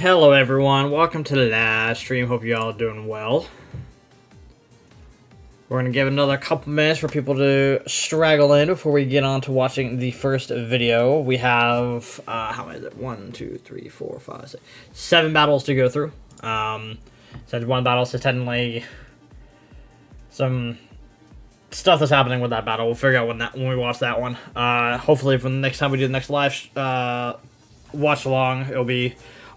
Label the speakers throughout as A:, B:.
A: Hello everyone, welcome to the live stream. Hope you all are doing well. We're going to give another couple minutes for people to straggle in before we get on to watching the first video. We have, how many is it? 1, 2, 3, 4, 5, 6, 7 battles to go through. Since one battle, so technically some stuff that's happening with that battle. We'll figure out when we watch that one. Hopefully for the next time we do the next live watch along, it'll be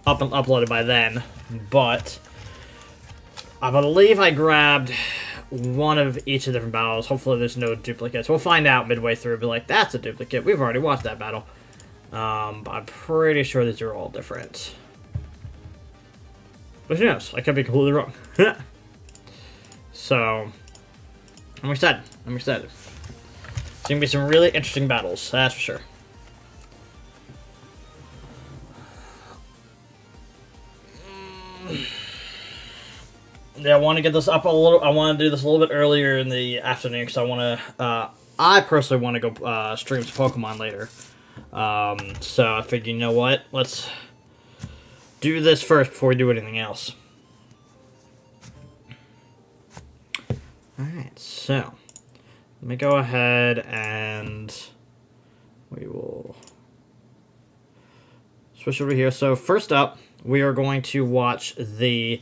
A: up and uploaded by then, but I believe I grabbed one of each of the different battles. Hopefully there's no duplicates. We'll find out midway through, be like, that's a duplicate. We've already watched that battle. But I'm pretty sure these are all different. But who knows? I could be completely wrong. So, I'm excited. I'm excited. It's going to be some really interesting battles, that's for sure. Yeah, I want to get this up a little. I want to do this a little bit earlier in the afternoon because I want to. I personally want to go stream some Pokemon later. So I figured, you know what? Let's do this first before we do anything else. All right, so let me go ahead and we will switch over here. So first up, we are going to watch the.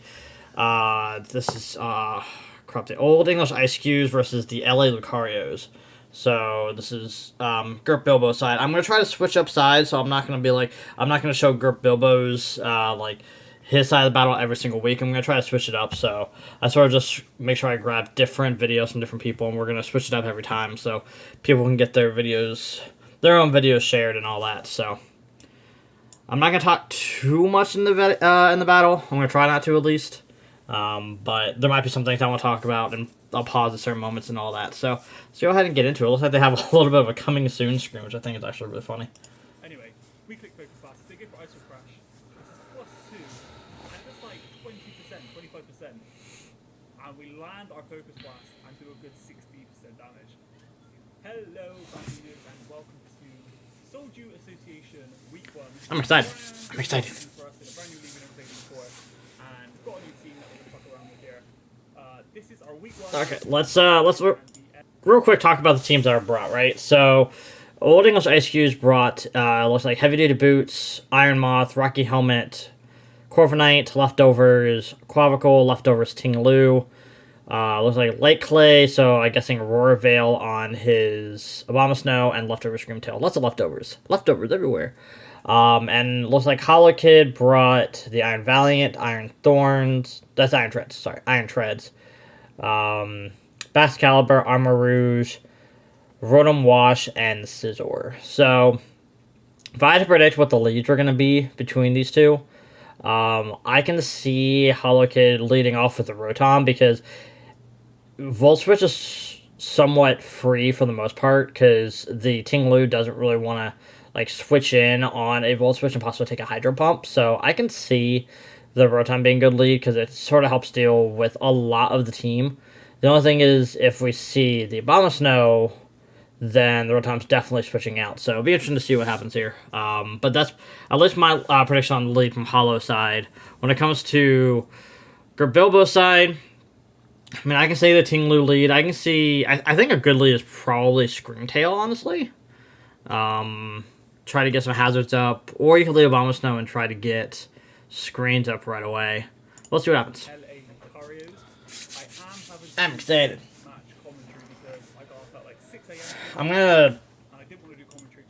A: This is, the Old English Ice Cubes versus the LA Lucarios. So, this is, Gert Bilbo's side. I'm going to try to switch up sides, so I'm not going to be like, I'm not going to show Gert Bilbo's, his side of the battle every single week. I'm going to try to switch it up, so I sort of just make sure I grab different videos from different people, and we're going to switch it up every time, so people can get their own videos shared and all that, so. I'm not going to talk too much in the battle. I'm going to try not to, at least. But there might be some things I want to talk about, and I'll pause at certain moments and all that. So let's go ahead and get into it. It looks like they have a little bit of a coming soon screen, which I think is actually really funny.
B: Anyway, we click Focus Fast. They go for Ice Crash. This is +2, and it's like 20%, 25%. And we land our Focus Blast and do a good 60% damage. Hello, Bambiners, and welcome to Soldier Association Week 1.
A: I'm excited. I'm excited.
B: This is our week 1.
A: Okay, let's real quick talk about the teams that are brought, right? So, Old English Ice Cubes brought, looks like Heavy Duty Boots, Iron Moth, Rocky Helmet, Corviknight, Leftovers, Quavicle, Leftovers Ting Lu, looks like Light Clay, so I'm guessing Aurora Veil on his Abomasnow, and Leftovers Screamtail. Lots of leftovers. Leftovers everywhere. And looks like Hollow Kid brought the Iron Valiant, Iron Thorns, that's Iron Treads, sorry, Iron Treads. Bascalibur, Armor Rouge, Rotom Wash, and Scizor. So, if I had to predict what the leads were going to be between these two, I can see Hollow Kid leading off with the Rotom because Volt Switch is somewhat free for the most part because the Ting Lu doesn't really want to like switch in on a Volt Switch and possibly take a Hydro Pump. So I can see the Rotom being a good lead because it sort of helps deal with a lot of the team. The only thing is if we see the Abomasnow, then the Rotom's definitely switching out. So it'll be interesting to see what happens here. But that's at least my prediction on the lead from Hollow's side. When it comes to Gert Bilbo's side, I mean, I can say the Ting Lu lead. I can see, I think a good lead is probably Screamtail, honestly. Try to get some hazards up, or you can leave Abomasnow and try to get screens up right away. Let's see what happens. I'm excited. I'm gonna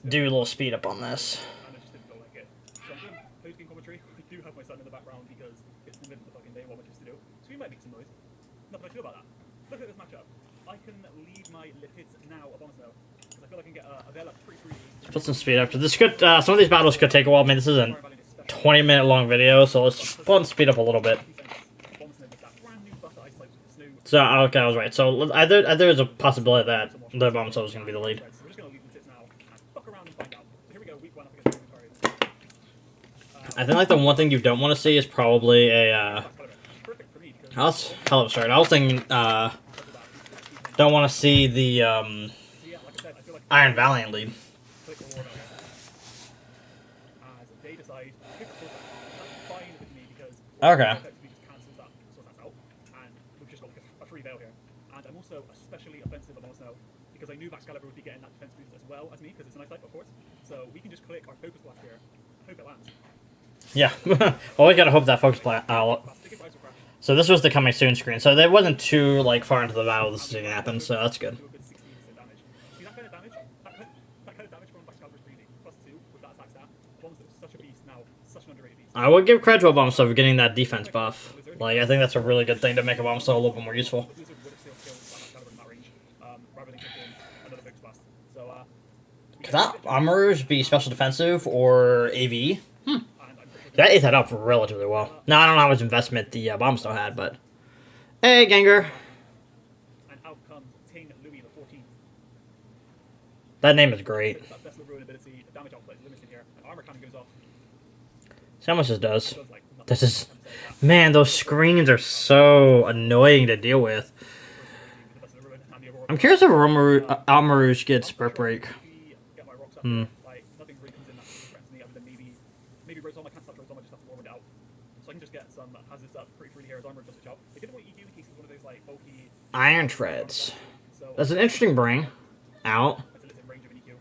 A: do a little speed up on this. Put some speed up. This could some of these battles could take a while. I mean, this is a 20-minute long video, so let's put and speed up a little bit. So okay, I was right. So there's a possibility that the Abomasnow is going to be the lead. I think like the one thing you don't want to see is probably a hell of a start. I was thinking don't want to see the Iron Valiant lead. Okay.
B: Effectively just cancels that, so that's out, and we've just got like a free veil here. And I'm also especially offensive at almost now, because I knew Excalibur would be getting that defense boost as well as me, because it's a nice type, of course. So we can just click our focus blast here, hope it lands.
A: Yeah. Always gotta hope that focus blast.
B: Stick it for Iso Crash.
A: So this was the coming soon screen. So they wasn't too like far into the battle this is gonna happen. So that's good.
B: Do a good 16% damage. See that kind of damage? That kind of damage from Excalibur's 3D +2 with that attack stat. Bombs is such a beast now, such an underrated beast.
A: I would give credit to a bomb for getting that defense buff. Like I think that's a really good thing to make a bomb a little bit more useful.
B: The Blizzard would have still killed that Excalibur in that range, rather than clicking another focus blast. So
A: Could that Armorers be special defensive or AV?
B: and I'm pretty sure
A: That ate that up relatively well. Now I don't know how much investment the bomb still had, but hey, Gengar.
B: and out comes Ting Louis the 14th.
A: That name is great.
B: That Vessel Ruin ability, the damage output is limited here, and armor cannon goes off.
A: See how much this does.
B: It does like nothing.
A: This is, man, those screens are so annoying to deal with.
B: The Vessel Ruin and the Aurora.
A: I'm curious if Armorers gets Spirit Break.
B: We get my rocks up here, like nothing really comes in that threats me other than maybe Rotom. I can't touch Rotom, I just have to warm it out. So I can just get some hazards up pretty freely here as armor just switch out. They didn't want EQ in case it's one of those like bulky.
A: Iron Treads.
B: So
A: That's an interesting bring out.
B: it's in range of an EQ.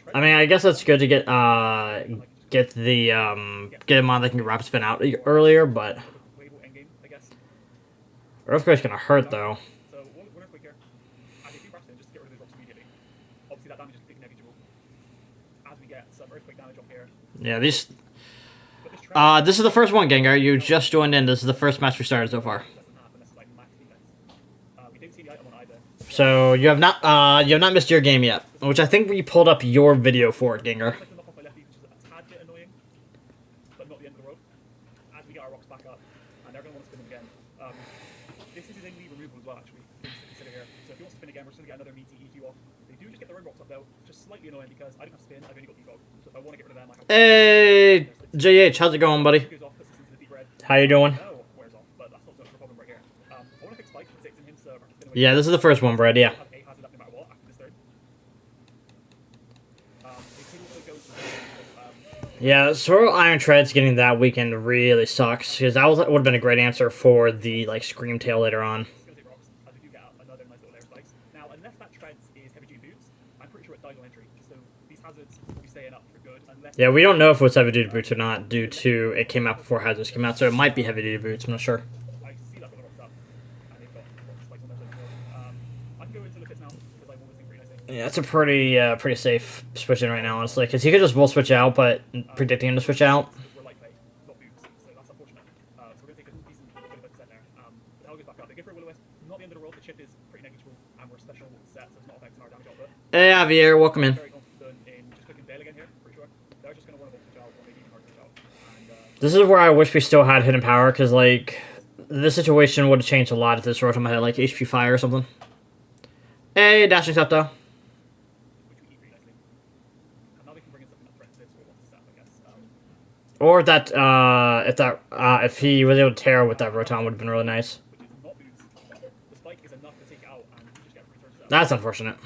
B: And
A: I mean, I guess that's good to get the get him on that can get rapid spin out earlier, but
B: Wave endgame, I guess.
A: Earthquake's gonna hurt though.
B: So one earthquake here. And if you burst in, just get rid of those rocks immediately. Obviously that damage is completely negligible. As we get some earthquake damage up here.
A: Yeah, these.
B: But this trap
A: This is the first one, Gengar. You just joined in. This is the first match we started so far.
B: doesn't happen, this is like max defense. We didn't see the item on either.
A: So you have not missed your game yet, which I think we pulled up your video for it, Gengar.
B: Like the knock off my lefty, which is a tad bit annoying, but not the end of the world. As we get our rocks back up, and they're going to want to spin them again. This is his enemy removal as well, actually. Things to consider here. So if he wants to spin again, we're just going to get another meaty EQ off. They do just get their own rocks up though, which is slightly annoying because I don't have spin, I've only got defog. So if I want to get rid of them, I have to.
A: Hey, JH, how's it going, buddy?
B: Goes off, puts us into the deep red.
A: How you doing?
B: No, wears off, but that's not so much of a problem right here. I want to fix spike, but it's in him, so I can spin away.
A: Yeah, this is the first one, Brad. Yeah.
B: Have a hazard up no matter what after this turn. It could also go to
A: Yeah, Swirl Iron Treads getting that weekend really sucks because that would have been a great answer for the like Scream Tail later on.
B: it's going to take rocks, as we do get out another nice little air spikes. Now, unless that treads is heavy duty boots, I'm pretty sure it dies on entry. So these hazards will be staying up for good. Unless
A: Yeah, we don't know if it was heavy duty boots or not due to it came out before Hazards came out, so it might be heavy duty boots. I'm not sure.
B: I see that with the rocks up, and they've got rock spikes on their side as well. I can go into the pits now because I want this thing pretty nicely.
A: Yeah, it's a pretty safe switch in right now, honestly, because he could just switch out, but predicting him to switch out.
B: We're lightweight, not boots, so that's unfortunate. So we're going to take a decent 25% there. The hell goes back up. They give her a will-o-wisp. Not the end of the world. The chip is pretty negligible, and we're a special set, so it's not affecting our damage output.
A: Hey, Javier, welcome in.
B: Very confident in just clicking Veil again here, pretty sure. They're just going to want to switch out, or maybe even hard switch out. And
A: This is where I wish we still had Hidden Power, because, like, this situation would have changed a lot if this Rotom had, like, HP Fire or something. Hey, Dashing Septo.
B: which we eat pretty nicely. And now they can bring in something that threatens it, so it wants to step, I guess.
A: Or if he was able to tear with that Rotom would have been really nice.
B: Which is not boots. The spike is enough to take it out, and we just get free turns out.
A: That's unfortunate.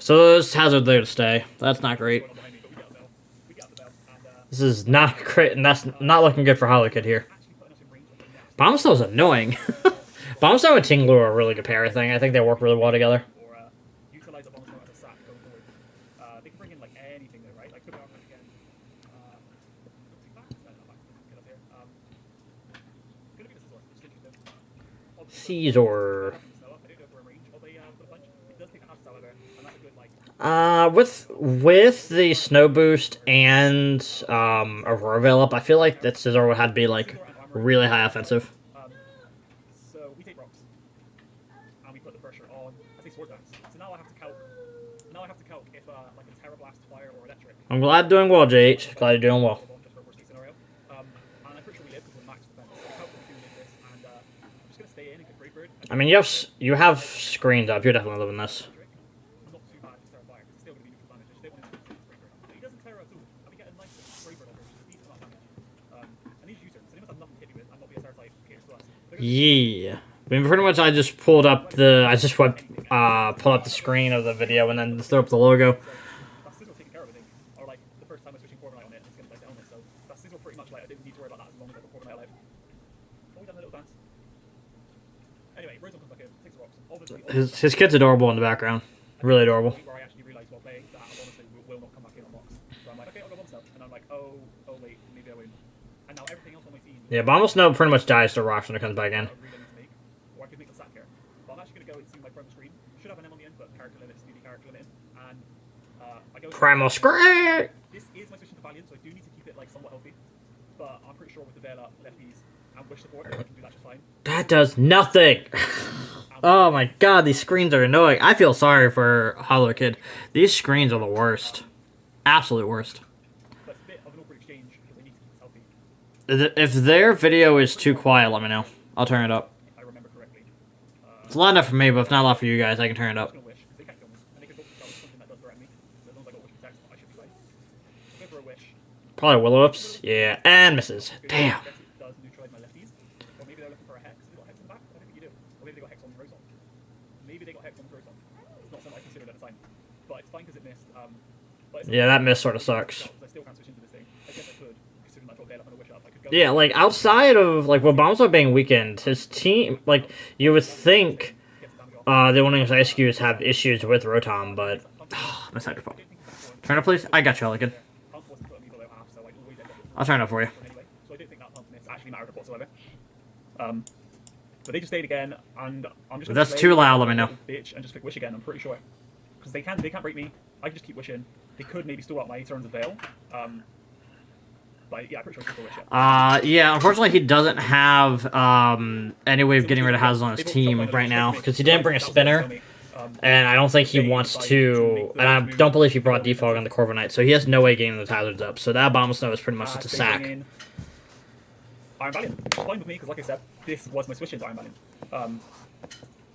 A: So this Hazard there to stay. That's not great.
B: Going on behind me, but we get a bell. We get the bell, and
A: This is not great, and that's not looking good for Hollow Kid here.
B: actually putting us in range of the next.
A: Bombstone is annoying. Bombstone and Tinglu are a really good pair, I think. I think they work really well together.
B: Or utilize the bombs as a sack going forward. They can bring in like anything though, right? Like could be our again. Not too bad. No, not bad. Get up here. Gonna be the Scizor. Just interesting. Obviously,
A: Caesar.
B: having the snow up, I don't know if we're in range of a punch. It does take a half however, and that's a good like.
A: With the Snow Boost and Aurora Veil up, I feel like that Scizor would have to be like really high offensive.
B: So we take rocks, and we put the pressure on. I say sword dance. So now I have to calc. Now I have to calc if like a Terra Blast, Fire, or Electric.
A: I'm glad doing well, JH. Glad you're doing well.
B: Just for a worst case scenario. And I'm pretty sure we live because we're max defense. So calc what we do with this, and I'm just gonna stay in and get Great Bird.
A: I mean, you have screens up. You're definitely living this.
B: Not too bad for Terra Fire because it's still gonna be neutral damage. I just don't want to Great Bird. But he doesn't Terra at all, and we get a nice Great Bird off, which is a decent amount of damage. And he's U-turn, so he must have nothing to hit me with, and not be a Terra type caters to us.
A: Yeah. I mean, pretty much I just pulled up the pulled up the screen of the video and then threw up the logo.
B: That's Sizzle taking care of it, I think. Or like the first time I was switching Corviknight on it, it's gonna like down it. So that's Sizzle pretty much like I didn't need to worry about that as long as I got Corviknight alive. obviously,
A: His kid's adorable in the background. Really adorable.
B: where I actually realised while playing that I honestly will not come back in on rocks. So I'm like, okay, I'll go one step, and I'm like, oh wait, maybe I win. And now everything else on my team.
A: Yeah, but almost no pretty much dies to rocks when it comes back in.
B: I really need to make, or I could make a sack here. But I'm actually going to go and see my promo screen. Should have an M on the end, but character limit, SDA character limit, and I go.
A: Primal Scream!
B: This is my switch into Valiant, so I do need to keep it like somewhat healthy. But I'm pretty sure with the Vela, lefties, and wish support, I can do that just fine.
A: That does nothing! Oh my god, these screens are annoying. I feel sorry for Hollow Kid. These screens are the worst. Absolute worst.
B: But it's a bit of an awkward exchange because I need to keep this healthy.
A: If their video is too quiet, let me know. I'll turn it up.
B: If I remember correctly.
A: It's loud enough for me, but if not loud for you guys, I can turn it up.
B: I'm just gonna wish, 'cause they can't kill me, and they can focus on something that does threaten me. So as long as I got wish protect, I should be fine. Go for a wish.
A: Probably Will-O-Wisps. Yeah, and misses. Damn.
B: Guess it does neutralize my lefties. Or maybe they're looking for a hex. Have they got hex in the back? I don't think you do. Or maybe they got hex on the Rotom. Maybe they got hex on the Rotom. It's not something I considered at the time. But it's fine because it missed. But it's
A: Yeah, that miss sort of sucks.
B: I still can't switch into this thing. I guess I could, considering I dropped dead up on a wish up. I could go.
A: Yeah, like, outside of, like, when bombs are being weakened, his team, like, you would think
B: Get the damage off.
A: the one of his ISQs have issues with Rotom, but... my side fault. Turn it, please. I got you, Lincoln.
B: Pump wasn't putting me below half, so I always end up with
A: I'll turn it up for you.
B: anyway. So I don't think that pump miss actually mattered whatsoever. But they just stayed again, and I'm just.
A: If that's too loud, let me know.
B: Bitch, and just pick wish again. I'm pretty sure, because they can't break me. I can just keep wishing. They could maybe stall out my turns of Veil. But yeah, I'm pretty sure it's just a wish.
A: Yeah, unfortunately he doesn't have, any way of getting rid of houses on his team right now, because he didn't bring a spinner, and I don't think he wants to, and I don't believe he brought Defog on the Corviknight, so he has no way getting those hazards up, so that Bomb Snow is pretty much just a sack.
B: Iron Valiant. It's fine with me, because like I said, this was my switch into Iron Valiant.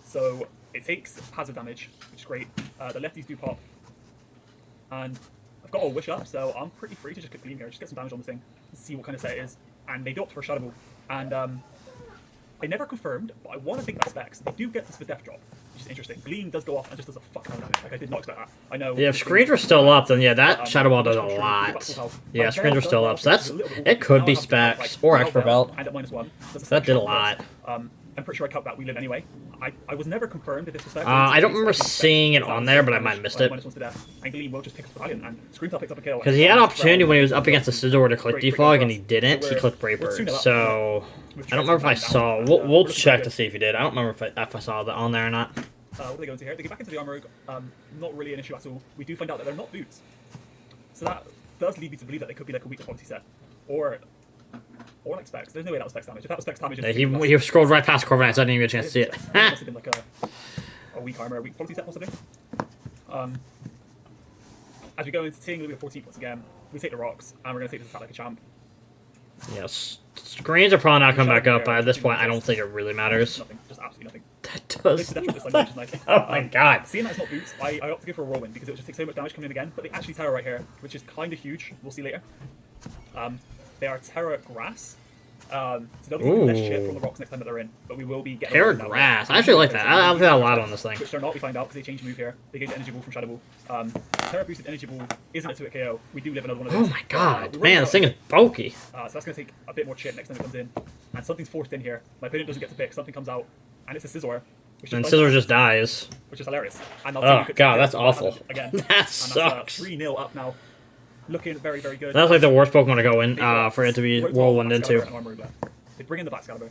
B: So it takes hazard damage, which is great. The lefties do pop. And I've got a wish up, so I'm pretty free to just click Gleam here, just get some damage on this thing, see what kind of set it is. And they do opt for Shadow Ball. And I never confirmed, but I want to think that's specs. They do get this for Death Drop, which is interesting. Gleam does go off and just does a fuck ton of damage. Like, I did not expect that. I know.
A: Yeah, if screens were still up, then yeah, that Shadow Ball does a lot. Yeah, screens were still up, so that's, it could be specs, or Expert Belt.
B: And at -1.
A: That did a lot.
B: I'm pretty sure I cut that we live anyway. I was never confirmed that this was specs.
A: I don't remember seeing it on there, but I might have missed it.
B: -1 to death. And Gleam will just pick up the Valiant, and Screamtail picks up a kill.
A: Because he had an opportunity when he was up against the Scizor to click Defog, and he didn't. He clicked Brayburst. So I don't remember if I saw. We'll check to see if he did. I don't remember if I saw that on there or not.
B: What do they go into here? They get back into the armor. Not really an issue at all. We do find out that they're not boots, so that does lead me to believe that they could be like a weaker quality set, or like specs. There's no way that was specs damage. If that was specs damage,
A: Yeah, he scrolled right past Corviknight, so I didn't even get a chance to see it.
B: It must have been like a weak armor, a weak quality set possibly. As we go into Ting, we have 14 points again. We take the rocks, and we're going to take this attack like a champ.
A: Yes, screens are probably not coming back up, but at this point, I don't think it really matters.
B: Nothing, just absolutely nothing.
A: That does nothing.
B: Nice.
A: Oh my god.
B: Seeing that it's not boots, I opt to go for a whirlwind because it would just take so much damage coming in again. But they actually Terra right here, which is kind of huge. We'll see later. They are Terra Grass. So they'll be getting less shit from the rocks next time that they're in, but we will be getting
A: Terra Grass. I actually like that. I like that a lot on this thing.
B: Which they're not, we find out, because they changed move here. They get Energy Ball from Shadow Ball. Terra boosted Energy Ball isn't a 2-hit KO. We do live another one of those.
A: Oh my god. Man, this thing is bulky.
B: So that's going to take a bit more chip next time it comes in. And something's forced in here. My opponent doesn't get to pick. Something comes out, and it's a Scizor.
A: And Scizor just dies.
B: Which is hilarious. And
A: Oh god, that's awful.
B: Again.
A: That sucks.
B: 3-0 up now. Looking very, very good.
A: That's like the worst Pokemon to go in for it to be whirlwind into.
B: They bring in the Excalibur,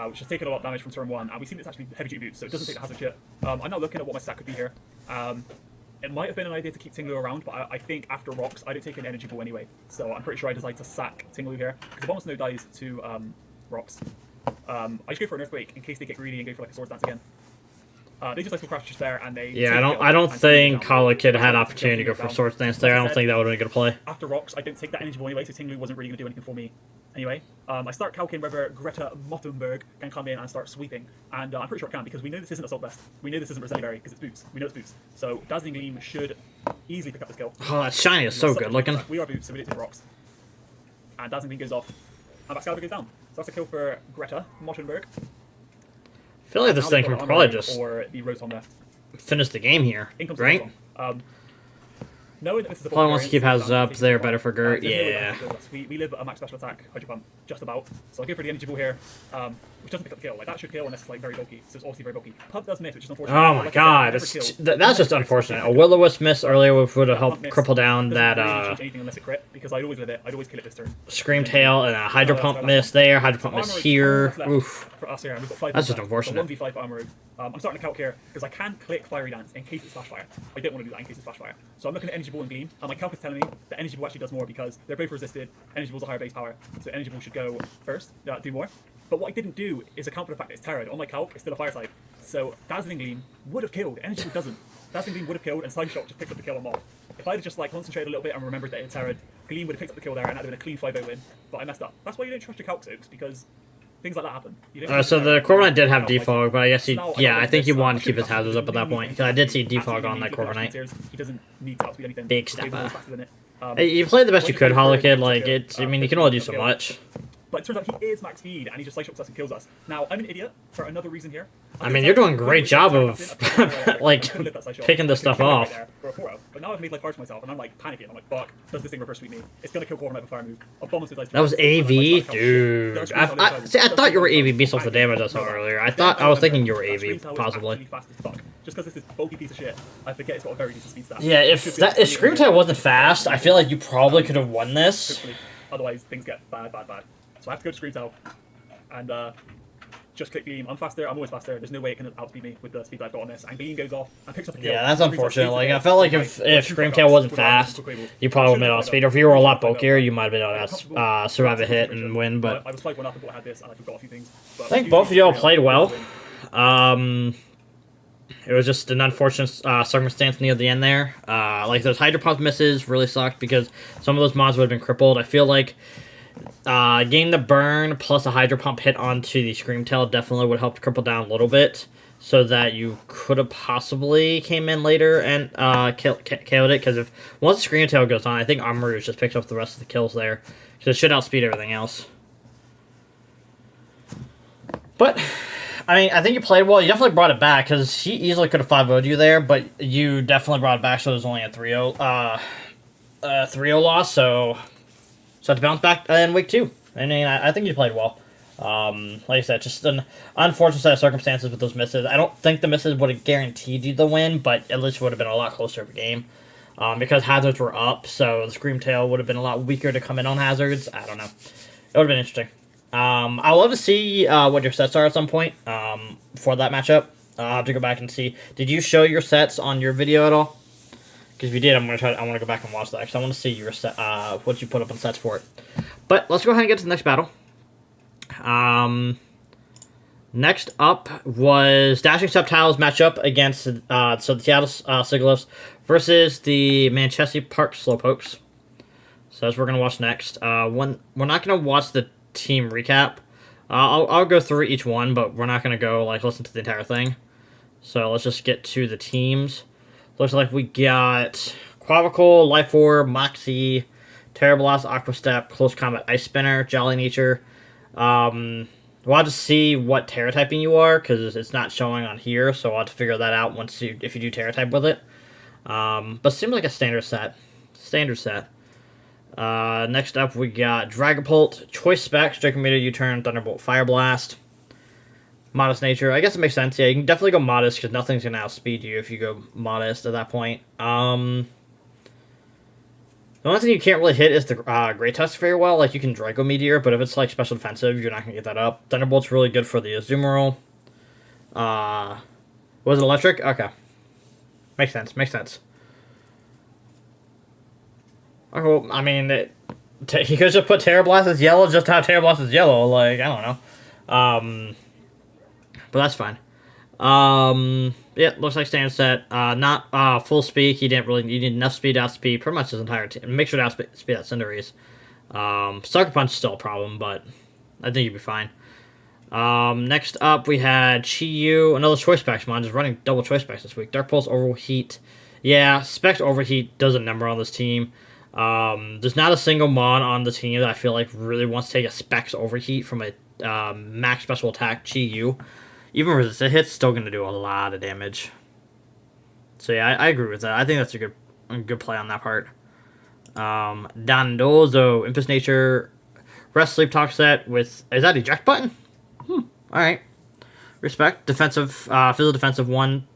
B: which has taken a lot of damage from turn 1, and we've seen it's actually heavy duty boots, so it doesn't take the hazard shit. I'm now looking at what my stack could be here. It might have been an idea to keep Tinglu around, but I think after rocks, I don't take an energy ball anyway. So I'm pretty sure I decide to sack Tinglu here, because if almost no dies to rocks. I just go for an Earthquake in case they get greedy and go for like a Swords Dance again. They just like to crash just there, and they.
A: Yeah, I don't think Hollow Kid had opportunity to go for Swords Dance there. I don't think that would have been a good play.
B: After rocks, I don't take that energy ball anyway, so Tinglu wasn't really going to do anything for me. Anyway, I start calculating whether Greta Mottenberg can come in and start sweeping, and I'm pretty sure it can, because we know this isn't Assault Vest. We know this isn't Berry because it's boots. We know it's boots. So Dazzling Gleam should easily pick up this kill.
A: Oh, that shiny is so good looking.
B: We are boots, so we don't take rocks. And Dazzling Gleam goes off, and Excalibur goes down. So that's a kill for Greta Mottenberg.
A: I feel like this thing can probably just
B: or the Rotom there.
A: finish the game here,
B: In comes
A: right?
B: the Knowing that this is a
A: Probably wants to keep
B: variance,
A: houses up. They're better for Gert.
B: there's no way that
A: Yeah.
B: can kill us. We live at a max special attack Hydro Pump, just about. So I go for the energy ball here, which doesn't pick up the kill. Like that should kill unless it's like very bulky. So it's obviously very bulky. Pump does miss, which is unfortunate.
A: Oh my
B: Like
A: god,
B: I said,
A: that's just unfortunate. A Will-O-Wisp miss earlier would have helped cripple down that
B: anything unless it crit, because I'd always live it. I'd always kill it this turn.
A: Scream Tail and a Hydro Pump miss there. Hydro Pump miss here. Oof.
B: For us here, and we've got 5
A: That's just
B: left.
A: unfortunate.
B: So 1v5 armor. I'm starting to calc here because I can click Fiery Dance in case it's Flash Fire. I don't want to do that in case it's Flash Fire. So I'm looking at Energy Ball and Gleam, and my calc is telling me that Energy Ball actually does more because they're both resisted. Energy Ball's a higher base power, so Energy Ball should go first, do more. But what I didn't do is account for the fact that it's Terrad. On my calc, it's still a fire type. So Dazzling Gleam would have killed. Energy Ball doesn't. Dazzling Gleam would have killed, and Side Shot just picked up the kill on Mob. If I'd have just like concentrated a little bit and remembered that it's Terrad, Gleam would have picked up the kill there, and that'd have been a clean 5-0 win. But I messed up. That's why you don't trust your calcs, Oaks, because things like that happen.
A: So the Corviknight did have defog, but I guess I think he wanted to keep his hazards up at that point. Because I did see defog on that Corviknight.
B: He doesn't need to outspeed anything.
A: Big stepper.
B: Hey,
A: You played the best you could, Holokid. Like I mean, you can only do so much.
B: But it turns out he is max speed, and he just Sideshocks us and kills us. Now, I'm an idiot for another reason here.
A: I mean, you're doing a great job of like picking this stuff off.
B: But now I've made life hard for myself, and I'm like panicking. I'm like, fuck, does this thing reverse sweep me? It's gonna kill Corviknight with a fire move.
A: That was AV, dude. I thought you were AV based off the damage I saw earlier. I was thinking you were AV, possibly.
B: Just because this is bulky piece of shit, I forget it's got a very decent speed stat.
A: Yeah, if Scream Tail wasn't fast, I feel like you probably could have won this.
B: Otherwise, things get bad. So I have to go to Scream Tail and just click Gleam. I'm faster. I'm always faster. There's no way it can outspeed me with the speed I've got on this. And Gleam goes off and picks up a kill.
A: Yeah, that's unfortunate. Like I felt like if Scream Tail wasn't fast, you probably would have made outspeed. Or if you were a lot bulkier, you might have been able to survive a hit and win. But
B: I was 5-1 up and I had this, and I forgot a few things.
A: I think both of y'all played well. It was just an unfortunate circumstance near the end there. Like those Hydro Pump misses really sucked because some of those mods would have been crippled. I feel like getting the burn plus a Hydro Pump hit onto the Scream Tail definitely would help cripple down a little bit so that you could have possibly came in later and killed it. Because if once the Scream Tail goes on, I think Armor just picks up the rest of the kills there. Because it should outspeed everything else. But I mean, I think you played well. You definitely brought it back, because he easily could have 5-0'd you there, but you definitely brought it back, so it was only a 3-0 loss, so to bounce back in week 2. I mean, I think you played well. Like I said, just an unfortunate set of circumstances with those misses. I don't think the misses would have guaranteed you the win, but at least it would have been a lot closer of a game. Because hazards were up, so the Scream Tail would have been a lot weaker to come in on hazards. I don't know. It would have been interesting. I'd love to see what your sets are at some point for that matchup. I'll have to go back and see. Did you show your sets on your video at all? Because if you did, I want to go back and watch that, because I want to see your set, what you put up on sets for it. But let's go ahead and get to the next battle. Next up was Dashing Sceptiles matchup against so the Seattle Sigilyphs versus the Manchester Park Slowpokes. So that's what we're gonna watch next. We're not gonna watch the team recap. I'll go through each one, but we're not gonna go like listen to the entire thing. So let's just get to the teams. Looks like we got Quavicle, Life Orb, Moxie, Terrablast, Aqua Step, Close Combat, Ice Spinner, Jolly Nature. We'll have to see what Terra typing you are, because it's not showing on here, so I'll have to figure that out if you do Terra type with it. But it seems like a standard set. Next up, we got Dragapult, Choice Specs, Draco Meter, U-Turn, Thunderbolt, Fire Blast, Modest Nature. I guess it makes sense. Yeah, you can definitely go Modest, because nothing's going to outspeed you if you go Modest at that point. The only thing you can't really hit is the Great Tusk very well. Like, you can Draco Meteor, but if it's, like, special defensive, you're not going to get that up. Thunderbolt's really good for the Azumarill. Was it Electric? Okay. Makes sense. Okay, well, I mean, he could just put Terrablast as yellow just to have Terrablast as yellow. Like, I don't know. But that's fine. Yeah, looks like standard set. Not full speed. He need enough speed to outspeed pretty much his entire team. Make sure to outspeed that Cinderace. Sucker Punch is still a problem, but I think you'd be fine. Next up, we had Chi-Yu, another Choice Specs mod, just running double Choice Specs this week. Dark Pulse, Overheat. Yeah, Specs Overheat does a number on this team. There's not a single mod on the team that I feel like really wants to take a Specs Overheat from a max special attack Chi-Yu. Even resistant hit's still going to do a lot of damage. So yeah, I agree with that. I think that's a A good play on that part. Dondozo, Impus Nature, Rest Sleep Talk set with... Is that eject button? Alright. Respect. Defensive, physical defensive 1.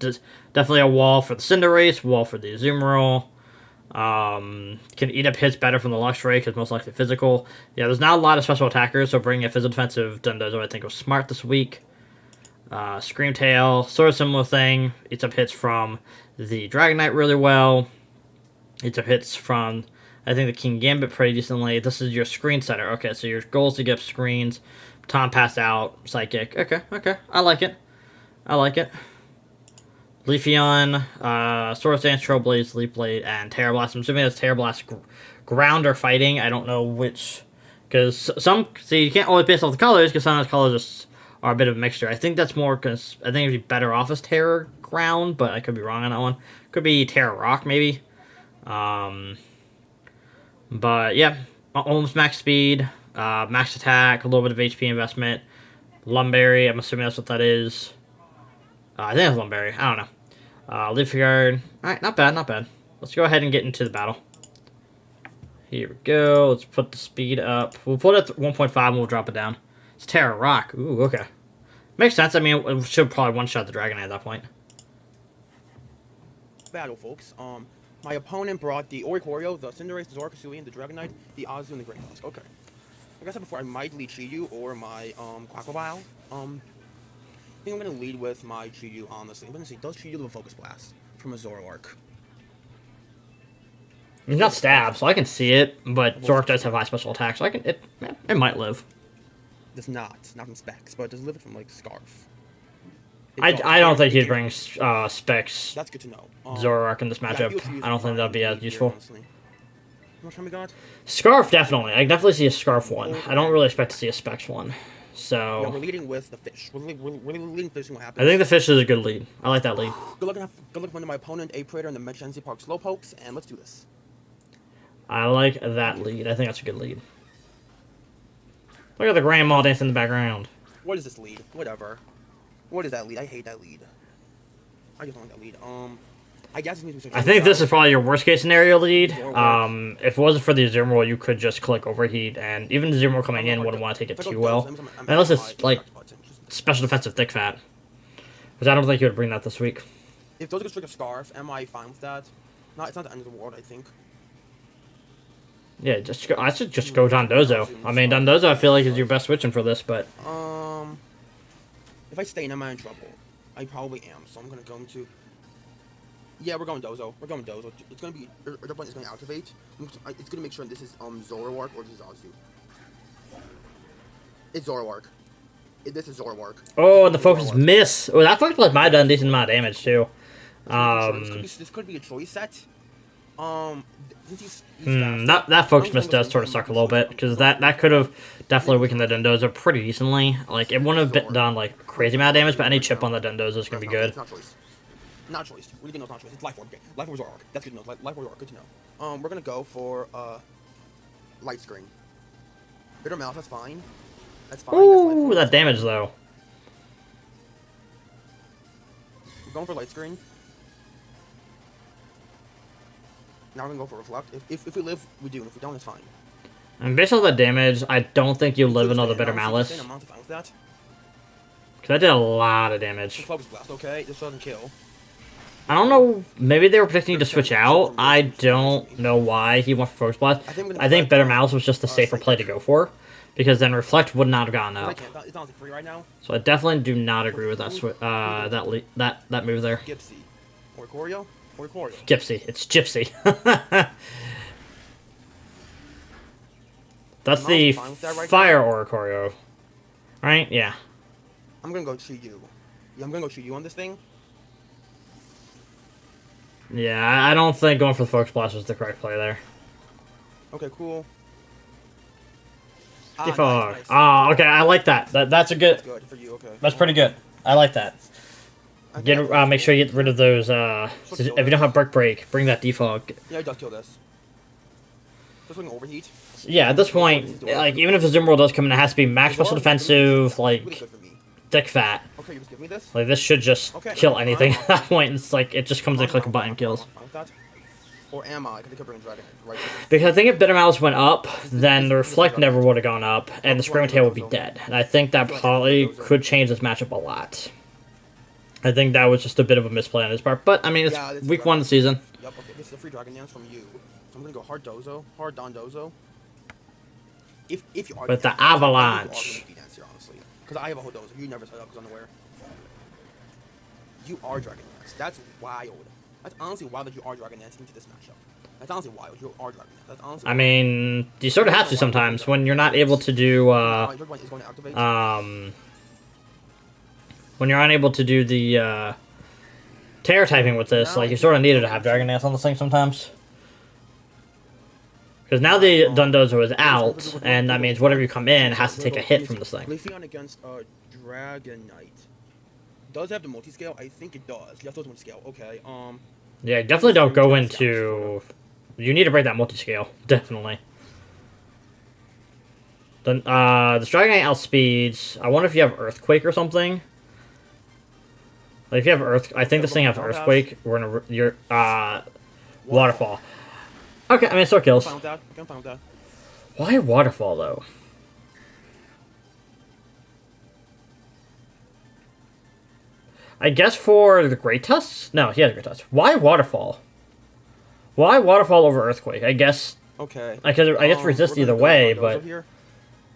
A: Definitely a wall for the Cinderace, wall for the Azumarill. Can eat up hits better from the Luxray because most likely physical. Yeah, there's not a lot of special attackers, so bringing a physical defensive Dondozo I think was smart this week. Scream Tail, sort of similar thing. Eats up hits from the Dragonite really well. Eats up hits from, I think, the King Gambit pretty decently. This is your screen setter. Okay, so your goal is to get screens. Tom passed out. Psychic. Okay. I like it. Leafeon, Swords Dance, Trailblaze, Leaf Blade, and Terra Blast. I'm assuming that's Terra Blast ground or fighting. I don't know which. Because some... See, you can't always base off the colors, because some of the colors are a bit of a mixture. I think that's more because I think it'd be better off as Terra ground, but I could be wrong on that one. Could be Terra Rock, maybe. But, yeah. Almost max speed, max attack, a little bit of HP investment. Lumberry, I'm assuming that's what that is. I think it's Lumberry. I don't know. Leaf Guard. Alright, not bad. Let's go ahead and get into the battle. Here we go. Let's put the speed up. We'll put it at 1.5 and we'll drop it down. It's Terra Rock. Ooh, okay. Makes sense. I mean, it should probably one-shot the Dragonite at that point.
C: Battle, folks. My opponent brought the Oricorio, the Cinderace, the Zorkasuian, the Dragonite, the Azu, and the Great Tusk. Okay. Like I said before, I might lead Chiyu or my Quackabile. I think I'm going to lead with my Chiyu, honestly. I'm going to see, does Chiyu do a Focus Blast from a Zoroark?
A: He's not stabbed, so I can see it, but Zoroark does have high special attacks, so it might live.
C: Does not from Specs, but it does live from, like, Scarf.
A: I don't think he'd bring Specs
C: That's good to know.
A: Zoroark in this matchup. I don't think that'd be as useful.
C: How much time we got?
A: Scarf, definitely. I definitely see a Scarf one. I don't really expect to see a Specs one. So
C: Yeah, we're leading with the fish. We're leading fish and what happens.
A: I think the fish is a good lead. I like that lead.
C: Good luck finding my opponent, A Praetor, and the Mackenzie Park Slowpokes, and let's do this.
A: I like that lead. I think that's a good lead. Look at the grandma dancing in the background.
C: What is this lead? Whatever. What is that lead? I hate that lead. I just don't like that lead. I guess it means we
A: I think this is probably your worst case scenario lead. If it wasn't for the Azumarill, you could just click Overheat, and even the Azumarill coming in wouldn't want to take it too well. Unless it's like special defensive Thick Fat. Which I don't think you would bring that this week.
C: If those are strict a Scarf, am I fine with that? No, it's not the end of the world, I think.
A: Yeah, I should just go Dondozo. I mean, Dondozo I feel like is your best switching for this, but...
C: If I stay in, am I in trouble? I probably am, so I'm going to... Yeah, we're going Dozo. It's going to be... Urban is going to activate. It's going to make sure this is Zoroark or this is Azu. It's Zoroark. This is Zoroark.
A: Oh, and the focus miss. Oh, that focus might have done a decent amount of damage, too.
C: This could be a choice set.
A: That focus miss does sort of suck a little bit, because that could have definitely weakened the Dondozo pretty decently. Like, it wouldn't have done, like, crazy amount of damage, but any chip on the Dondozo is going to be good.
C: It's not choice. Not choice. Really good, no, it's not choice. It's Life Orb. Okay. Life Orb Zoroark. That's good to know. Life Orb Zoroark. Good to know. We're going to go for, Light Screen. Bitter Mouth, that's fine. That's fine.
A: Ooh, that damage, though.
C: We're going for Light Screen. Now we're going to go for Reflect. If we live, we do. And if we don't, it's fine.
A: And based on the damage, I don't think you live another Bitter Malice.
C: I'm not fine with that.
A: Because that did a lot of damage.
C: Focus Blast, okay. This doesn't kill.
A: I don't know. Maybe they were predicting you to switch out. I don't know why he went for Focus Blast. I think Bitter Malice was just the safer play to go for. Because then Reflect would not have gotten up.
C: It's not free right now.
A: So I definitely do not agree with that that move there.
C: Gipsy. Oricorio? Oricorio.
A: Gypsy. It's Gypsy. That's the Fire Oricorio. Right? Yeah.
C: I'm gonna go Chiyu. Yeah, I'm gonna go Chiyu on this thing.
A: Yeah, I don't think going for the Focus Blast was the correct play there.
C: Okay, cool.
A: Nice. Oh, okay, I like that. That's a good.
C: That's good for you, okay.
A: That's pretty good. I like that. Make sure you get rid of those. If you don't have Break, bring that defog.
C: Yeah, it does kill this. Just like an Overheat.
A: Yeah, at this point, like even if the Azumarill does come in, it has to be max special defensive, like Thick Fat.
C: Okay, you just give me this.
A: Like this should just kill anything at that point. It's like it just comes in, click a button, kills.
C: Or am I? Because they kept bringing Dragon Knight, right?
A: Because I think if Bitter Malice went up, then the Reflect never would have gone up, and the Screaming Tail would be dead. And I think that probably could change this matchup a lot. I think that was just a bit of a misplay on his part. But, I mean, it's week 1 of the season.
C: Yep, okay, this is a free Dragon Dance from you. So I'm going to go hard Dozo, hard Dondozo. If you are...
A: With the Avalanche.
C: Because I have a whole Dozo. You never set up because I'm unaware. You are Dragon Dance. That's wild. That's honestly wild that you are Dragon Dancing into this matchup. That's honestly wild. You are Dragon Dance. That's honestly
A: I mean, you sort of have to sometimes when you're not able to do, when you're unable to do the, Terror typing with this, like, you sort of needed to have Dragon Dance on this thing sometimes. Because now the Dondozo is out, and that means whatever you come in has to take a hit from this thing.
C: Leafeon against Dragon Knight. Does it have the multi-scale? I think it does. Yes, those multi-scale. Okay,
A: Yeah, definitely don't go into... You need to break that multi-scale. Definitely. Then, the Dragon Knight outspeeds... I wonder if you have Earthquake or something. Like, if you have I think this thing has Earthquake. You're, Waterfall. Okay, I mean, it still kills.
C: I'm fine with that.
A: Why Waterfall, though? I guess for the Great Tusks? No, he has Great Tusks. Why Waterfall? Why Waterfall over Earthquake? I guess...
C: Okay.
A: I guess resist either way, but... At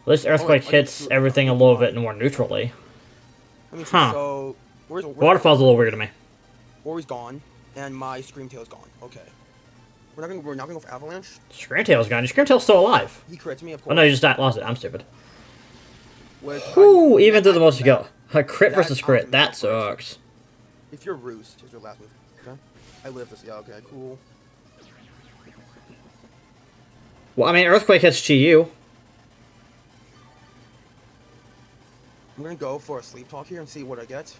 A: least Earthquake hits everything a little bit more neutrally. Huh.
C: So,
A: Waterfall's a little weird to me.
C: Ori's gone, and my Scream Tail's gone. Okay. We're not gonna go for Avalanche.
A: Scream Tail's gone. Your Scream Tail's still alive.
C: He crits me, of course.
A: Oh no, you just lost it. I'm stupid. Whoo! Even through the most you go. A crit versus crit. That sucks.
C: If you're Roost, is your last move. Okay. I live this. Yeah. Okay. Cool.
A: Well, I mean, Earthquake hits Chi-Yu.
C: I'm gonna go for a Sleep Talk here and see what I get.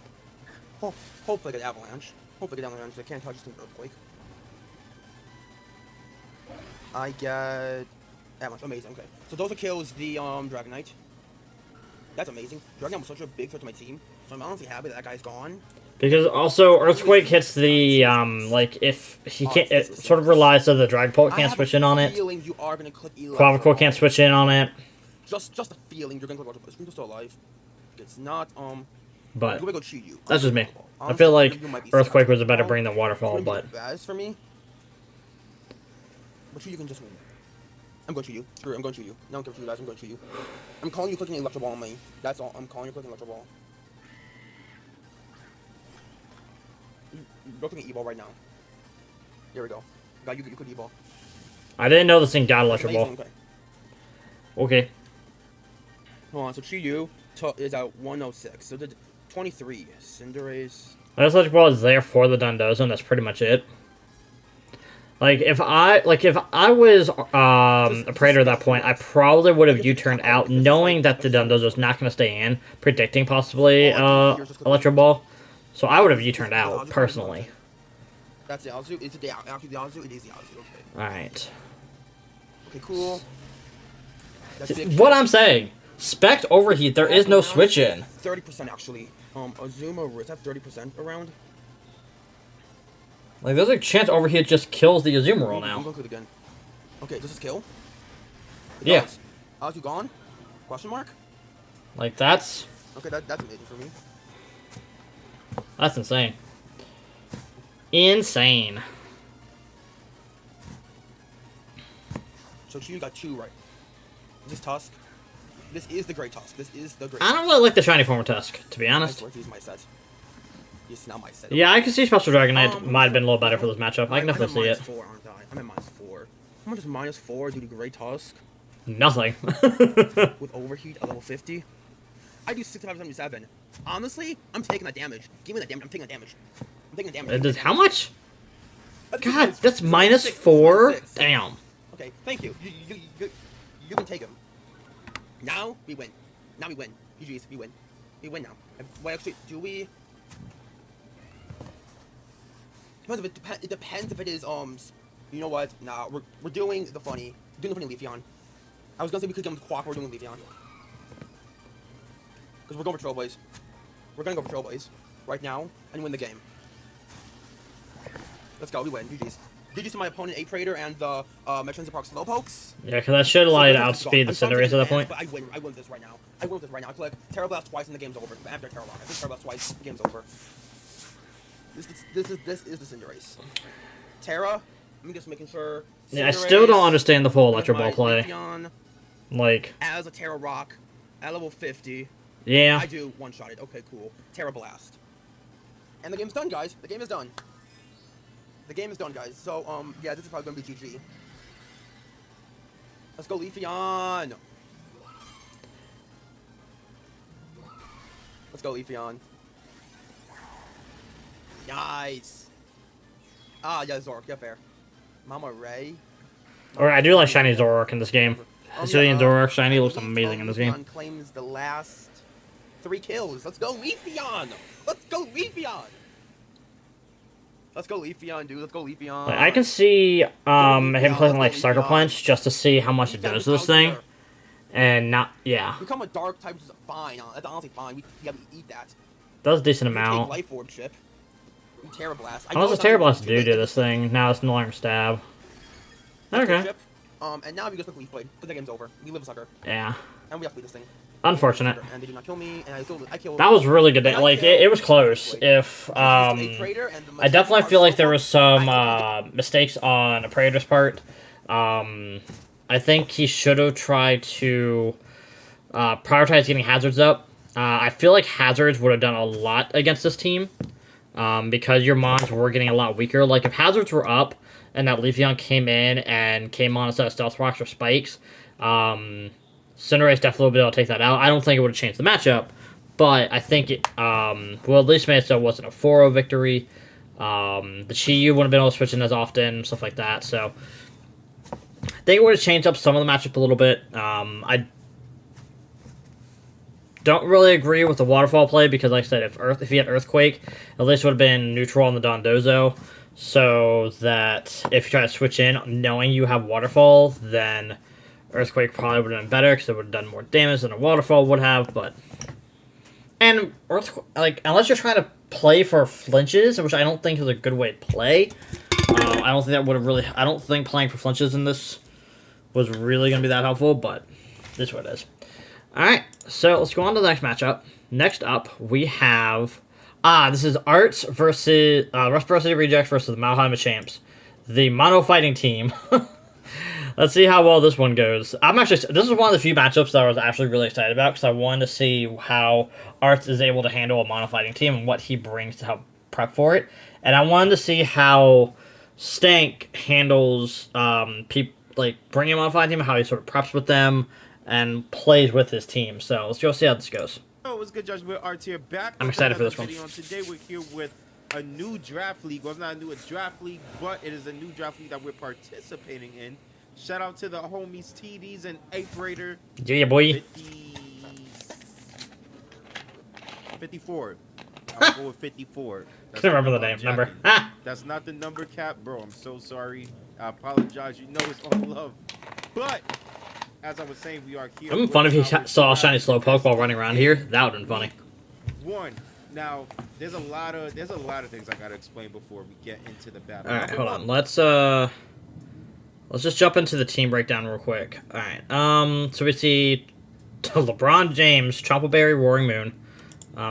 C: Hopefully I get Avalanche. Hopefully I get Avalanche. I can't touch this Earthquake. I get Avalanche. Amazing. Okay. So those are kills the Dragon Knight. That's amazing. Dragon Knight was such a big threat to my team, so I'm honestly happy that guy's gone.
A: Because also Earthquake hits the like if he can't, it sort of relies so the Dragon Pulse can't switch in on it.
C: You are gonna click
A: Clavicle can't switch in on it.
C: Just a feeling you're gonna click Electro. Scream's still alive. It's not
A: But
C: go Chi-Yu.
A: that's just me. I feel like Earthquake was a better bring than Waterfall, but
C: best for me. But Chi-Yu can just win. I'm going Chi-Yu. Screw it, I'm going Chi-Yu. No one cares what you guys, I'm going Chi-Yu. I'm calling you clicking Electro Ball on me. That's all. I'm calling you clicking Electro Ball. You're clicking E-Ball right now. Here we go. You click E-Ball.
A: I didn't know this thing got Electro Ball.
C: Okay.
A: Okay.
C: Hold on, so Chi-Yu is at 106. So the 23. Cinderace.
A: Electro Ball is there for the Dondozo, and that's pretty much it. Like if I was a Praetor at that point, I probably would have U-turned out, knowing that the Dondozo was not going to stay in, predicting possibly Electro Ball. So I would have U-turned out personally.
C: That's the Alzu. Is it actually the Alzu? It is the Alzu. Okay.
A: All right.
C: Okay, cool.
A: What I'm saying, Spect overheat. There is no switch in.
C: 30% actually. Azuma is that 30% around?
A: Like, there's a chance overheat just kills the Azuma roll now.
C: I'm going to again. Okay, does this kill?
A: Yeah.
C: Alzu gone? Question mark?
A: Like, that's...
C: Okay, that's amazing for me.
A: That's insane. Insane.
C: So you got 2 right. Is this Tusk? This is the Great Tusk. This is the Great
A: I don't really like the shiny form of Tusk, to be honest.
C: These my sets. It's not my set.
A: Yeah, I can see Special Dragonite might have been a little better for this matchup. I can definitely see it.
C: -4, aren't I? I'm at -4. How much is -4 due to Great Tusk?
A: Nothing.
C: With Overheat at level 50? I do 65-77. Honestly, I'm taking that damage. Give me that damage. I'm taking that damage. I'm taking the damage.
A: It does how much? God, that's -4? Damn.
C: Okay, thank you. You can take him. Now we win. Now we win. GG's, we win. We win now. Wait, actually, do we? It depends if it is, you know what? Nah, we're doing the funny. We're doing the funny Leafeon. I was gonna say we could get him with Quack, we're doing Leafeon. Because we're going for Trailblaze. We're gonna go for Trailblaze right now and win the game. Let's go, we win. GG's. Did you see my opponent Ape Raider and the Metronza Park Slowpokes?
A: Yeah, because I should allow you to outspeed the
C: I'm stunned
A: Cinderace at
C: in
A: that point.
C: advance, But I win this right now. I win this right now. I click Terra Blast twice and the game's over. After Terra Rock, I think Terra Blast twice, the game's over. This is the Cinderace. Terra, I'm just making sure.
A: Yeah, I still don't
C: Cinderace
A: understand the full Electro
C: with
A: Ball
C: my
A: play.
C: Leafeon
A: Like,
C: as a Terra Rock at level 50.
A: yeah.
C: I do one-shot it. Okay, cool. Terra Blast. And the game's done, guys. The game is done. The game is done, guys. So, yeah, this is probably gonna be GG. Let's go, Leafeon. Let's go, Leafeon. Nice. Ah, yeah, Zork. Yeah, fair. Mama Ray.
A: Or I do like Shiny Zoroark in this game. Hisuian Zoroark Shiny looks amazing in this game.
C: Leafeon claims the last 3 kills. Let's go, Leafeon. Let's go, Leafeon. Let's go, Leafeon, dude. Let's go, Leafeon.
A: Like, I can see him playing like Sucker Punch just to see how much it does to this thing. And not, yeah.
C: Become a dark type, which is fine. That's honestly fine. We gotta eat that.
A: Does a decent
C: We take
A: amount.
C: Life Orb chip. We Terra Blast.
A: How much does Terra Blast do to this thing? Now it's no longer stab. Okay.
C: Chip. And now we just click Leaf Blade, but the game's over. We live a sucker.
A: Yeah.
C: And we have to beat this thing.
A: Unfortunate.
C: And they do not kill me, and I killed.
A: That was really good. Like, it was close. If, I definitely feel like there was some, mistakes on a Praetor's part. I think he should have tried to, prioritize getting Hazards up. I feel like Hazards would have done a lot against this team. Because your mons were getting a lot weaker. Like, if Hazards were up, and that Leafeon came in and came on instead of Stealth Rocks or Spikes, Cinderace definitely would be able to take that out. I don't think it would have changed the matchup, but I think it, well, at least made it so it wasn't a 4-0 victory. The Chi-Yu wouldn't have been able to switch in as often, stuff like that, so I think it would have changed up some of the matchup a little bit. I don't really agree with the Waterfall play because, like I said, if he had Earthquake, at least it would have been neutral on the Dondozo, so that if you try to switch in knowing you have Waterfall, then Earthquake probably would have been better because it would have done more damage than a Waterfall would have, but... And Earthquake, like, unless you're trying to play for flinches, which I don't think is a good way to play, I don't think that would have really... I don't think playing for flinches in this was really going to be that helpful, but this is what it is. Alright, so let's go on to the next matchup. Next up, we have... this is Arts versus... Reciprocity Rejects versus the Malheim Champs. The Mono Fighting Team. Let's see how well this one goes. This is one of the few matchups that I was actually really excited about because I wanted to see how Arts is able to handle a mono fighting team and what he brings to help prep for it. And I wanted to see how Stank handles like bringing a mono fighting team, how he sort of preps with them and plays with his team. So let's go see how this goes.
D: Oh, it was good, Judge. We're Arts here back.
A: I'm excited for this one.
D: Today we're here with a new draft league. Well, it's not a draft league, but it is a new draft league that we're participating in. Shout out to the homies TDs and Ape Raider.
A: Yeah, boy.
D: 54. I'll go with 54.
A: Can't remember the name. Number.
D: That's not the number, Cap. Bro, I'm so sorry. I apologize. You know it's all love. But, as I was saying, we are here.
A: It would be fun if he saw a shiny Slowpoke while running around here. That would have been funny.
D: One. Now, there's a lot of things I gotta explain before we get into the battle.
A: Alright, hold on. Let's just jump into the team breakdown real quick. Alright, so we see LeBron James, Choppleberry, Roaring Moon.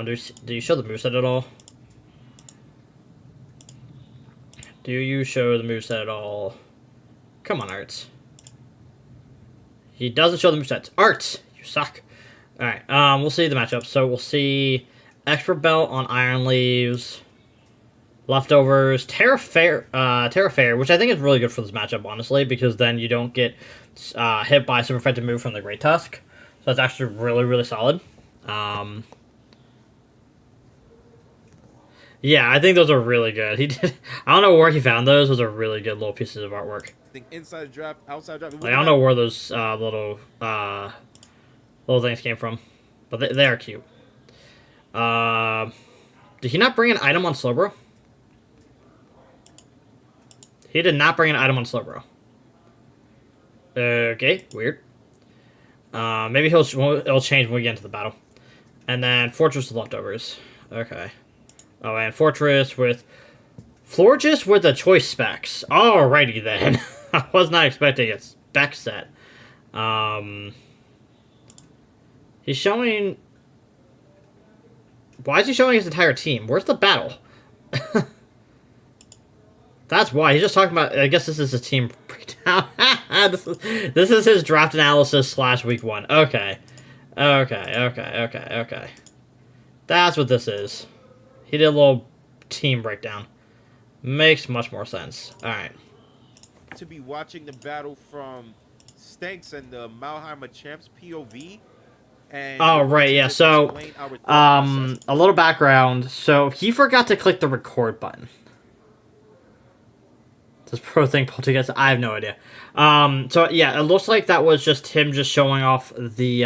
A: Do you show the moveset at all? Do you show the moveset at all? Come on, Arts. He doesn't show the moveset. Arts! You suck. Alright, we'll see the matchup. So we'll see Expert Belt on Iron Leaves. Leftovers, Terra Fair, which I think is really good for this matchup, honestly, because then you don't get hit by a super effective move from the Great Tusk. So that's actually really, really solid. Yeah, I think those are really good. He did. I don't know where he found those. Those are really good little pieces of artwork.
D: I think inside draft, outside draft.
A: Like, I don't know where those little things came from, but they are cute. Did he not bring an item on Slowbro? He did not bring an item on Slowbro. Okay, weird. Maybe it'll change when we get into the battle. And then Fortress with Leftovers. Okay. Oh, and Fortress with Florges with the choice specs. Alrighty then. I was not expecting a spec set. He's showing... Why is he showing his entire team? Where's the battle? That's why. He's just talking about... I guess this is his team breakdown. this is his draft analysis / week 1. Okay. Okay. That's what this is. He did a little team breakdown. Makes much more sense. Alright.
D: To be watching the battle from Stanks and the Malheimer Champs POV. And
A: oh, right, yeah. So, a little background. So, he forgot to click the record button. This pro thing pulled together. I have no idea. So yeah, it looks like that was just him just showing off the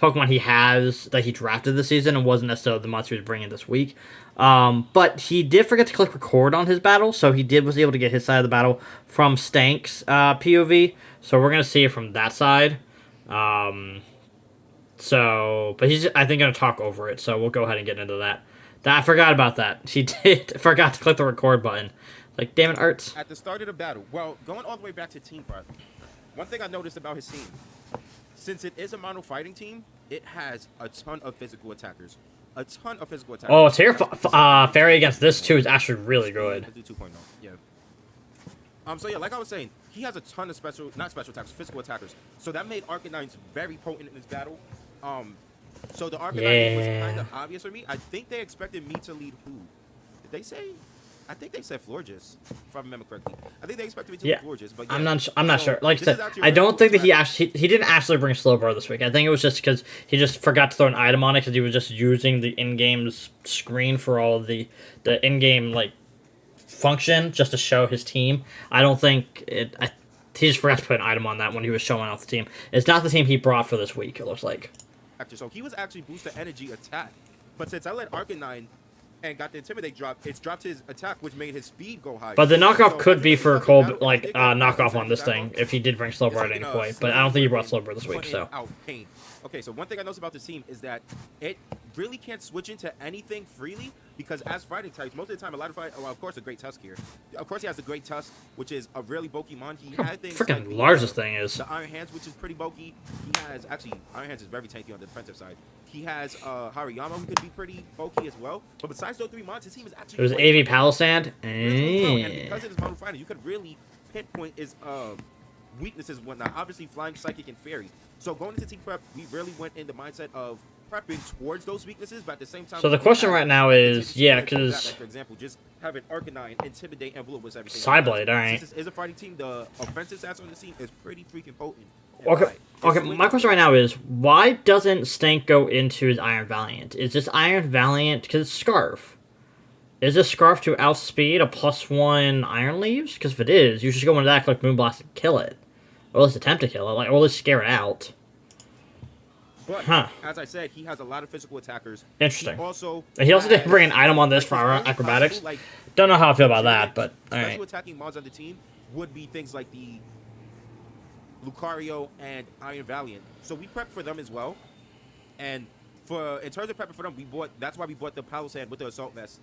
A: Pokemon he has that he drafted this season and wasn't necessarily the monster he was bringing this week. But he did forget to click record on his battle, so he was able to get his side of the battle from Stank's POV. So we're gonna see it from that side. But he's I think gonna talk over it. So we'll go ahead and get into that. I forgot about that. He forgot to click the record button. Like, damn it, Arts.
D: At the start of the battle, well, going all the way back to team part, one thing I noticed about his team, since it is a mono fighting team, it has a ton of physical attackers. Oh,
A: Fairy against this, too, is actually really good.
D: Let's do 2.0, yeah. So, yeah, like I was saying, he has a ton of physical attackers. So that made Arcanines very potent in this battle. So the Arcanine was kind of obvious for me. I think they expected me to lead who? Did they say? I think they said Florges, if I remember correctly. I think they expected me to lead Florges, but yeah.
A: I'm not sure. Like I said, I don't think that he didn't actually bring Slowbro this week. I think it was just because he just forgot to throw an item on it because he was just using the in-game screen for all of the in-game like function just to show his team. I don't think it. He just forgot to put an item on that when he was showing off the team. It's not the team he brought for this week. It looks like.
D: So he was actually booster energy attack, but since I let Arcanine and got the Intimidate drop, it's dropped his attack, which made his speed go high.
A: But the knockoff could be for Cole, knockoff on this thing, if he did bring Slowbro at any point. But I don't think he brought Slowbro this week, so.
D: Okay, so one thing I noticed about this team is that it really can't switch into anything freely, because as fighting types, most of the time, a lot of of course, a great Tusk here. Of course, he has a great Tusk, which is a really bulky mon. He had things
A: freaking
D: like
A: large this thing is.
D: The Iron Hands, which is pretty bulky. He has, actually, Iron Hands is very tanky on the defensive side. He has Hariyama, who could be pretty bulky as well. But besides those 3 mons, his team is actually...
A: It was AV Palisand.
D: And because it is mono fighting, you could really pinpoint his weaknesses and whatnot. Obviously, Flying, Psychic, and Fairy. So going into team prep, we really went in the mindset of prepping towards those weaknesses, but at the same time...
A: So the question right now is, because...
D: For example, just have an Arcanine, Intimidate, and Will-O-Wisp everything.
A: Psyblade, alright.
D: Since this is a fighting team, the offensive stats on the team is pretty freaking potent.
A: Okay, my question right now is, why doesn't Stank go into his Iron Valiant? Is this Iron Valiant, because it's Scarf. Is this Scarf to outspeed a +1 Iron Leaves? Because if it is, you should go into that, click Moonblast, and kill it. Or at least attempt to kill it, or at least scare it out.
D: But, as I said, he has a lot of physical attackers.
A: Interesting.
D: He also
A: did bring an item on this for our acrobatics. Don't know how I feel about that, but alright.
D: Special attacking mods on the team would be things like the Lucario and Iron Valiant. So we prepped for them as well. And in terms of prepping for them, that's why we bought the Palisand with the Assault Vest.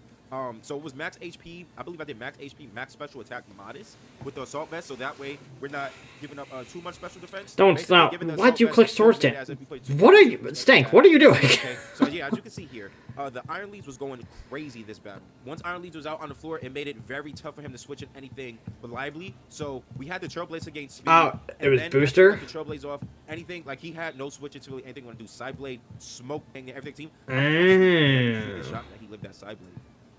D: So it was max HP. I believe I did max HP, max special attack modest with the Assault Vest, so that way we're not giving up too much special defense.
A: Don't stop. Why'd you click Swords Dance? What are you... Stank, what are you doing?
D: Okay, so yeah, as you can see here, the Iron Leaves was going crazy this battle. Once Iron Leaves was out on the floor, it made it very tough for him to switch in anything reliably. So we had the Trailblaze against speed.
A: It was Booster?
D: The Trailblaze off. Anything, like he had no switch into really anything he want to do. Sideblade, Smoke, and everything team. Shocked that he lived that Sideblade.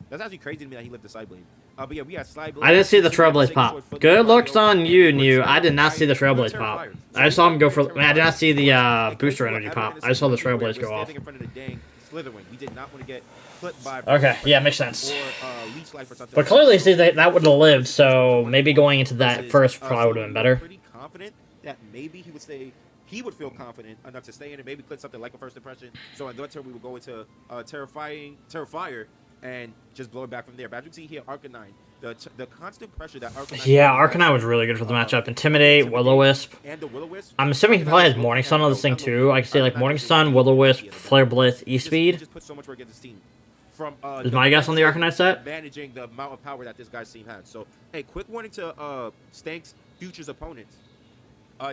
D: That's actually crazy to me that he lived the Sideblade. But yeah, we had Sideblade.
A: I didn't see the Trailblaze pop. Good looks on you, New. I did not see the Trailblaze pop. I just saw him go for... I did not see the Booster Energy pop. I saw the Trailblaze go off. Okay, yeah, makes sense. But clearly, see, that would have lived, so maybe going into that first probably would have been better.
D: Pretty confident that maybe he would stay... He would feel confident enough to stay in and maybe click something like a first impression. So in that turn, we would go into Terrifier and just blow it back from there. But as you can see here, Arcanine, the constant pressure that Arcanine...
A: Yeah, Arcanine was really good for the matchup. Intimidate, Will-O-Wisp.
D: And the Will-O-Wisp.
A: I'm assuming he probably has Morning Sun on this thing too. I can see like Morning Sun, Will-O-Wisp, Flare Blitz, E-Speed.
D: Just put so much work into this team. from
A: is my guess on the Arcanine set.
D: managing the amount of power that this guy's team had. So, hey, quick warning to Stank's Future's opponents.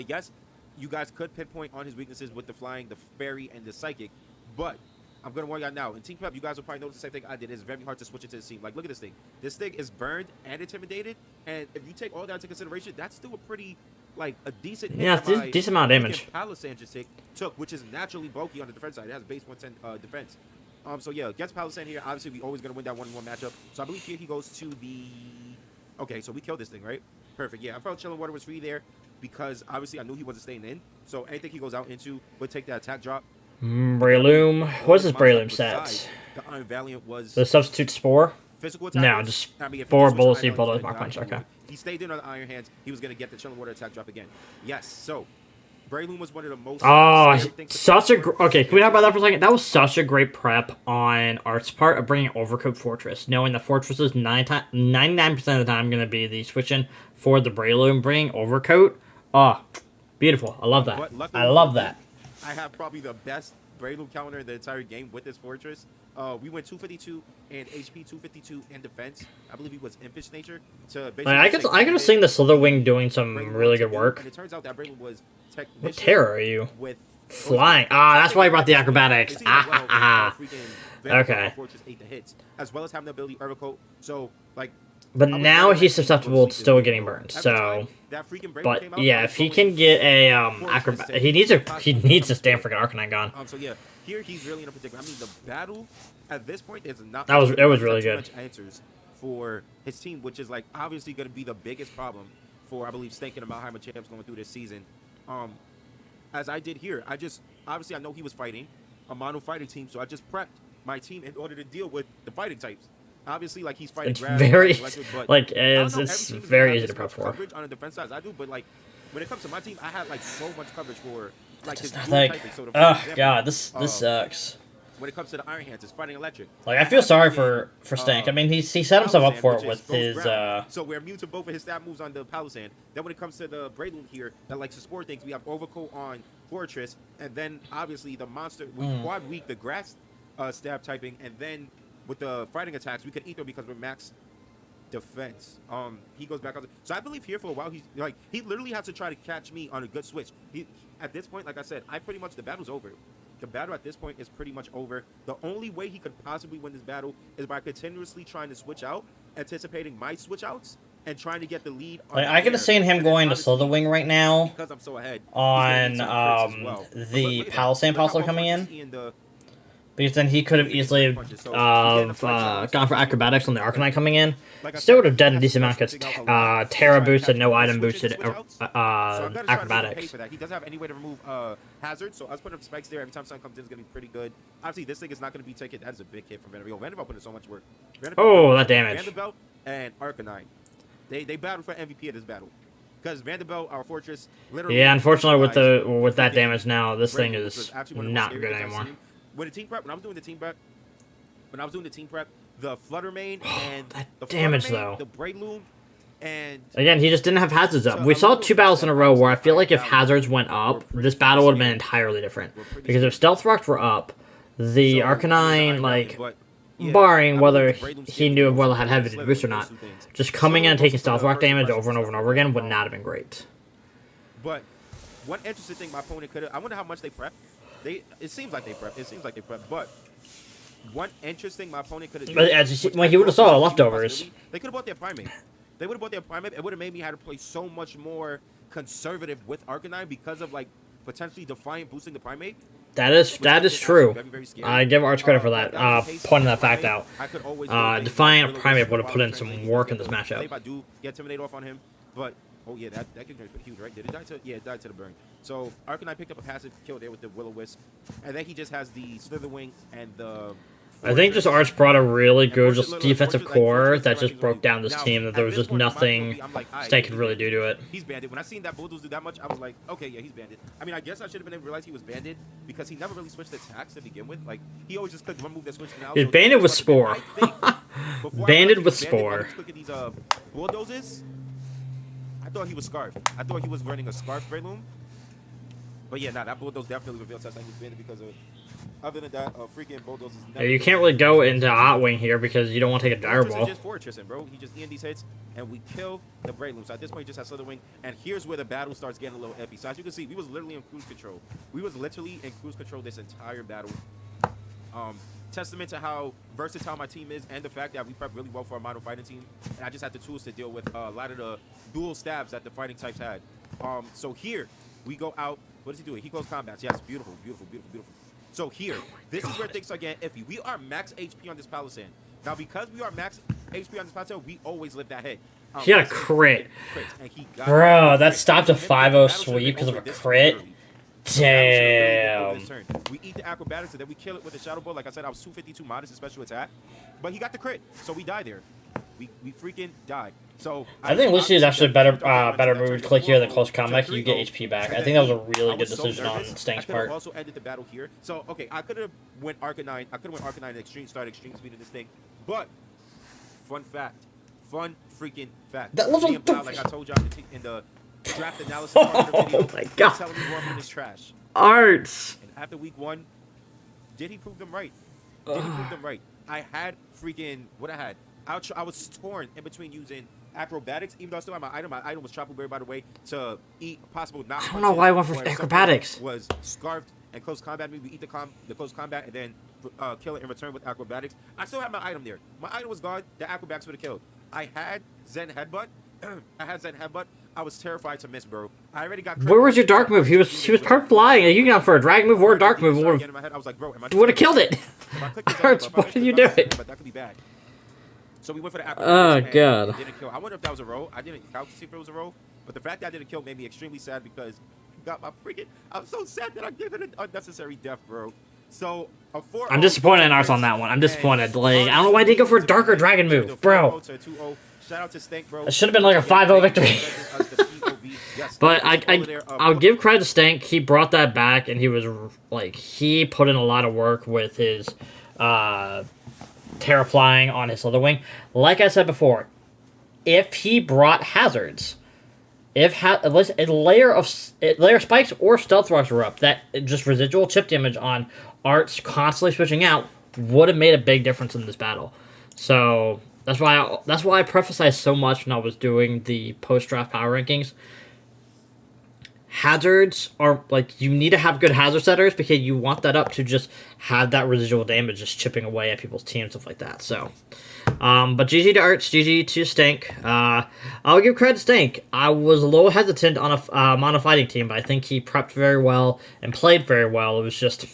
D: Yes, you guys could pinpoint on his weaknesses with the flying, the fairy, and the psychic, but I'm gonna warn y'all now. In team prep, you guys will probably notice the same thing I did. It's very hard to switch it to the team. Like, look at this thing. This thing is burned and intimidated, and if you take all that into consideration, that's still a pretty, like, a decent hit.
A: Yeah, it's decent amount of damage.
D: Palisand just took, which is naturally bulky on the defense side. It has base 110 defense. So yeah, against Palisand here, obviously we always gonna win that 1-1 matchup. So I believe here he goes to the. Okay, so we killed this thing, right? Perfect. Yeah, I felt Chilling Water was free there because obviously I knew he wasn't staying in. So anything he goes out into would take that attack drop.
A: Breloom. What's his Breloom set?
D: The Iron Valiant was
A: The substitute Spore?
D: physical
A: No,
D: attack.
A: just
D: I mean, if he
A: 4
D: switched to
A: bullets,
D: Iron
A: he
D: Hands,
A: bullets,
D: he
A: Mark
D: would've
A: Punch,
D: died.
A: okay.
D: He stayed in on the Iron Hands. He was going to get the Chilling Water attack drop again. Yes, so Breloom was one of the most.
A: Oh,
D: scary things to
A: such a...
D: prep for.
A: Okay, can we talk about that for a second? That was such a great prep on Art's part of bringing Overcoat Fortress, knowing the Fortress is 99% of the time going to be the switch-in for the Breloom, bringing Overcoat. Oh, beautiful. I love that.
D: But luckily,
A: I love that.
D: I have probably the best Breloom counter in the entire game with this Fortress. We went 252 and HP 252 in defense. I believe he was Impish Nature. To basically
A: Like, I could have seen the Slitherwing doing some
D: Breloom
A: really
D: to
A: good
D: do,
A: work.
D: And it turns out that Breloom was
A: What
D: technician
A: terror are you?
D: with
A: Flying. Ah, that's why he brought the acrobatics. Okay.
D: Fortress 8 the hits, as well as having the ability Overcoat. So, like,
A: But
D: I was
A: now
D: very
A: he's
D: happy
A: susceptible
D: with
A: to still
D: Sleeping
A: getting
D: Beauty.
A: burned.
D: Every
A: So,
D: time that freaking Breloom came
A: but
D: out,
A: yeah,
D: I was
A: if he
D: going
A: can get a
D: Fortress
A: acrobat,
D: to
A: he needs a
D: possibly
A: he needs this damn
D: become
A: freaking Arcanine gone.
D: So yeah, here he's really in a predicament. I mean, the battle at this point is not.
A: It was really
D: too
A: good.
D: much answers for his team, which is like obviously going to be the biggest problem for I believe Stank and Valheim champs going through this season. As I did here, I just obviously I know he was fighting a mono fighting team, so I just prepped my team in order to deal with the fighting types. Obviously, like he's fighting.
A: It's
D: grass,
A: very
D: electric, but
A: like
D: I don't
A: it's
D: know, every
A: it's
D: team doesn't
A: very
D: have
A: easy
D: this
A: to prep
D: much
A: for.
D: coverage on the defense side as I do, but like when it comes to my team, I had like so much coverage for like his dual
A: Like,
D: typing. So
A: oh
D: example,
A: god, this sucks.
D: when it comes to the Iron Hands, it's fighting electric.
A: Like I feel sorry for Stank. I mean, he set himself up for it with his
D: So we're immune to both of his stab moves on the Palisand. Then when it comes to the Breloom here, that likes to spore things, we have Overcoat on Fortress, and then obviously the monster we quad weak the grass stab typing, and then with the fighting attacks we can Ether because we're max defense. He goes back on. So I believe here for a while he's like he literally has to try to catch me on a good switch. He at this point, like I said, the battle's over. The battle at this point is pretty much over. The only way he could possibly win this battle is by continuously trying to switch out, anticipating my switch outs, and trying to get the lead.
A: Like I could have seen him going to Slitherwing right now
D: because I'm so ahead
A: on the Palisand possibly coming in. Because then he could have easily gone for acrobatics on the Arcanine coming in. Still would have done a decent amount because Terra boosted, no item boosted acrobatics.
D: He doesn't have any way to remove hazards, so us putting up spikes there every time someone comes in is going to be pretty good. Obviously, this thing is not going to be taken. That is a big hit from Vanderbilt. Vanderbilt put in so much work.
A: Oh, that damage.
D: Vanderbilt and Arcanine. They battled for MVP of this battle. Because Vanderbilt, our fortress, literally...
A: Yeah, unfortunately with that damage now, this thing is not good anymore.
D: When I was doing the team prep, the Flutter Mane and the
A: damage
D: Flutter
A: though.
D: Mane, the Breloom, and
A: again, he just didn't have hazards up. We saw 2 battles in a row where I feel like if hazards went up, this battle would have been entirely different. Because if stealth rocks were up, the Arcanine, like, barring whether he knew whether it had heavy boost or not, just coming in and taking stealth rock damage over and over and over again would not have been great.
D: But one interesting thing my opponent could have, I wonder how much they prep. It seems like they prep. But one interesting my opponent could have done.
A: As you see, well, he would have saw leftovers.
D: They could have bought their Primate. It would have made me have to play so much more conservative with Arcanine because of like potentially Defiant boosting the Primate.
A: That is true.
D: Very, very scary.
A: I give Arch credit for that. Pointing that fact out. Defiant Primate would have put in some work in this matchup.
D: If I do get Intimidate off on him, but oh yeah, that kick is huge, right? Did it die to? Yeah, it died to the burn. So Arcanine picked up a passive kill there with the Will-O-Wisp, and then he just has the Slitherwing and the.
A: I think just Arch brought a really good just defensive core that just broke down this team. That there was just nothing Stank could really do to it.
D: He's banded. When I seen that Bulldoze do that much, I was like, okay, yeah, he's banded. I mean, I guess I should have been able to realize he was banded because he never really switched attacks to begin with. Like he always just clicked one move that switched now.
A: He's banded with Spore. Banded with Spore.
D: Look at these Bulldozes. I thought he was Scarf. I thought he was running a Scarf Breloom. But yeah, that Bulldoze definitely revealed to us that he was banded because of other than that, freaking Bulldoze is
A: Yeah, you can't really go into Hot Wing here because you don't want to take a dire
D: Fortress
A: ball.
D: is just fortressing, bro. He just these hits, and we kill the Brave Loom. So at this point, he just has Slither Wing, and here's where the battle starts getting a little iffy. So as you can see, we was literally in cruise control. We was literally in cruise control this entire battle. Testament to how versatile my team is, and the fact that we prep really well for a model fighting team. And I just had the tools to deal with a lot of the dual stabs that the fighting types had. So here we go out. What is he doing? He goes combats. Yes, beautiful, beautiful, beautiful, beautiful. So here, this is where things start getting iffy. We are max HP on this Palisand. Now, because we are max HP on this Palisand, we always live that hit.
A: He had a crit.
D: And he got
A: Bro, that stopped a 5-0 sweep because of a crit. Damn.
D: We eat the acrobatics and then we kill it with the shadow ball. Like I said, I was 252 modest in special attack, but he got the crit, so we die there. We freaking died. So
A: I think Lucy is actually better move to click here than close combat. You get HP back. I think that was a really good decision on Stank's part.
D: I also ended the battle here. So okay, I could have went Arcanine. I could have went Arcanine and extreme speed of this thing. But fun fact, fun freaking fact.
A: That level
D: like I told y'all in the draft analysis part of the video.
A: Oh my god.
D: Telling me Roman is trash.
A: Arts.
D: And after week 1, did he prove them right? Did he prove them right? I had freaking what I had. I was torn in between using acrobatics, even though I still had my item. My item was Tropical Berry, by the way, to eat possible knock.
A: I don't know why I went for acrobatics.
D: Was scarfed and close combat. We eat the close combat and then kill it in return with acrobatics. I still had my item there. My item was gone. The acrobatics would have killed. I had Zen Headbutt. I was terrified to miss, bro. I already got.
A: Where was your dark move? He was part flying. You can go for a dragon move or a dark move.
D: I was like, bro,
A: would have killed it. Arts, why did you do it?
D: But that could be bad. So we went for the
A: Oh god.
D: Didn't kill. I wonder if that was a roll. I didn't count to see if it was a roll, but the fact that I didn't kill made me extremely sad because I got my freaking. I'm so sad that I gave it an unnecessary death, bro. So a 4.
A: I'm disappointed in Arts on that one. I'm disappointed. Like I don't know why he didn't go for a darker dragon move, bro.
D: Shout out to Stank, bro.
A: It should have been like a 5-0 victory. But I'll give credit to Stank. He brought that back, and he was like he put in a lot of work with his Terra flying on his Slither Wing. Like I said before, if he brought hazards, if at least a layer of spikes or stealth rocks were up, that just residual chip damage on Arts constantly switching out would have made a big difference in this battle. So that's why I prefaced so much when I was doing the post-draft power rankings. Hazards are, like, you need to have good hazard setters because you want that up to just have that residual damage just chipping away at people's teams, stuff like that. So, but GG to Arts, GG to Stank. I'll give credit to Stank. I was a little hesitant on a mono fighting team, but I think he prepped very well and played very well. It was just,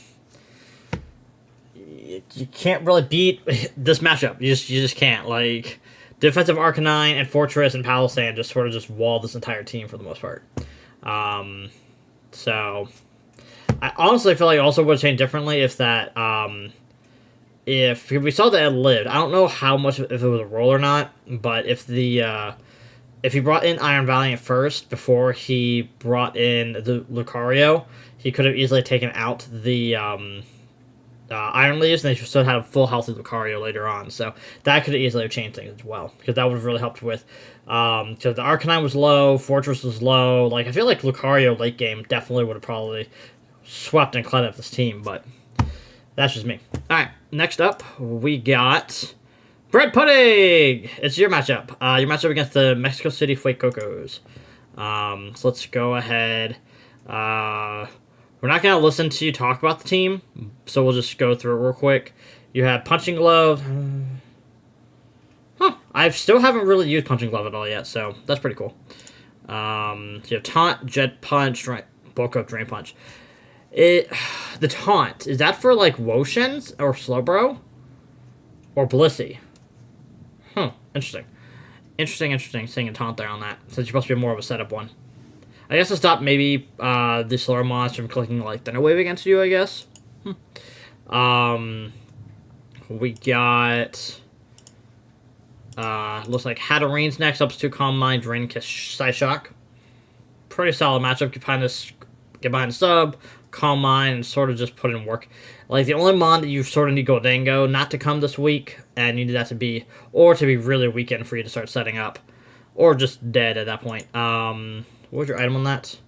A: you can't really beat this matchup. You just can't. Like, defensive Arcanine and Fortress and Palisand just sort of just wall this entire team for the most part. So I honestly feel like I also would have changed differently if that, if we saw that it lived. I don't know how much, if it was a roll or not, but if he brought in Iron Valiant first before he brought in the Lucario, he could have easily taken out the, Iron Leaves, and they still had a full healthy Lucario later on. So that could have easily changed things as well, because that would have really helped with, because the Arcanine was low, Fortress was low. Like, I feel like Lucario late game definitely would have probably swept and cleaned up this team, but that's just me. Alright, next up, we got Bread Pudding! It's your matchup. Your matchup against the Mexico City Fuecocos. So let's go ahead. We're not going to listen to you talk about the team, so we'll just go through it real quick. You have Punching Glove. I still haven't really used Punching Glove at all yet, so that's pretty cool. So you have Taunt, Jet Punch, Bulk Up, Drain Punch. The Taunt, is that for, like, Woshens or Slowbro? Or Blissey? Interesting. Interesting seeing a Taunt there on that, since you're supposed to be more of a setup one. I guess to stop maybe the slower monster from clicking like Thunder Wave against you, I guess. We got looks like Hatterene's next, up to Calm Mind, Drain Kiss, Psyshock. Pretty solid matchup. Get behind the sub, Calm Mind, and sort of just put in work. Like, the only mon that you sort of need Goldango not to come this week, and you need that to be, or to be really weekend for you to start setting up. Or just dead at that point. What was your item on that?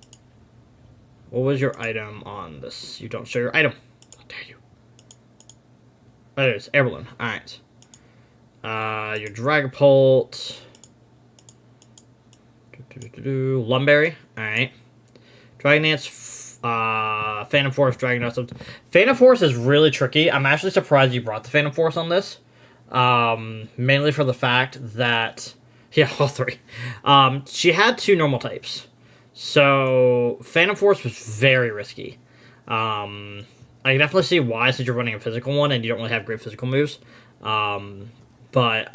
A: What was your item on this? You don't show your item. How dare you? Oh, it is. Air Balloon. Alright. Your Dragapult. Lumberry. Alright. Dragonance. Phantom Force, Dragonite. Phantom Force is really tricky. I'm actually surprised you brought the Phantom Force on this. Mainly for the fact that... Yeah, all three. She had 2 normal types. So, Phantom Force was very risky. I can definitely see why, since you're running a physical one and you don't really have great physical moves. But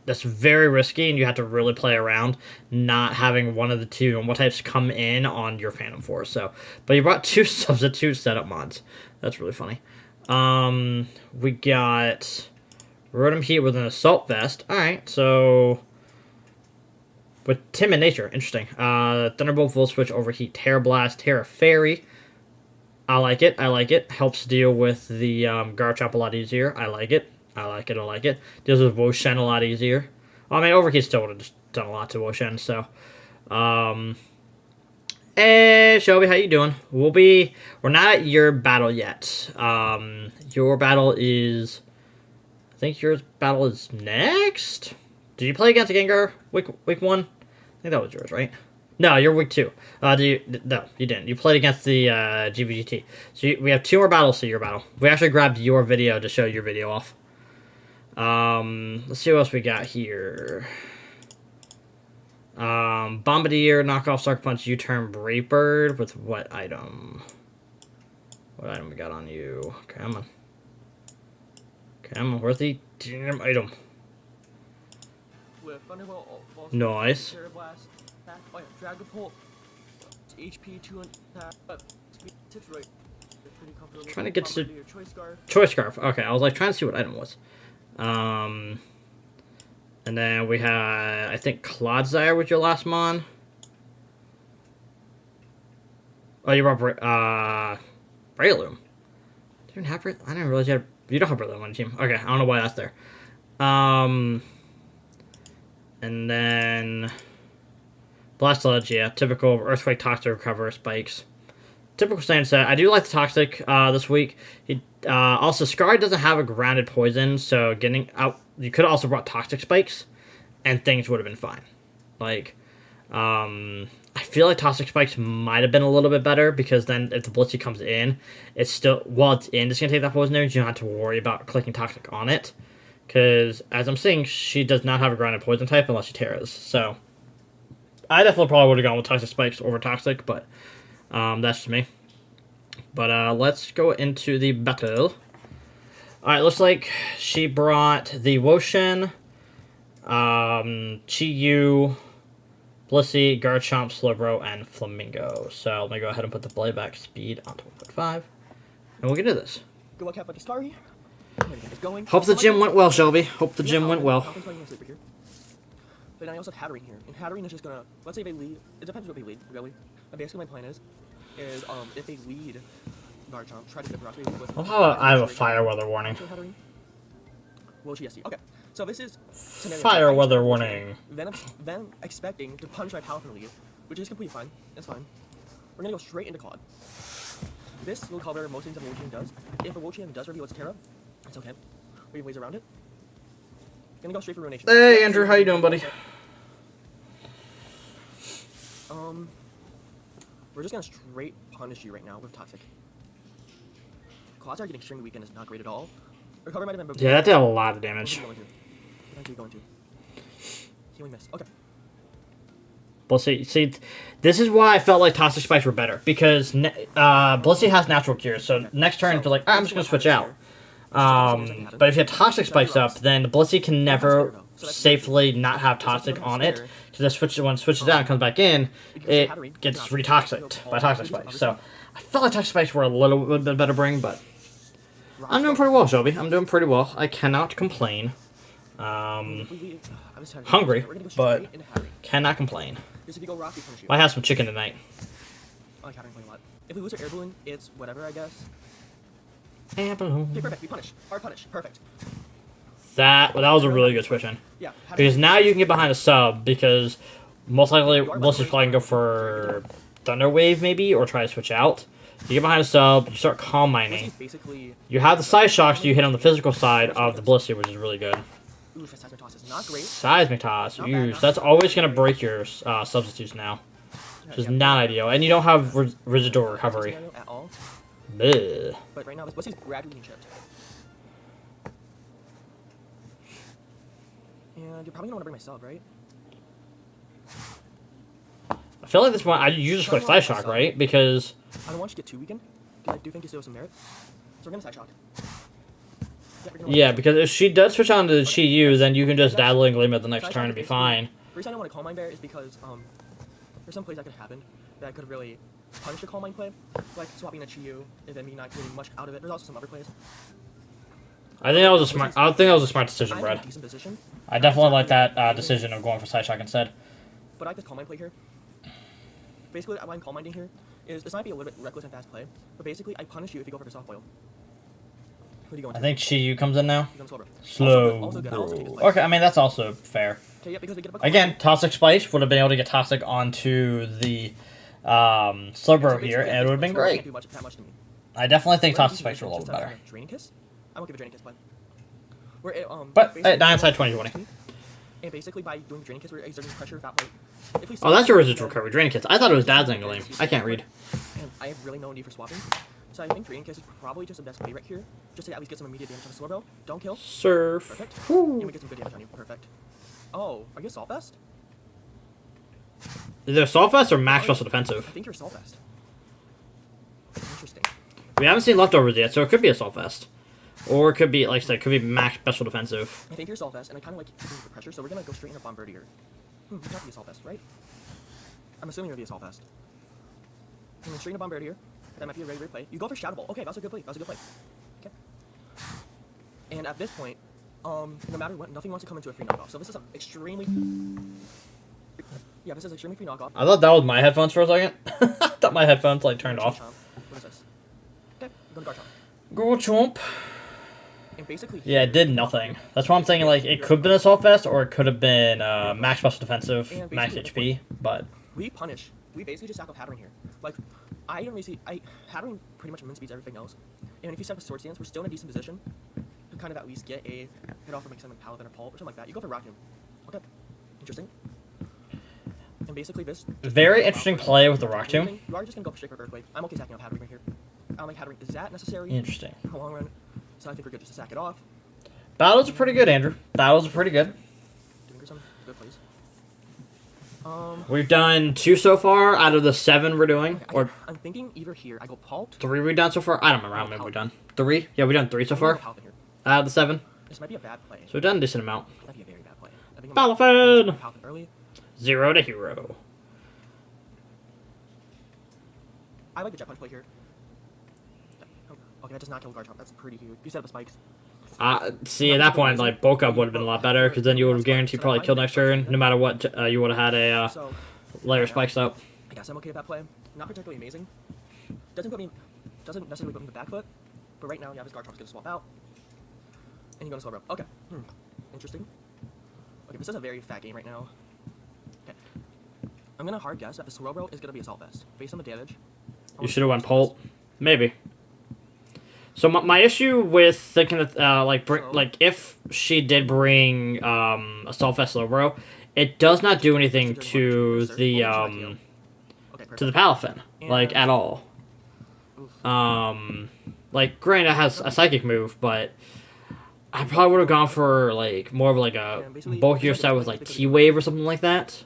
A: that's very risky, and you have to really play around not having one of the 2 normal types come in on your Phantom Force. So, but you brought 2 substitute setup mods. That's really funny. We got Rotom Heat with an Assault Vest. Alright, so... With Timid Nature, interesting. Thunderbolt, Volt Switch, Overheat, Terra Blast, Terra Fairy. I like it. Helps deal with the Garchomp a lot easier. I like it. Deals with Woshen a lot easier. Well, I mean, Overheat still would have just done a lot to Woshen, so. Hey, Shelby, how you doing? We're not at your battle yet. Your battle is... I think your battle is next? Did you play against Gengar week 1? I think that was yours, right? No, you're week 2. No, you didn't. You played against the GVGT. So we have 2 more battles to your battle. We actually grabbed your video to show your video off. Let's see what else we got here. Bombardier, knockoff, Sucker Punch, U-turn, Brave Bird with what item? What item we got on you? Come on, where's the damn item?
C: With Thunderbolt,
A: Nice.
C: Terra Blast, attack, Dragapult, HP 2 attack, speed 6 right. Pretty comfortable.
A: Trying to get to
C: Choice
A: Scarf. Okay, I was like trying to see what item was. And then we had, I think, Clodsire with your last mon. Oh, you brought Breloom. Do you even have Breloom? I didn't realize you don't have Breloom on the team. Okay, I don't know why that's there. And then Blastology, yeah, typical Earthquake, Toxic, Recover, Spikes. Typical standard set. I do like the Toxic this week. Also, Scar doesn't have a grounded poison, so getting out... You could have also brought Toxic Spikes, and things would have been fine. Like, I feel like Toxic Spikes might have been a little bit better, because then if the Blissey comes in, it's still... While it's in, it's going to take that poison damage. You don't have to worry about clicking Toxic on it. Because, as I'm saying, she does not have a grounded poison type unless she Terras. So, I definitely probably would have gone with Toxic Spikes over Toxic, but that's just me. But let's go into the battle. Alright, looks like she brought the Woshen, Chi-Yu, Blissey, Garchomp, Slowbro, and Flamingo. So, let me go ahead and put the playback speed on 12.5, and we'll get into this.
C: Good luck, have fun, Starry.
A: Hope the gym went well, Shelby. Hope the gym went well.
C: But then I also have Hatterene here, and Hatterene is just gonna, let's say they lead, it depends what they lead, really. But basically my plan is if they lead Garchomp, try to get a Broccoli with...
A: I have a fire weather warning.
C: Well, she okay. So this is...
A: Fire weather warning.
C: Then expecting to punch my Palafin lead, which is completely fine. It's fine. We're gonna go straight into Claude. This will cover most things that Wochian does. If a Wochian does reveal its Terra, it's okay. We have ways around it. Gonna go straight for Ruination.
A: Hey, Andrew, how you doing, buddy?
C: We're just gonna straight punish you right now with Toxic. Claws are getting extremely weak and is not great at all. Recover might have been...
A: Yeah, that did a lot of damage.
C: What are you going to? Healing miss. Okay.
A: Well, see, this is why I felt like Toxic Spikes were better. Because Blissey has Natural Cure, so next turn, you're like, I'm just going to switch out. But if you have Toxic Spikes up, then Blissey can never safely not have Toxic on it. Because when it switches out and comes back in, it gets retoxicked by Toxic Spikes. So I felt like Toxic Spikes were a little bit better bring, but I'm doing pretty well, Shelby. I'm doing pretty well. I cannot complain. Hungry, but cannot complain. Might have some chicken tonight.
C: If we lose our air balloon, it's whatever, I guess.
A: Air balloon.
C: Okay, perfect. We punish. Hard punish. Perfect.
A: That was a really good switch in.
C: Yeah.
A: Because now you can get behind a sub, because most likely Blissey's probably going to go for Thunder Wave maybe, or try to switch out. You get behind a sub, you start calm
C: Blissey's
A: mining.
C: basically.
A: You have the side shocks you hit on the physical side of the Blissey, which is really good.
C: Ooh, Seismic Toss is not great.
A: Seismic Toss,
C: Not bad,
A: use.
C: not
A: That's
C: bad.
A: always going to break your substitutes now. Which is not ideal. And you don't have residual recovery.
C: Scenario at all.
A: Bleh.
C: But right now, this Blissey's gradually being chipped. And you're probably gonna want to bring my sub, right?
A: I feel like this one, you just go side shock, right? Because
C: I don't want you to get too weakened, because I do think you still have some merit. So we're gonna side shock.
A: yeah, because if she does switch on to Chi Yu, then you can just dazzling gleam at the next turn and be fine.
C: The reason I don't want to Calm Mind Bear is because there's some plays that could happen that could really punish the Calm Mind play, like swapping a Chi Yu and then me not getting much out of it. There's also some other plays.
A: I think that was a smart. I think that was a smart decision,
C: I'm in a
A: Brad.
C: decent position,
A: I definitely like that decision of going for side shock instead.
C: but I like this Calm Mind play here. Basically, why I'm Calm Minding here is this might be a little bit reckless and fast play, but basically I punish you if you go for the soft boil. Who do you go
A: I
C: into?
A: think Chi Yu comes in now.
C: You go into slow bro.
A: Slow.
C: Also good. I also take this play.
A: Okay, I mean that's also fair.
C: Okay, yeah, because we get a
A: Again, Toxic Splice would have been able to get Toxic onto the Slowbro here, and it would have been great.
C: That much to me.
A: I definitely think
C: We're
A: Toxic
C: gonna
A: Splice were a little
C: since I
A: better.
C: have a Draining Kiss. I won't give a Draining Kiss, but we're
A: But,
C: basically-
A: at 9 side 20-20.
C: And basically by doing Draining Kiss, we're exerting pressure without like. If we
A: Oh, that's your
C: swap,
A: residual recovery. Draining Kids. I thought it was Dazzling Gleam. I can't read.
C: And I have really no need for swapping, so I think Draining Kiss is probably just the best play right here, just to at least get some immediate damage on the Sword Bro. Don't kill.
A: Surf.
C: Perfect.
A: Woo.
C: And we get some good damage on you. Perfect. Oh, are you Assault Vest?
A: Is it Assault Vest or Max Special
C: I
A: Defensive?
C: think you're Assault Vest. Interesting.
A: We haven't seen leftovers yet, so it could be Assault Vest. Or it could be, like I said, it could be Max Special Defensive.
C: I think you're Assault Vest, and I kind of like using the pressure, so we're gonna go straight into Bombardier. You have to be Assault Vest, right? I'm assuming you're the Assault Vest. And then straight into Bombardier. That might be a very great play. You go for Shadow Ball. Okay, that was a good play. That was a good play. Okay. And at this point, no matter what, nothing wants to come into a free knockoff. So this is an extremely... Yeah, this is extremely free knockoff.
A: I thought that was my headphones for a second. I thought my headphones, like, turned off.
C: What is this? Okay, go to Garchomp.
A: Go Chomp.
C: And basically...
A: Yeah, it did nothing. That's why I'm saying, like, it could have been Assault Vest, or it could have been Max Special Defensive, Max HP, but...
C: We punish. We basically just sack up Hattering here. Like, I don't really see... Hattering pretty much min speeds everything else. And if you set up a Sword Stance, we're still in a decent position to kind of at least get a hit off or make something like Paladin or Pulp or something like that. You go for Rock Tomb. Okay. Interesting. And basically this...
A: Very interesting play with the Rock Tomb.
C: You are just going to go for straight for Earthquake. I'm okay sacking off Hattering right here. I don't like Hattering. Is that necessary?
A: Interesting.
C: In the long run. So I think we're good just to sack it off.
A: Battles are pretty good, Andrew. Battles are pretty good.
C: Doing some good plays.
A: We've done 2 so far out of the 7 we're doing,
C: Okay,
A: or
C: I'm thinking either here I go Pulp.
A: 3 we've done so far. I don't remember how many we've done. 3? Yeah, we've done 3 so far
C: Here.
A: out of the 7.
C: This might be a bad play.
A: So we've done a decent amount.
C: That'd be a very bad play. I think I'm
A: Palafin!
C: gonna Palafin early.
A: 0 to hero.
C: I like the Jet Punch play here. Oh, okay, that does not kill Garchomp. That's pretty huge. You set up the spikes.
A: See, at that point, like, bulk up would have been a lot better, because then you would have guaranteed probably kill next turn, no matter what, you would have had a
C: So,
A: layer spikes up.
C: I guess I'm okay with that play. Not particularly amazing. Doesn't necessarily put me in the back foot. But right now, yeah, this Garchomp's gonna swap out. And you go to slow bro. Okay. Interesting. Okay, this is a very fat game right now. Okay. I'm gonna hard guess that the slow bro is gonna be Assault Vest. Based on the damage.
A: You should have went Pult. Maybe. So my issue with thinking that like if she did bring Assault Vest Slowbro, it does not do anything to the Palafin, like at all. Like granted it has a psychic move, but I probably would have gone for like more of like a bulkier set with like T-Wave or something like that.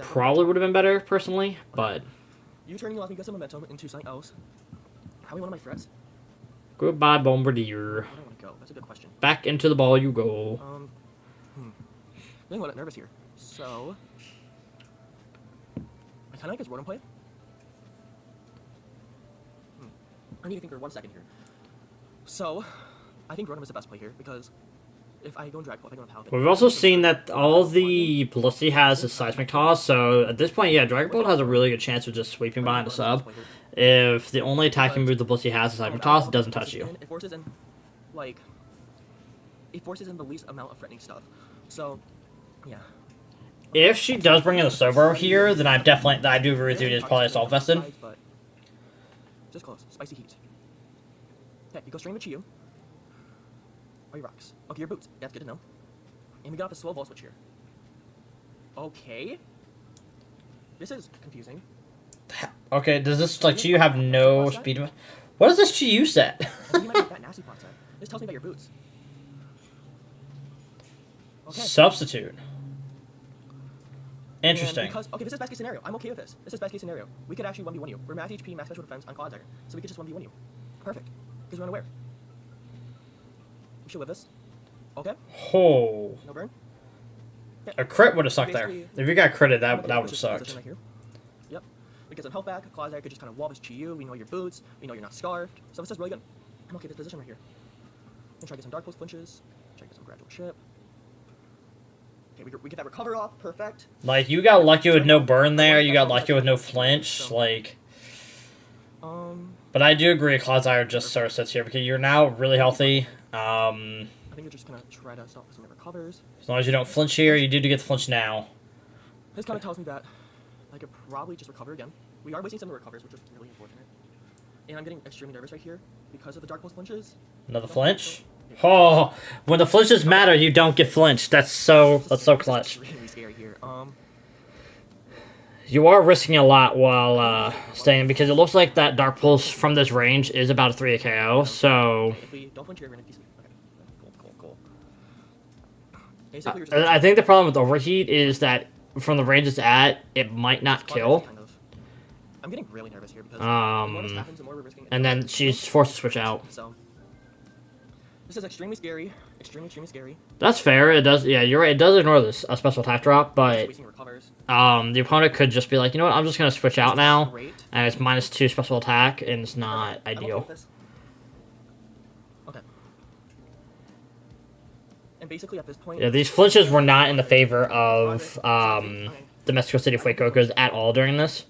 A: Probably would have been better personally, but
C: you turning allows me to get some momentum into something else. Probably one of my threats.
A: goodbye Bombardier.
C: Where do I want to go? That's a good question.
A: Back into the ball you go.
C: Feeling a little bit nervous here. So I kinda like his Rotom play. I need to think for 1 second here. So I think Rotom is the best play here because if I go in Drag Claw, if I go in Paladin.
A: We've also seen that all the Blissey has is Seismic Toss, so at this point, yeah, Dragon Bolt has a really good chance of just sweeping behind a sub. If the only attacking move the Blissey has is Seismic Toss, it doesn't touch you.
C: It forces in, like, it forces in the least amount of threatening stuff. So, yeah.
A: If she does bring in the Slowbro here, then I do agree with you, it is probably Assault Vested.
C: Just close. Spicy heat. Okay, you go straight with Chiyu. Or your rocks. Okay, your boots. That's good to know. And we got off a slow ball switch here. Okay. This is confusing.
A: Okay, does this, like, Chiyu have no speed? What is this Chiyu set?
C: I think you might have that nasty pot set. This tells me about your boots. Okay.
A: Substitute.
C: And
A: Interesting.
C: because, okay, this is best case scenario. I'm okay with this. This is best case scenario. We could actually 1v1 you. We're max HP, max special defense on Cloud Dagger. So we could just 1v1 you. Perfect. Because we're unaware. We should live this. Okay.
A: Oh.
C: No burn.
A: A crit would have sucked there. If you got critted, that would have
C: Just
A: sucked.
C: position right here. Yep. We get some health back. Cloud Dagger could just kind of wall this Chiyu. We know your boots. We know you're not scarfed. So it's just really good. I'm okay with this position right here. And try to get some Dark Pulse flinches. Try to get some gradual chip. Okay, we get that recover off. Perfect.
A: Like, you got lucky with no burn there. You got lucky with no flinch. Like, but I do agree Cloud Dagger just sort of sits here because you're now really healthy.
C: I think you're just gonna try to stop for some recovers.
A: As long as you don't flinch here, you do get the flinch now.
C: This kind of tells me that I could probably just recover again. We are wasting some of the recovers, which is really unfortunate. And I'm getting extremely nervous right here because of the Dark Pulse flinches.
A: Another flinch? Oh, when the flinches matter, you don't get flinched. That's so clutch.
C: Extremely scary here.
A: You are risking a lot while staying because it looks like that Dark Pulse from this range is about a 3 KO. So
C: if we don't flinch here, we're gonna decent. Okay, cool. Basically, you're just
A: I think the problem with overheat is that from the range it's at, it might not kill.
C: kind of. I'm getting really nervous here because the more this happens, the more we're risking.
A: And then she's forced to switch out.
C: So this is extremely scary. Extremely scary.
A: That's fair. It does. Yeah, you're right. It does ignore this a special attack drop, but
C: Wasting recovers.
A: the opponent could just be like, you know what, I'm just gonna switch out now,
C: Great.
A: and it's -2 special attack, and it's not
C: I'm okay
A: ideal.
C: with this. Okay. And basically at this point,
A: Yeah, these flinches were not in the favor of the Mexico City Fuecoco's at all during this.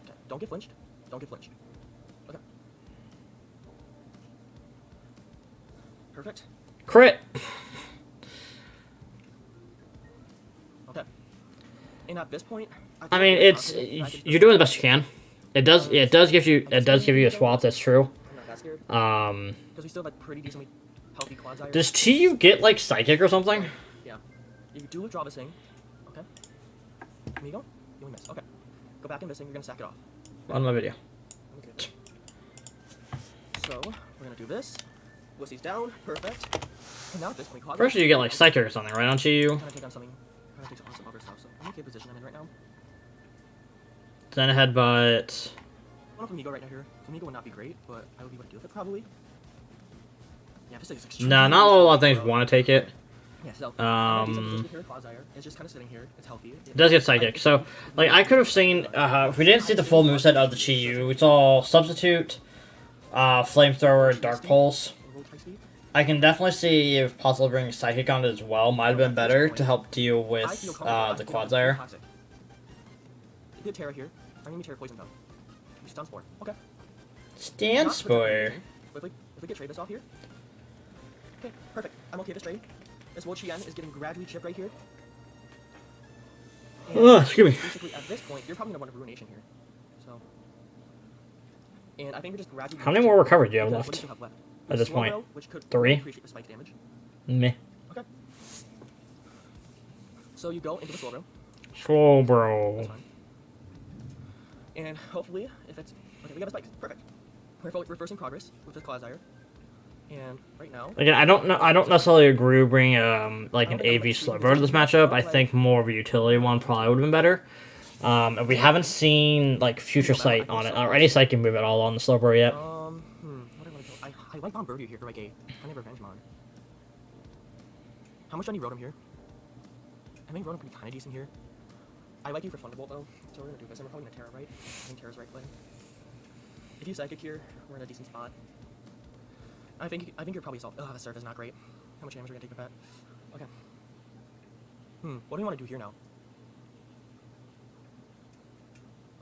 C: okay, don't get flinched. Don't get flinched. Okay. Perfect.
A: Crit.
C: Okay. And at this point,
A: I mean, it's you're doing the best you can. It does give you a swap. That's true.
C: I'm not that scared
A: Um,
C: because we still have like pretty decently healthy quads.
A: does Chiyu get like psychic or something?
C: Yeah. You do withdraw this thing. Okay. Amigo, you only miss. Okay. Go back and missing. You're gonna sack it off.
A: On my video.
C: Okay. So we're gonna do this. Whisk these down. Perfect. And now at this point, quad.
A: First, you get like psychic or something, right on Chiyu.
C: Trying to take on something. Trying to take on some other stuff. So I'm okay position I'm in right now.
A: Then a headbutt.
C: I don't know if Amigo right now here. Amigo would not be great, but I would be able to deal with it probably. Yeah, this is extremely.
A: Nah, not a lot of things want to take it.
C: Yeah, so. It's just kind of sitting here. It's healthy.
A: It does get psychic. So, like, I could have seen, if we didn't see the full moveset of the Chiyu, it's all Substitute, Flamethrower, Dark Pulse. I can definitely see if possible bringing Psychic on it as well. Might have been better to help deal with the Quadsire.
C: Good Terra here. I'm gonna Terra Poison though. We stun Spore. Okay.
A: Stand Spore.
C: If we get trade this off here. Okay, perfect. I'm okay with this trade. This Watchalong is getting gradually chipped right here.
A: Oh, excuse me.
C: Basically, at this point, you're probably gonna run a Ruination here. So. And I think we're just gradually.
A: How many more recovery do you have
C: What do
A: left
C: you have left?
A: at this point?
C: Slow-mo, which could
A: 3?
C: appreciate the spike damage.
A: Meh.
C: Okay. So you go into the slow row.
A: Slow, bro.
C: That's fine. And hopefully, if it's okay, we got a spike. Perfect. We're reversing progress with this Quadsire. And right now,
A: Again, I don't necessarily agree with bringing like an AV Slowbro to this matchup. I think more of a utility one probably would have been better. And we haven't seen like Future Sight on it or any psychic move at all on the Slowbro yet.
C: what do I want to go? I like Bombirdier here for like a kind of revenge mon. How much do I need Rotom here? I think Rotom could be kind of decent here. I like you for Thunderbolt though, so we're gonna do this. And we're probably gonna Terra, right? I think Terra's right play. If you Psychic here, we're in a decent spot. I think you're probably solved. Oh, the surf is not great. How much damage are we gonna take with that? Okay. What do we want to do here now?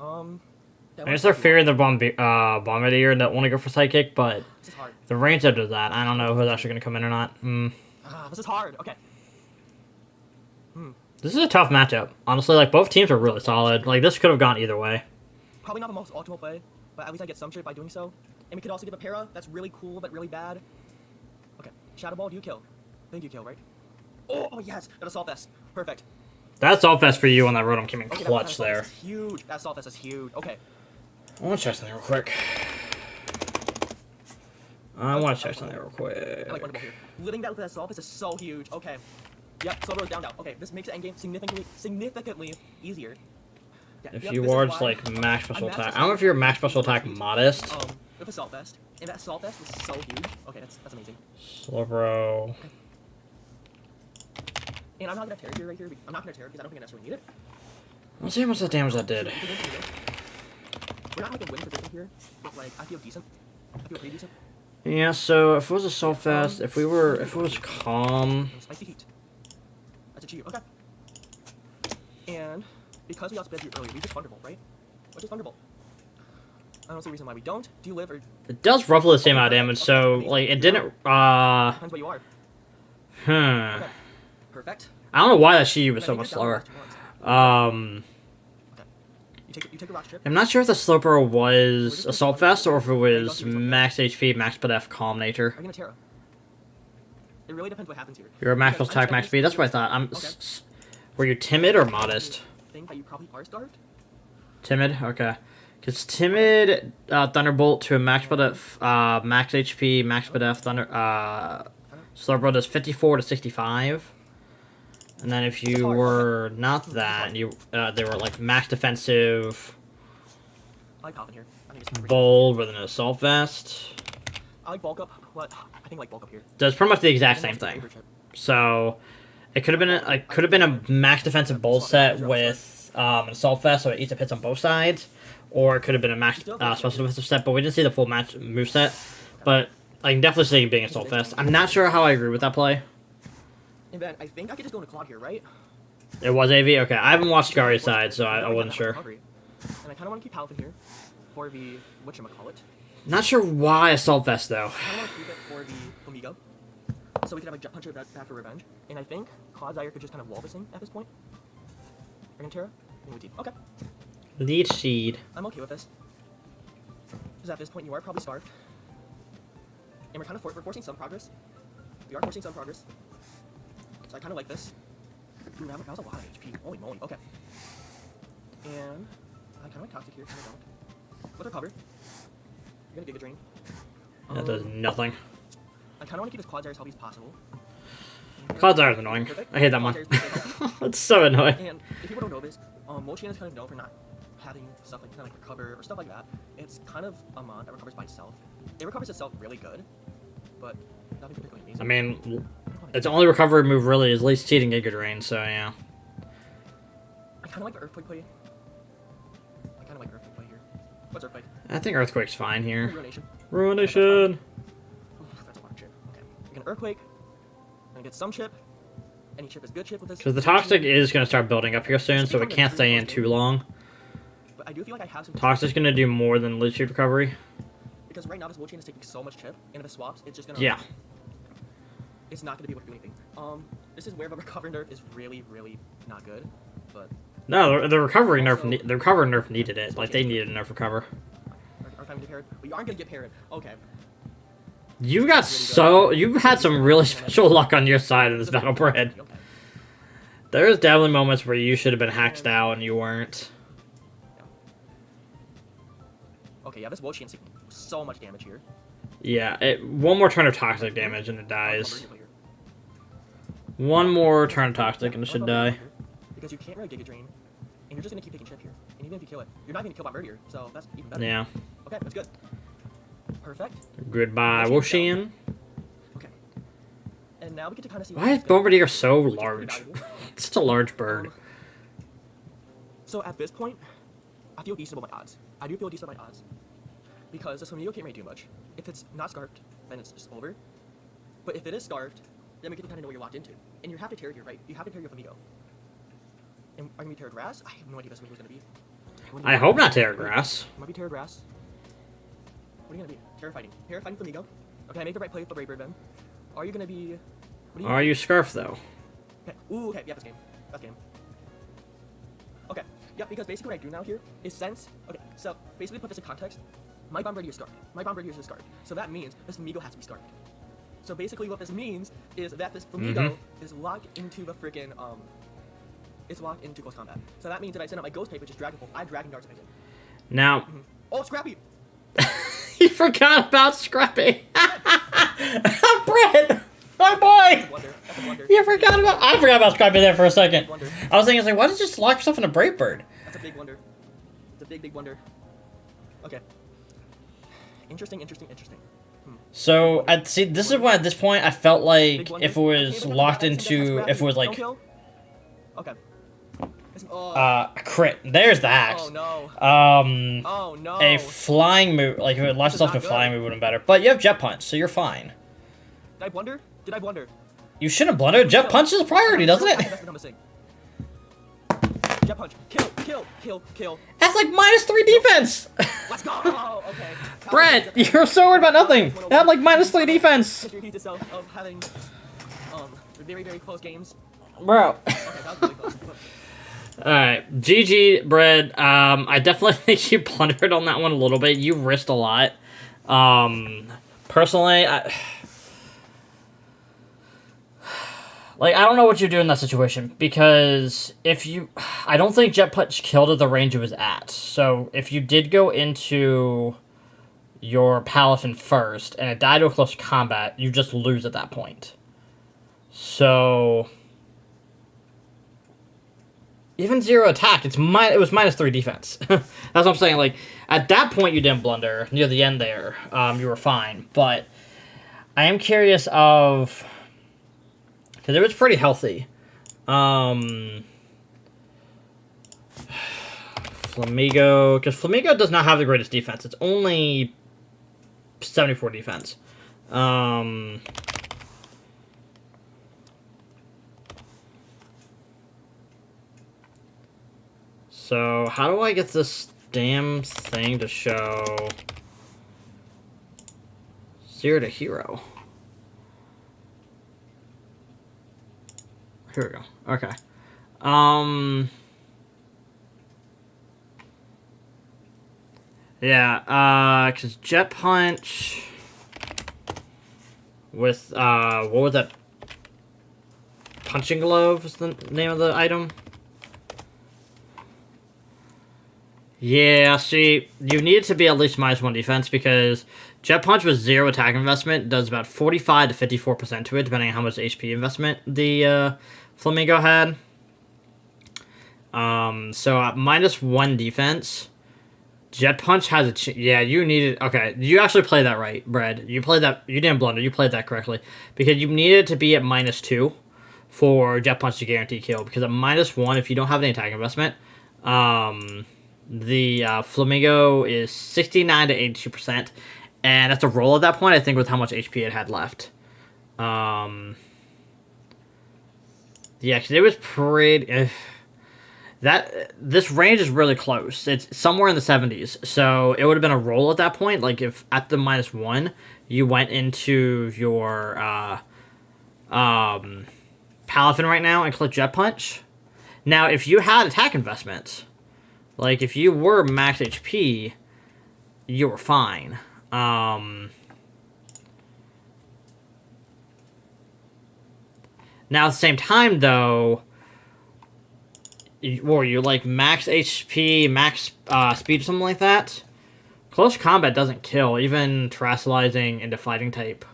A: I guess they're fearing the Bombardier and don't want to go for Psychic, but
C: This is hard.
A: the range does that. I don't know who's actually going to come in or not.
C: This is hard. Okay.
A: This is a tough matchup. Honestly, like, both teams are really solid. Like, this could have gone either way.
C: Probably not the most optimal play.
E: but at least I get some chip by doing so. And we could also give a para. That's really cool, but really bad. Okay, Shadow Ball, do you kill? I think you kill, right? Oh yes, got Assault Vest. Perfect.
A: That's all fest for you on that Rotom came in
E: Okay,
A: clutch
E: that
A: there.
E: Assault Vest is huge. That Assault Vest is huge. Okay.
A: I want to check something real quick. I want to check something real quick.
E: I like Wonderbolt here. Living that with that Assault Vest is so huge. Okay. Yep, Slowbro's down now. Okay, this makes the endgame significantly easier. Yeah,
A: If
E: yep,
A: you
E: this is
A: are
E: why
A: just like max special
E: I'm max
A: attack, I don't know if you're max special attack modest.
E: with Assault Vest. And that Assault Vest was so huge. Okay, that's amazing.
A: Slowbro.
E: And I'm not gonna tear it here right here. I'm not gonna tear it because I don't think I necessarily need it.
A: Let's see how much that damage that did.
E: We're not like in win position here, but like I feel decent. I feel pretty decent.
A: Yeah, so if it was Assault Vest, if it was Calm.
E: Spicy heat. That's a cheat. Okay. And because we outsped you earlier, we just Thunderbolt, right? Let's just Thunderbolt. I don't see a reason why we don't. Do you live or
A: It does roughly the same amount of damage, so like it didn't.
E: depends what you are? Okay. Perfect.
A: I don't know why that Shiyu was
E: Yeah,
A: so
E: you
A: much
E: just down the
A: slower.
E: last ones. Okay. You take a rock strip.
A: I'm not sure if the Slowbro was Assault Vest or if it was max HP, max BDF, Calm Nature.
E: Are you gonna Terra? It really depends what happens here.
A: You're a max
E: Because
A: plus attack,
E: I'm
A: max speed. That's what I thought.
E: Okay.
A: Were you timid or modest?
E: Think that you probably are starved.
A: Timid. Okay. Because timid Thunderbolt to a max BDF, max HP, max BDF Slowbro does 54 to 65. And then if you were not that, you they were like max defensive,
E: I like Coffin here. I think it's
A: bold with an Assault Vest.
E: I like bulk up. What? I think like bulk up here.
A: Does pretty much the exact
E: I
A: same
E: think that's my
A: thing.
E: favorite chip.
A: So it could have been a max defensive bold set with an Assault Vest, so it eats up hits on both sides, or it could have been a max special defensive set. But we didn't see the full match move set. But I can definitely see it being Assault Vest. I'm not sure how I agree with that play.
E: And then I think I could just go into Claude here, right?
A: It was AV. Okay, I haven't watched Gary's side, so I wasn't sure.
E: And I kind of want to keep Palafin here for the whatchamacallit.
A: Not sure why Assault Vest though.
E: I kind of want to keep it for the Flamingo. So we could have a punch of that for revenge. And I think Claude Zyre could just kind of wall this thing at this point. Terra? Okay.
A: Lead Seed.
E: I'm okay with this. Because at this point you are probably starved. And we're kind of we're forcing some progress. We are forcing some progress. So I kind of like this. Ooh, that was a lot of HP. Holy moly. Okay. And I kind of like Toxic here. Kind of don't. What's our cover? You're gonna Giga Drain.
A: That does nothing.
E: I kind of want to keep this Quad Zyre as healthy as possible.
A: Cloud Zyre is annoying.
E: Perfect.
A: I hate that one.
E: Quad Zyre is very healthy.
A: It's so annoying.
E: And if people don't know this, Molchan is kind of known for not having stuff like kind of like recover or stuff like that. It's kind of a mod that recovers by itself. It recovers itself really good, but nothing particularly amazing.
A: I mean, its only recovery move really is least seed and Giga Drain, so yeah.
E: I kind of like the Earthquake play. Here. What's Earthquake?
A: I think Earthquake's fine
E: Ooh,
A: here.
E: Ruination.
A: Ruination!
E: Ooh, that's a lot of chip. Okay. We get an Earthquake. I'm gonna get some chip. Any chip is good chip with this.
A: Because the Toxic is going to start building up here soon, so it can't stay in too long.
E: But I do feel like I have some
A: Toxic's going to do more than lead seed recovery.
E: because right now this Molchan is taking so much chip, and if it swaps, it's just gonna.
A: Yeah.
E: It's not gonna be able to do anything. This is where the recover nerf is really, really not good, but.
A: No, the recovery nerf,
E: Also-
A: the recovery nerf needed it. Like, they needed a nerf recover.
E: Our time to get parried. We aren't gonna get parried. Okay.
A: You had some really special luck on your side in this battle, Brad.
E: Okay.
A: There's definitely moments where you should have been hacked out and you weren't.
E: Okay, yeah, this Molchan's taking so much damage here.
A: Yeah, one more turn of Toxic damage and it dies. One more turn of Toxic and it should die.
E: Because you can't really Giga Drain, and you're just gonna keep taking chip here. And even if you kill it, you're not gonna kill by Murder, so that's even better.
A: Yeah.
E: Okay, that's good. Perfect.
A: Goodbye, Woshian.
E: Okay. And now we get to kind of see.
A: Why is Bombardier so large? It's such a large bird.
E: So at this point, I feel decent about my odds. I do feel decent about my odds. Because this Flamingo can't really do much. If it's not scarfed, then it's just over. But if it is scarfed, then we get to kind of know what you're locked into. And you have to tear here, right? You have to tear your Flamingo. And are you gonna be Terra Grass? I have no idea what this Flamingo's gonna be.
A: I hope not Terra Grass.
E: It might be Terra Grass. What are you gonna be? Terra Fighting. Terra Fighting Flamingo. Okay, I made the right play with the Brave Bird then. Are you gonna be... What
A: Are you Scarf, though?
E: Okay. Ooh, okay, yeah, that's game. That's game. Okay, yeah, because basically what I do now here is sense... Okay, so basically put this in context. My Bombardier is scarred. My Bombardier is scarred. So that means this Flamigo has to be scarred. So basically what this means is that this Flamigo is locked into the freaking, it's locked into close combat. So that means if I send out my Ghost Tape, which is Dragon Bolt, I have Dragon Darts again.
A: Now,
E: Oh, Scrappy!
A: you forgot about Scrappy. Brett, my boy.
E: Blunder. That's a blunder.
A: You forgot about. I forgot about Scrappy there for a second.
E: Blunder.
A: I was thinking, it's like, why did you just lock yourself in a Brave Bird?
E: That's a big blunder. It's a big, big blunder. Okay. Interesting.
A: So, I'd see. This is why at this point I felt
E: Big
A: like
E: blunder.
A: if it was
E: Okay, but
A: locked
E: that's
A: into,
E: Scrappy.
A: if it was
E: Don't
A: like
E: kill. Okay.
A: a crit. There's the axe.
E: Oh no. Oh no.
A: A flying move, like if it locked
E: This is
A: itself to
E: not
A: a flying
E: good.
A: move would have been better. But you have Jet Punch, so you're fine.
E: Did I blunder? Did I blunder?
A: You shouldn't blunder. Jet Punch is a priority, doesn't it?
E: That's become a thing. Jet punch. Kill.
A: That's like -3 defense.
E: Let's go. Okay.
A: Brett, you're so worried about nothing. You have like -3 defense.
E: History repeats itself of having very, very close games.
A: Bro.
E: Okay, that was really close.
A: Alright, GG, Brett. I definitely think you blundered on that one a little bit. You risked a lot. Personally, I don't know what you do in that situation, because I don't think Jet Punch killed at the range it was at. So if you did go into your Palafin first and it died to a close combat, you just lose at that point. So even 0 attack, it was -3 defense. That's what I'm saying. Like, at that point, you didn't blunder. Near the end there, you were fine. But I am curious of, because it was pretty healthy. Flamigo, because Flamigo does not have the greatest defense. It's only 74 defense. So, how do I get this damn thing to show 0 to hero? Here we go. Okay. Yeah, because Jet Punch with, what was that? Punching Glove is the name of the item? Yeah, see, you need it to be at least -1 defense, because Jet Punch with 0 attack investment does about 45 to 54% to it, depending on how much HP investment the Flamingo had. So at -1 defense, Jet Punch has a yeah, you needed, okay, you actually played that right, Brad. You played that, you didn't blunder, you played that correctly, because you needed to be at -2 for Jet Punch to guarantee kill, because at -1, if you don't have any attack investment, the Flamingo is 69 to 82%, and that's a roll at that point, I think, with how much HP it had left. Yeah, because it was pretty... this range is really close. It's somewhere in the 70s, so it would have been a roll at that point. Like, if at the -1, you went into your Palafin right now and clicked Jet Punch. Now, if you had attack investments... Like, if you were max HP, you were fine. Now, at the same time, though, were you, like, max HP, max speed, or something like that? Close combat doesn't kill, even terrestrializing into fighting type.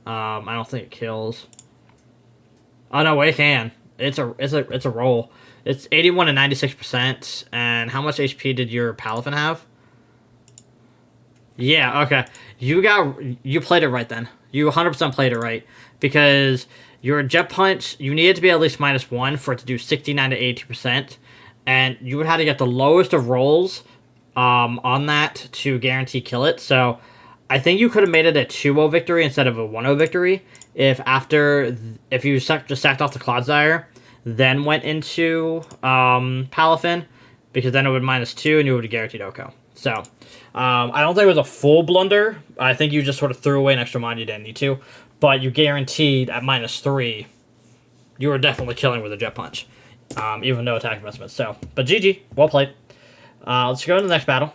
A: I don't think it kills. Oh, no, it can. It's a roll. It's 81 to 96%, and how much HP did your Palafin have? Yeah, okay. You played it right then. You 100% played it right, because your Jet Punch, you needed to be at least -1 for it to do 69 to 82%, and you would have to get the lowest of rolls on that to guarantee kill it. So I think you could have made it a 2-0 victory instead of a 1-0 victory if you just sacked off the Clodsire, then went into Palafin, because then it would -2 and you would have guaranteed Oko. So, I don't think it was a full blunder. I think you just sort of threw away an extra mind you didn't need to, but you guaranteed at -3, you were definitely killing with a Jet Punch, even no attack investment. So, but GG, well played. Let's go to the next battle,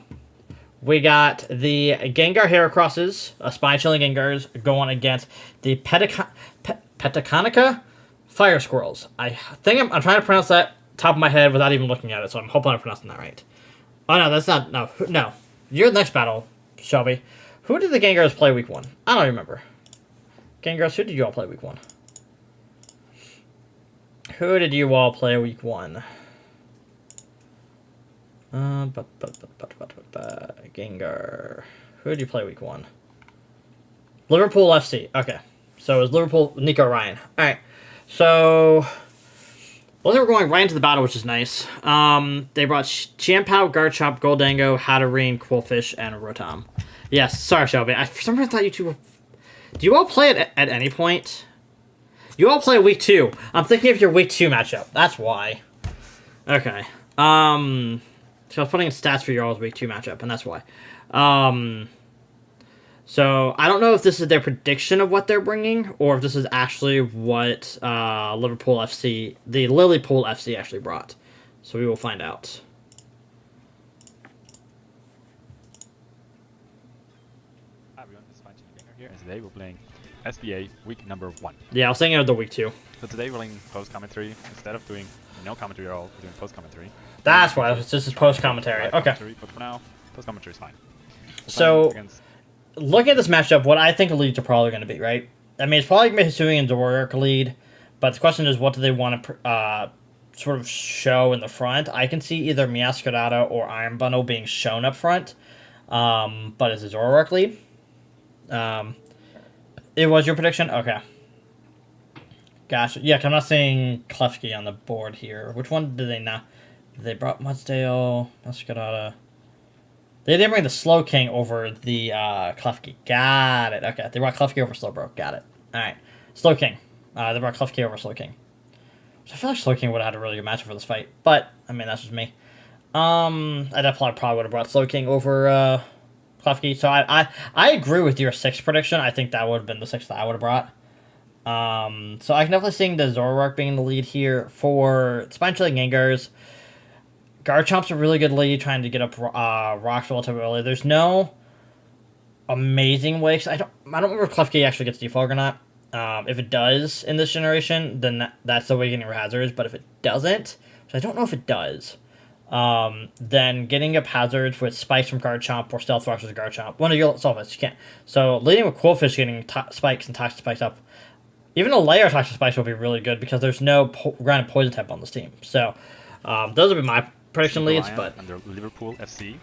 A: We got the Gengar Heracrosses, Spine Chilling Gengars, going against the Petaconica Fire Squirrels. I think I'm trying to pronounce that top of my head without even looking at it, so I'm hoping I'm pronouncing that right. Oh, no, that's not... No. Your next battle, Shelby. Who did the Gengars play week 1? I don't remember. Gengars, who did you all play week 1? Who did you all play week 1? Gengar. Who did you play week 1? Liverpool FC. Okay. So it was Liverpool, Nico Ryan. Alright. So... well, they were going right into the battle, which is nice. They brought Chiampao, Garchomp, Goldango, Hatterene, Quillfish, and Rotom. Yes, sorry, Shelby. I for some reason thought you two were... do you all play it at any point? You all play week 2. I'm thinking of your week 2 matchup. That's why. Okay. So I was putting in stats for your all's week 2 matchup, and that's why. So I don't know if this is their prediction of what they're bringing, or if this is actually what Liverpool FC, the Lilypool FC, actually brought. So we will find out.
F: Hi everyone, it's Fine Gamer here, and today we're playing SDA week number 1.
A: Yeah, I was thinking of the week 2.
F: So today we're playing post commentary instead of doing no commentary at all. We're doing post commentary.
A: That's why this is post commentary. Okay.
F: But for now, post commentary is fine.
A: So, looking at this matchup, what I think the leads are probably going to be, right? I mean, it's probably going to be Hisui and Zoroark lead, but the question is, what do they want to sort of show in the front? I can see either Meowscarada or Iron Bundle being shown up front, but is it Zoroark lead? It was your prediction? Okay. Gotcha. Yeah, 'cause I'm not seeing Klefki on the board here. Which one did they not? They brought Mudsdale, Meowscarada. They didn't bring the Slow King over the Klefki. Got it. Okay, they brought Klefki over Slowbro. Got it. Alright. Slow King. They brought Klefki over Slow King. So I feel like Slow King would have had a really good matchup for this fight. But, I mean, that's just me. I definitely probably would have brought Slow King over Klefki. So I agree with your 6 prediction. I think that would have been the 6 that I would have brought. So I can definitely see the Zoroark being the lead here. For Spine Chilling Gengars, Garchomp's a really good lead, trying to get up rocks relatively early. There's no amazing way. I don't remember if Klefki actually gets defog or not. If it does in this generation, then that's the way getting hazards. But if it doesn't, which I don't know if it does, then getting up hazards with spikes from Garchomp or stealth rocks with Garchomp. One of your Sulfites, you can't. So leading with Quillfish getting spikes and toxic spikes up. Even a layer of toxic spikes will be really good because there's no grounded poison type on this team. So those would be my prediction leads, but
F: under Liverpool FC.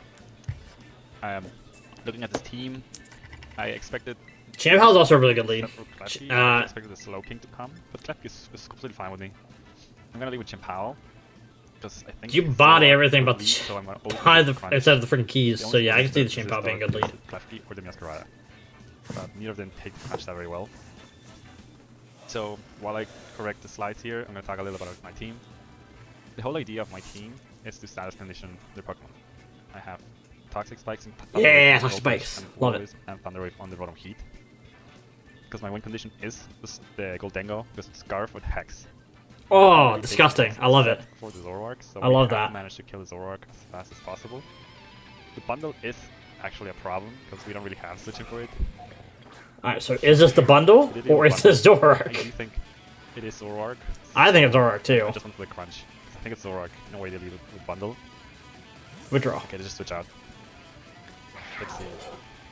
F: Looking at this team, I expected
A: Chiampao is also a really good lead.
F: I expected the Slow King to come, but Klefki is completely fine with me. I'm gonna leave with Chiampao because I think
A: you body everything but
F: lead, so
A: instead of the freaking keys. So yeah, I can see the Chiampao being a good lead.
F: Klefki or the Meowscarada, but neither of them take the match that very well. So while I correct the slides here, I'm gonna talk a little about my team. The whole idea of my team is to status condition their Pokemon. I have Toxic Spikes and
A: yeah, Toxic Spikes. Love it.
F: And Thunder Wave on the Rotom Heat. Because my win condition is the Goldango, because it's Scarf with Hex.
A: Oh, disgusting. I love it.
F: For the Zoroark, so
A: I love that.
F: Manage to kill the Zoroark as fast as possible. The bundle is actually a problem, because we don't really have switching for it.
A: Alright, so is this the bundle, or is this Zoroark?
F: I do think it is Zoroark.
A: I think it's Zoroark too.
F: I just want the crunch. I think it's Zoroark. No way they leave it with bundle.
A: Withdraw.
F: Okay, just switch out. Let's see.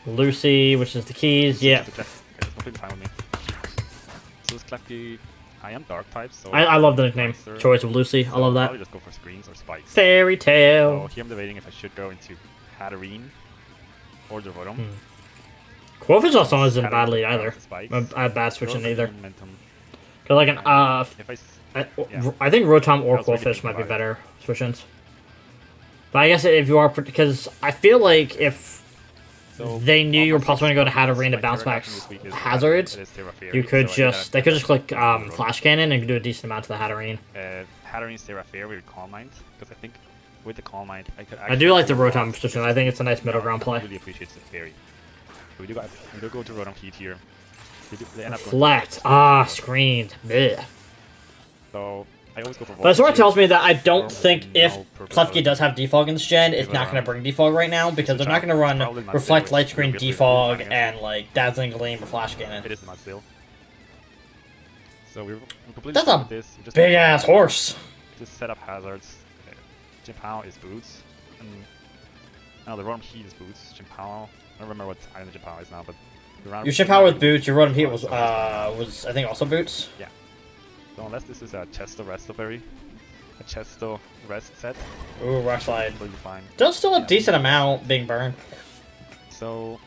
A: Lucy, which is the keys, yeah.
F: Okay, that's completely fine with me. So this Klefki, I am dark type, so
A: I love the nickname choice of Lucy. I love that.
F: I'll just go for screens or spikes.
A: Fairy Tale.
F: So here I'm debating if I should go into Hatterene or the Rotom.
A: Quillfish also isn't a bad lead either. A bad switching either. Cause like an I think Rotom or Quillfish might be better switch-ins. But I guess if you are, because I feel like if they knew you were possibly going to go to Hatterene to bounce back hazards, you could just they could just click Flash Cannon and do a decent amount to the Hatterene.
F: Hatterene's Terra Fair with Calm Mind, because I think with the Calm Mind
A: I do like the Rotom position. I think it's a nice middle ground play.
F: I really appreciate the Fairy. We do go to Rotom Heat here.
A: Reflect. Ah, screens. Blech.
F: So I always go for
A: But Zora
F: Voltage
A: tells
F: here.
A: me that I don't
F: Normal,
A: think if
F: no purple
A: Klefki
F: color.
A: does have defog in this gen, it's
F: Give it
A: not going to
F: around.
A: bring defog right now because they're not going to run
F: Probably not
A: Reflect,
F: still,
A: Light
F: it's
A: Screen,
F: gonna be a
A: defog,
F: pretty
A: and like Dazzling Gleam or Flash Cannon.
F: It is not still. So we're completely
A: That's
F: fine
A: a
F: with this. We just
A: big ass horse.
F: Just set up hazards. Jimpao is boots. And now the Rotom Heat is boots. Jimpao, I don't remember what item the Jimpao is now, but the round
A: Your Chip with boots, your Rotom Heat was I think also boots.
F: Yeah. So unless this is a Chesto Resto Berry, a Chesto Rest set,
A: Ooh, Rush Slide.
F: completely fine.
A: Does still a
F: Yeah.
A: decent amount being burned.
F: So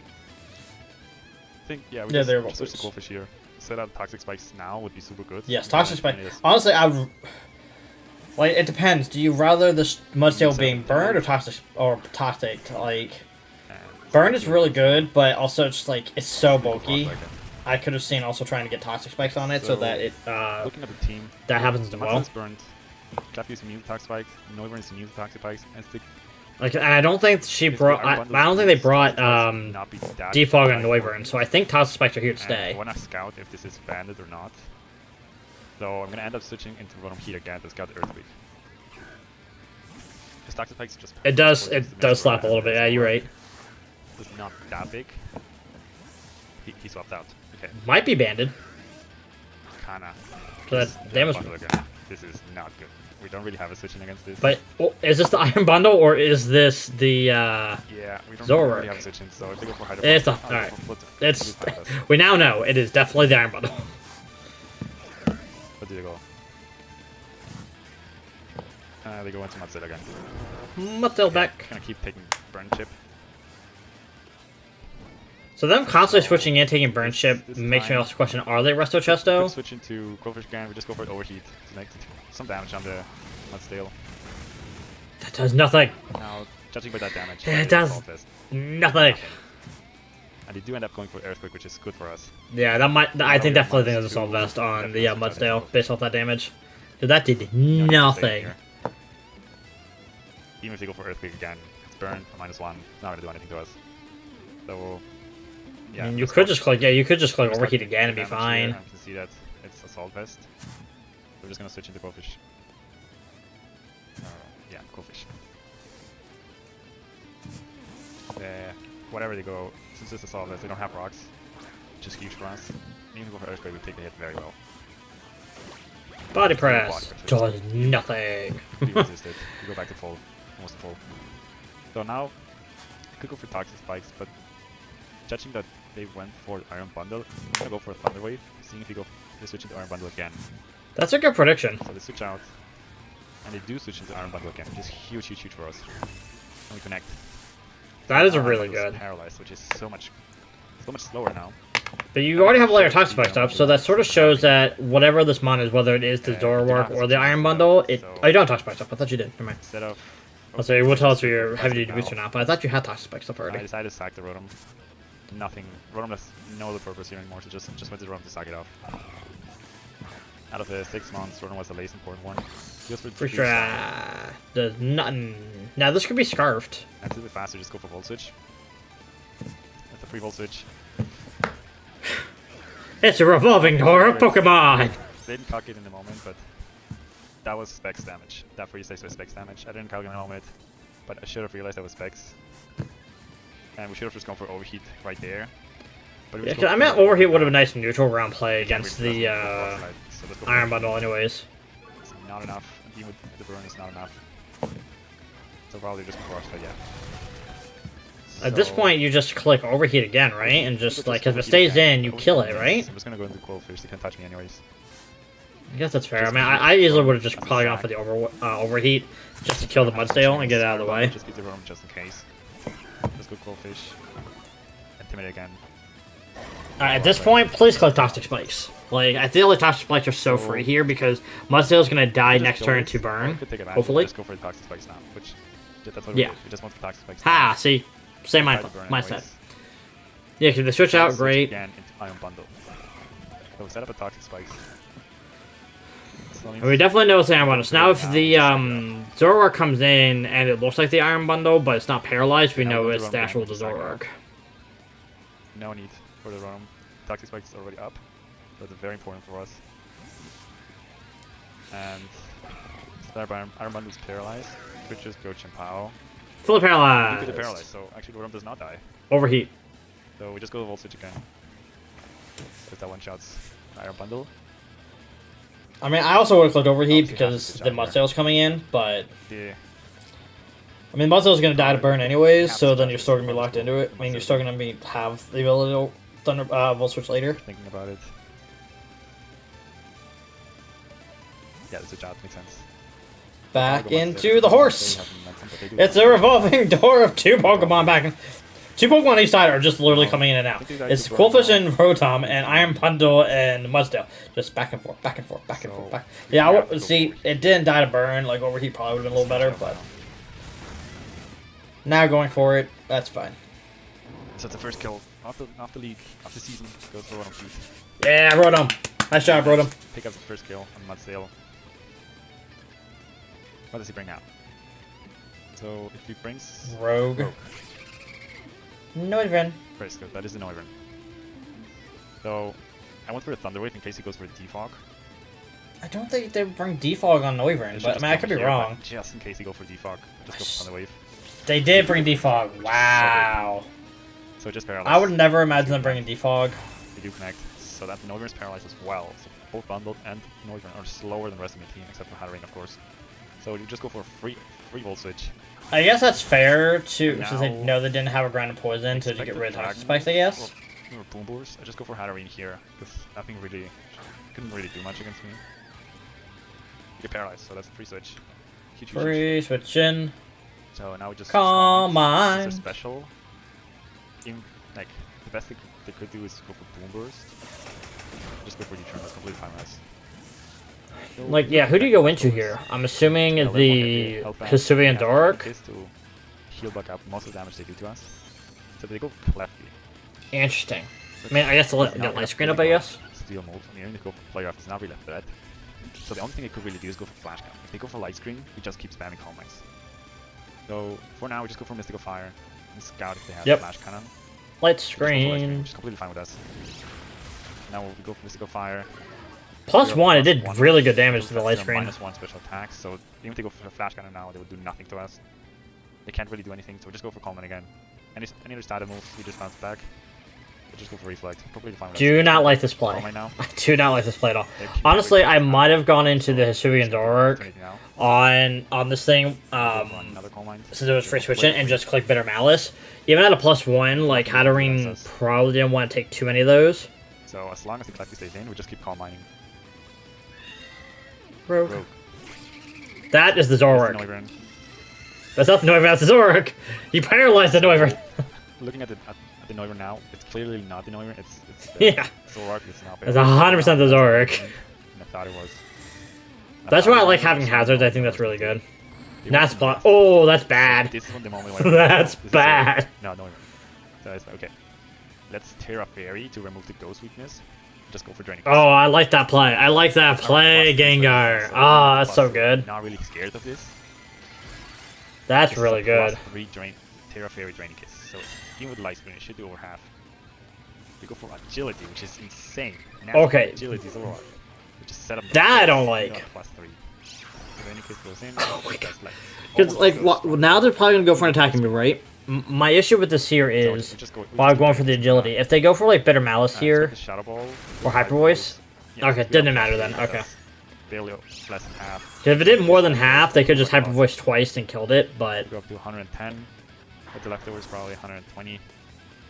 F: I think yeah, we
A: Yeah,
F: just
A: they're both
F: switch the
A: boots.
F: Goldfish here. Set up Toxic Spikes now would be super good.
A: Yes, Toxic Spike.
F: And it is-
A: Honestly, I would. Like, it depends. Do you rather the Mudsail
F: So-
A: being burned or toxic? Like,
F: and
A: burn is really good, but also it's like it's so bulky.
F: Like it.
A: I could have seen also trying to get toxic spikes on it so
F: So,
A: that it
F: Looking at the team,
A: that happens as well.
F: Mudsail is burned. Klefki is immune to Toxic Spikes. Noivern is immune to Toxic Spikes. And Stick.
A: Like, and I don't think she brought. I don't think they brought defog on Noivern, so I think toxic spikes are here to
F: I
A: stay.
F: want to scout if this is banded or not. So I'm gonna end up switching into Rotom Heat again to scout the Earthquake. Because Toxic Spikes just.
A: It does slap a little bit. Yeah, you're right.
F: It's not that big. He swapped out. Okay,
A: Might be banded.
F: kinda.
A: So that
F: Yeah,
A: damage.
F: bundle again. This is not good. We don't really have a switching against this.
A: But is this the Iron Bundle or is this the?
F: yeah, we don't
A: Zoroark.
F: really have a switching. So if they go for Hydro
A: It's
F: Pulse,
A: the-
F: I'll go
A: alright.
F: for Flutter.
A: It's.
F: It'll be fine,
A: We now know it is definitely the Iron Bundle.
F: But there you go. They go into Mudset again.
A: Mudsail back.
F: Gonna keep taking Burn Chip.
A: So them constantly switching in, taking burn chip
F: This
A: makes me
F: time-
A: also question: are they Resto
F: We could
A: Chesto?
F: switch into Goldfish again. We just go for Overheat to make some damage on the Mudstale.
A: That does nothing.
F: Now, judging by that damage,
A: Yeah, it
F: it's
A: does.
F: Assault Vest.
A: Nothing.
F: And they do end up going for Earthquake, which is good for us.
A: Yeah, that might. I think
F: Yeah,
A: definitely think there's
F: minus
A: assault
F: two.
A: vest on the
F: Definitely
A: Mudsail
F: something.
A: based off that damage. Because that did
F: Yeah, we can stay
A: nothing.
F: here. Even if they go for Earthquake again, it's burn for -1. Not gonna do anything to us. So, yeah.
A: I mean, you
F: let's
A: could
F: go.
A: just click. Yeah, you could just click
F: Just
A: overheat
F: like
A: again and be
F: damage here,
A: fine.
F: and you can see that it's Assault Vest. We're just gonna switch into Goldfish. Yeah, Goldfish. Whatever they go, since it's Assault Vest, they don't have rocks, which is huge for us. Even if we go for Earthquake, we take the hit very well.
A: Body press does nothing.
F: We resisted. We go back to full, almost full. So now, I could go for Toxic Spikes, but judging that they went for Iron Bundle, I'm gonna go for a Thunder Wave, seeing if they switch into Iron Bundle again.
A: That's a good prediction.
F: So they switch out, and they do switch into Iron Bundle again, which is huge, huge, huge for us. And we connect.
A: That is
F: Iron
A: really
F: Bundle is
A: good.
F: Paralyzed, which is so much slower now.
A: But you already have all your toxic spikes up, so that sort of shows that whatever this mon is, whether it is the
F: Yeah,
A: Zoroark
F: we
A: or
F: don't
A: the
F: have
A: Iron
F: switching,
A: Bundle, it.
F: so-
A: Oh, you don't have toxic spikes up. I thought you did. Never mind.
F: Instead of.
A: I'll say, we'll tell us if you're
F: Plastic
A: heavy duty
F: now,
A: boost or not, but I thought you had toxic spikes up
F: I
A: already.
F: decided to sack the Rotom. Nothing. Rotom has no other purpose here anymore, so just went to Rotom to sack it off. Out of the 6 months, Rotom was the least important one. Just with
A: For
F: the
A: sure.
F: boost,
A: There's nothing. Now, this could be scarfed.
F: and to the faster, just go for Volt Switch. That's a free Volt Switch.
A: It's a revolving door of Pokemon!
F: Didn't calculate in the moment, but that was Specs damage. That freeze takes was Specs damage. I didn't calculate in the moment, but I should have realized that was Specs. And we should have just gone for Overheat right there. But we
A: Yeah,
F: just
A: 'cause
F: go
A: I
F: for
A: meant
F: the-
A: overheat would have been nice neutral round play
F: Yeah,
A: against
F: we
A: the
F: just go for Frostbite, so let's go for
A: Iron
F: it.
A: Bundle, anyways.
F: It's not enough. And even with the burn is not enough. So probably just Frostbite, yeah.
A: At this
F: So-
A: point, you just click overheat again, right? And just
F: Just
A: like, if it
F: overheat
A: stays
F: again.
A: in, you
F: Overheat
A: kill it,
F: again.
A: right?
F: I'm just gonna go into Goldfish. They can't touch me anyways.
A: I guess that's fair. I
F: Just
A: mean,
F: keep
A: I easily would have
F: Rotom
A: just
F: on the
A: probably gone
F: side.
A: for the overheat just to kill the Mudsail and get it out of the way.
F: Just beat the Rotom just in case. Let's go Goldfish. Intimidate again.
A: Alright, at this point, please click Toxic Spikes. Like, I feel like Toxic Spikes are so free here because Mudsail's gonna die
F: Just
A: next
F: go
A: turn
F: with-
A: to
F: or
A: burn.
F: we could take advantage and
A: Hopefully.
F: Just go for the Toxic Spikes now, which that's what
A: Yeah.
F: we did. We just want the Toxic Spikes.
A: Ha!
F: now.
A: See? Same
F: Try to burn
A: mindset.
F: anyways.
A: Yeah, because they switch
F: And
A: out,
F: switch
A: great.
F: Again into Iron Bundle. So we set up a Toxic Spikes. So
A: And we definitely know it's the Iron Bundle. So now if the Zoroark comes in and it looks like the Iron Bundle, but it's not paralyzed, we
F: Yeah,
A: know
F: we'll
A: it's
F: run
A: the
F: Rotom
A: actual
F: to sack it
A: Zoroark.
F: no need for the Rotom. Toxic Spikes is already up. That's very important for us. And Iron Bundle is paralyzed. Which just go Chimpao.
A: Fully
F: You could
A: paralyzed.
F: paralyzed, so actually Rotom does not die.
A: Overheat.
F: So we just go Volt Switch again. If that one shots Iron Bundle.
A: I mean, I also would have clicked overheat
F: Obviously,
A: because
F: half
A: the
F: the shot
A: Mudsail's coming in, but
F: Yeah.
A: I mean, Mudsail's gonna die to burn anyways,
F: Half
A: so
F: the
A: then
F: shot
A: you're
F: is
A: still gonna be
F: probably
A: locked into it. I mean, you're
F: Mudsail.
A: still gonna have the ability to Thunder Volt Switch later.
F: Thinking about it. Yeah, the switch out makes sense.
A: Back
F: Pokemon
A: into
F: said
A: the
F: they
A: horse.
F: have momentum, but they do
A: It's
F: have
A: a revolving door of two Pokemon back and two Pokemon on each side are just literally
F: Oh,
A: coming in and
F: I
A: out.
F: think these guys
A: It's
F: do burn
A: Quillfish
F: now.
A: and Rotom and Iron Bundle and Mudsdale. Just back and forth, back and forth, back and
F: So,
A: forth, back.
F: we
A: Yeah, I
F: have to
A: would
F: go
A: see.
F: forward.
A: It didn't die to burn. Like overheat probably would have been a little better, but now going for it, that's fine.
F: So it's the first kill off the league, off the season. Goes for Rotom Feet.
A: Yeah, Rotom. Nice job, Rotom.
F: Pick up the first kill on Mudsail. What does he bring out? So if he brings
A: Rogue. No even.
F: very good. That is the Noivern. So I went for a Thunder Wave in case he goes for a Defog.
A: I don't think they bring Defog on Noivern, but I mean, I could be wrong.
F: Just in case he go for Defog, just go for Thunder Wave.
A: They did bring Defog. Wow.
F: So just paralyzed.
A: I would never imagine them bringing Defog.
F: They do connect, so that the Noivern is paralyzed as well. So both Bundled and Noivern are slower than the rest of my team, except for Hatterene, of course. So you just go for a free Volt Switch.
A: I guess that's fair to since they
F: Now-
A: know they didn't have a ground of poison to get rid of Toxic Spikes, I guess.
F: Or Boom Boars. I just go for Hatterene here, because nothing really couldn't really do much against me. You get paralyzed, so that's a free switch. Huge, huge, huge.
A: Free switch in.
F: So now we just
A: Calm
F: Since
A: mind.
F: they're special. Like the best they could do is go for Boom Burst. Just go for U-turn. That's completely fine with us.
A: Like, yeah, who do you go into here? I'm assuming the Hisuian Dark.
F: To heal back up most of the damage they do to us. So they go Clefty.
A: Interesting. I mean, I guess to get light screen up, I guess.
F: Steel move. I mean, even if they go for player off, it's not really a threat. So the only thing they could really do is go for Flash Gun. If they go for light screen, we just keep spamming Calm Minds. So for now, we just go for Mystical Fire and Scout if they have
A: Yep.
F: Flash Cannon.
A: Light
F: We just go for Light Screen,
A: screen.
F: which is completely fine with us. Now we go for Mystical Fire.
A: Plus one, it did
F: Plus one.
A: really good damage to the light
F: They're
A: screen.
F: -1 special attacks, so even if they go for Flash Cannon now, they would do nothing to us. They can't really do anything, so we just go for Coleman again. Any other starter moves, we just bounce back. We just go for Reflect. Completely fine with
A: Do
F: us.
A: not like this play.
F: Coleman now.
A: I do not like this play at all.
F: They keep
A: Honestly,
F: going
A: I
F: for
A: might have gone into the Hisuian Dark
F: anything now.
A: on this thing,
F: Go for another Coleman.
A: since it was free switching, and just click Bitter Malice. Even at a +1, like, Hatterene probably didn't want to take too many of those.
F: So as long as the Clefty stays in, we just keep Calm Mining.
A: Rogue.
F: Rogue.
A: That is the Zoroark.
F: Noivern.
A: That's not the Noivern, that's the Zoroark. You paralyzed the Noivern.
F: Looking at the Noivern now, it's clearly not the Noivern. It's the
A: Yeah.
F: Zoroark. It's not.
A: It's 100% the Zoroark.
F: And I thought it was.
A: That's why I like having hazards. I think that's really good. That's bad. Oh, that's bad.
F: This is the moment when
A: That's
F: this is
A: bad.
F: No, no. So it's okay. Let's tear up Fairy to remove the ghost weakness. Just go for draining.
A: Oh, I like that play. I like that play, Gengar. Ah, that's so good.
F: Not really scared of this.
A: That's
F: This is
A: really
F: a
A: good.
F: +3 drain, Terra Fairy Draining Kiss. So even with Light Screen, it should do over half. We go for Agility, which is insane. Natural
A: Okay.
F: Agility Zoroark. Which is set up.
A: That I don't like.
F: +3. Draining Kiss goes in.
A: Oh my
F: that's like-
A: Because,
F: almost
A: like,
F: goes
A: now they're probably going to go for an attacking move, right? My issue with this here
F: So
A: is,
F: we just go- we
A: while
F: just
A: going for the agility, if they go for, like, Bitter Malice here,
F: so Shadow Ball,
A: or Hyper Voice, okay,
F: we
A: didn't
F: have
A: matter then,
F: that's
A: okay.
F: Barely less than half.
A: 'Cause if it did more than half, they could just Hyper Voice twice and killed it, but...
F: Go up to 110. But the leftovers probably 120.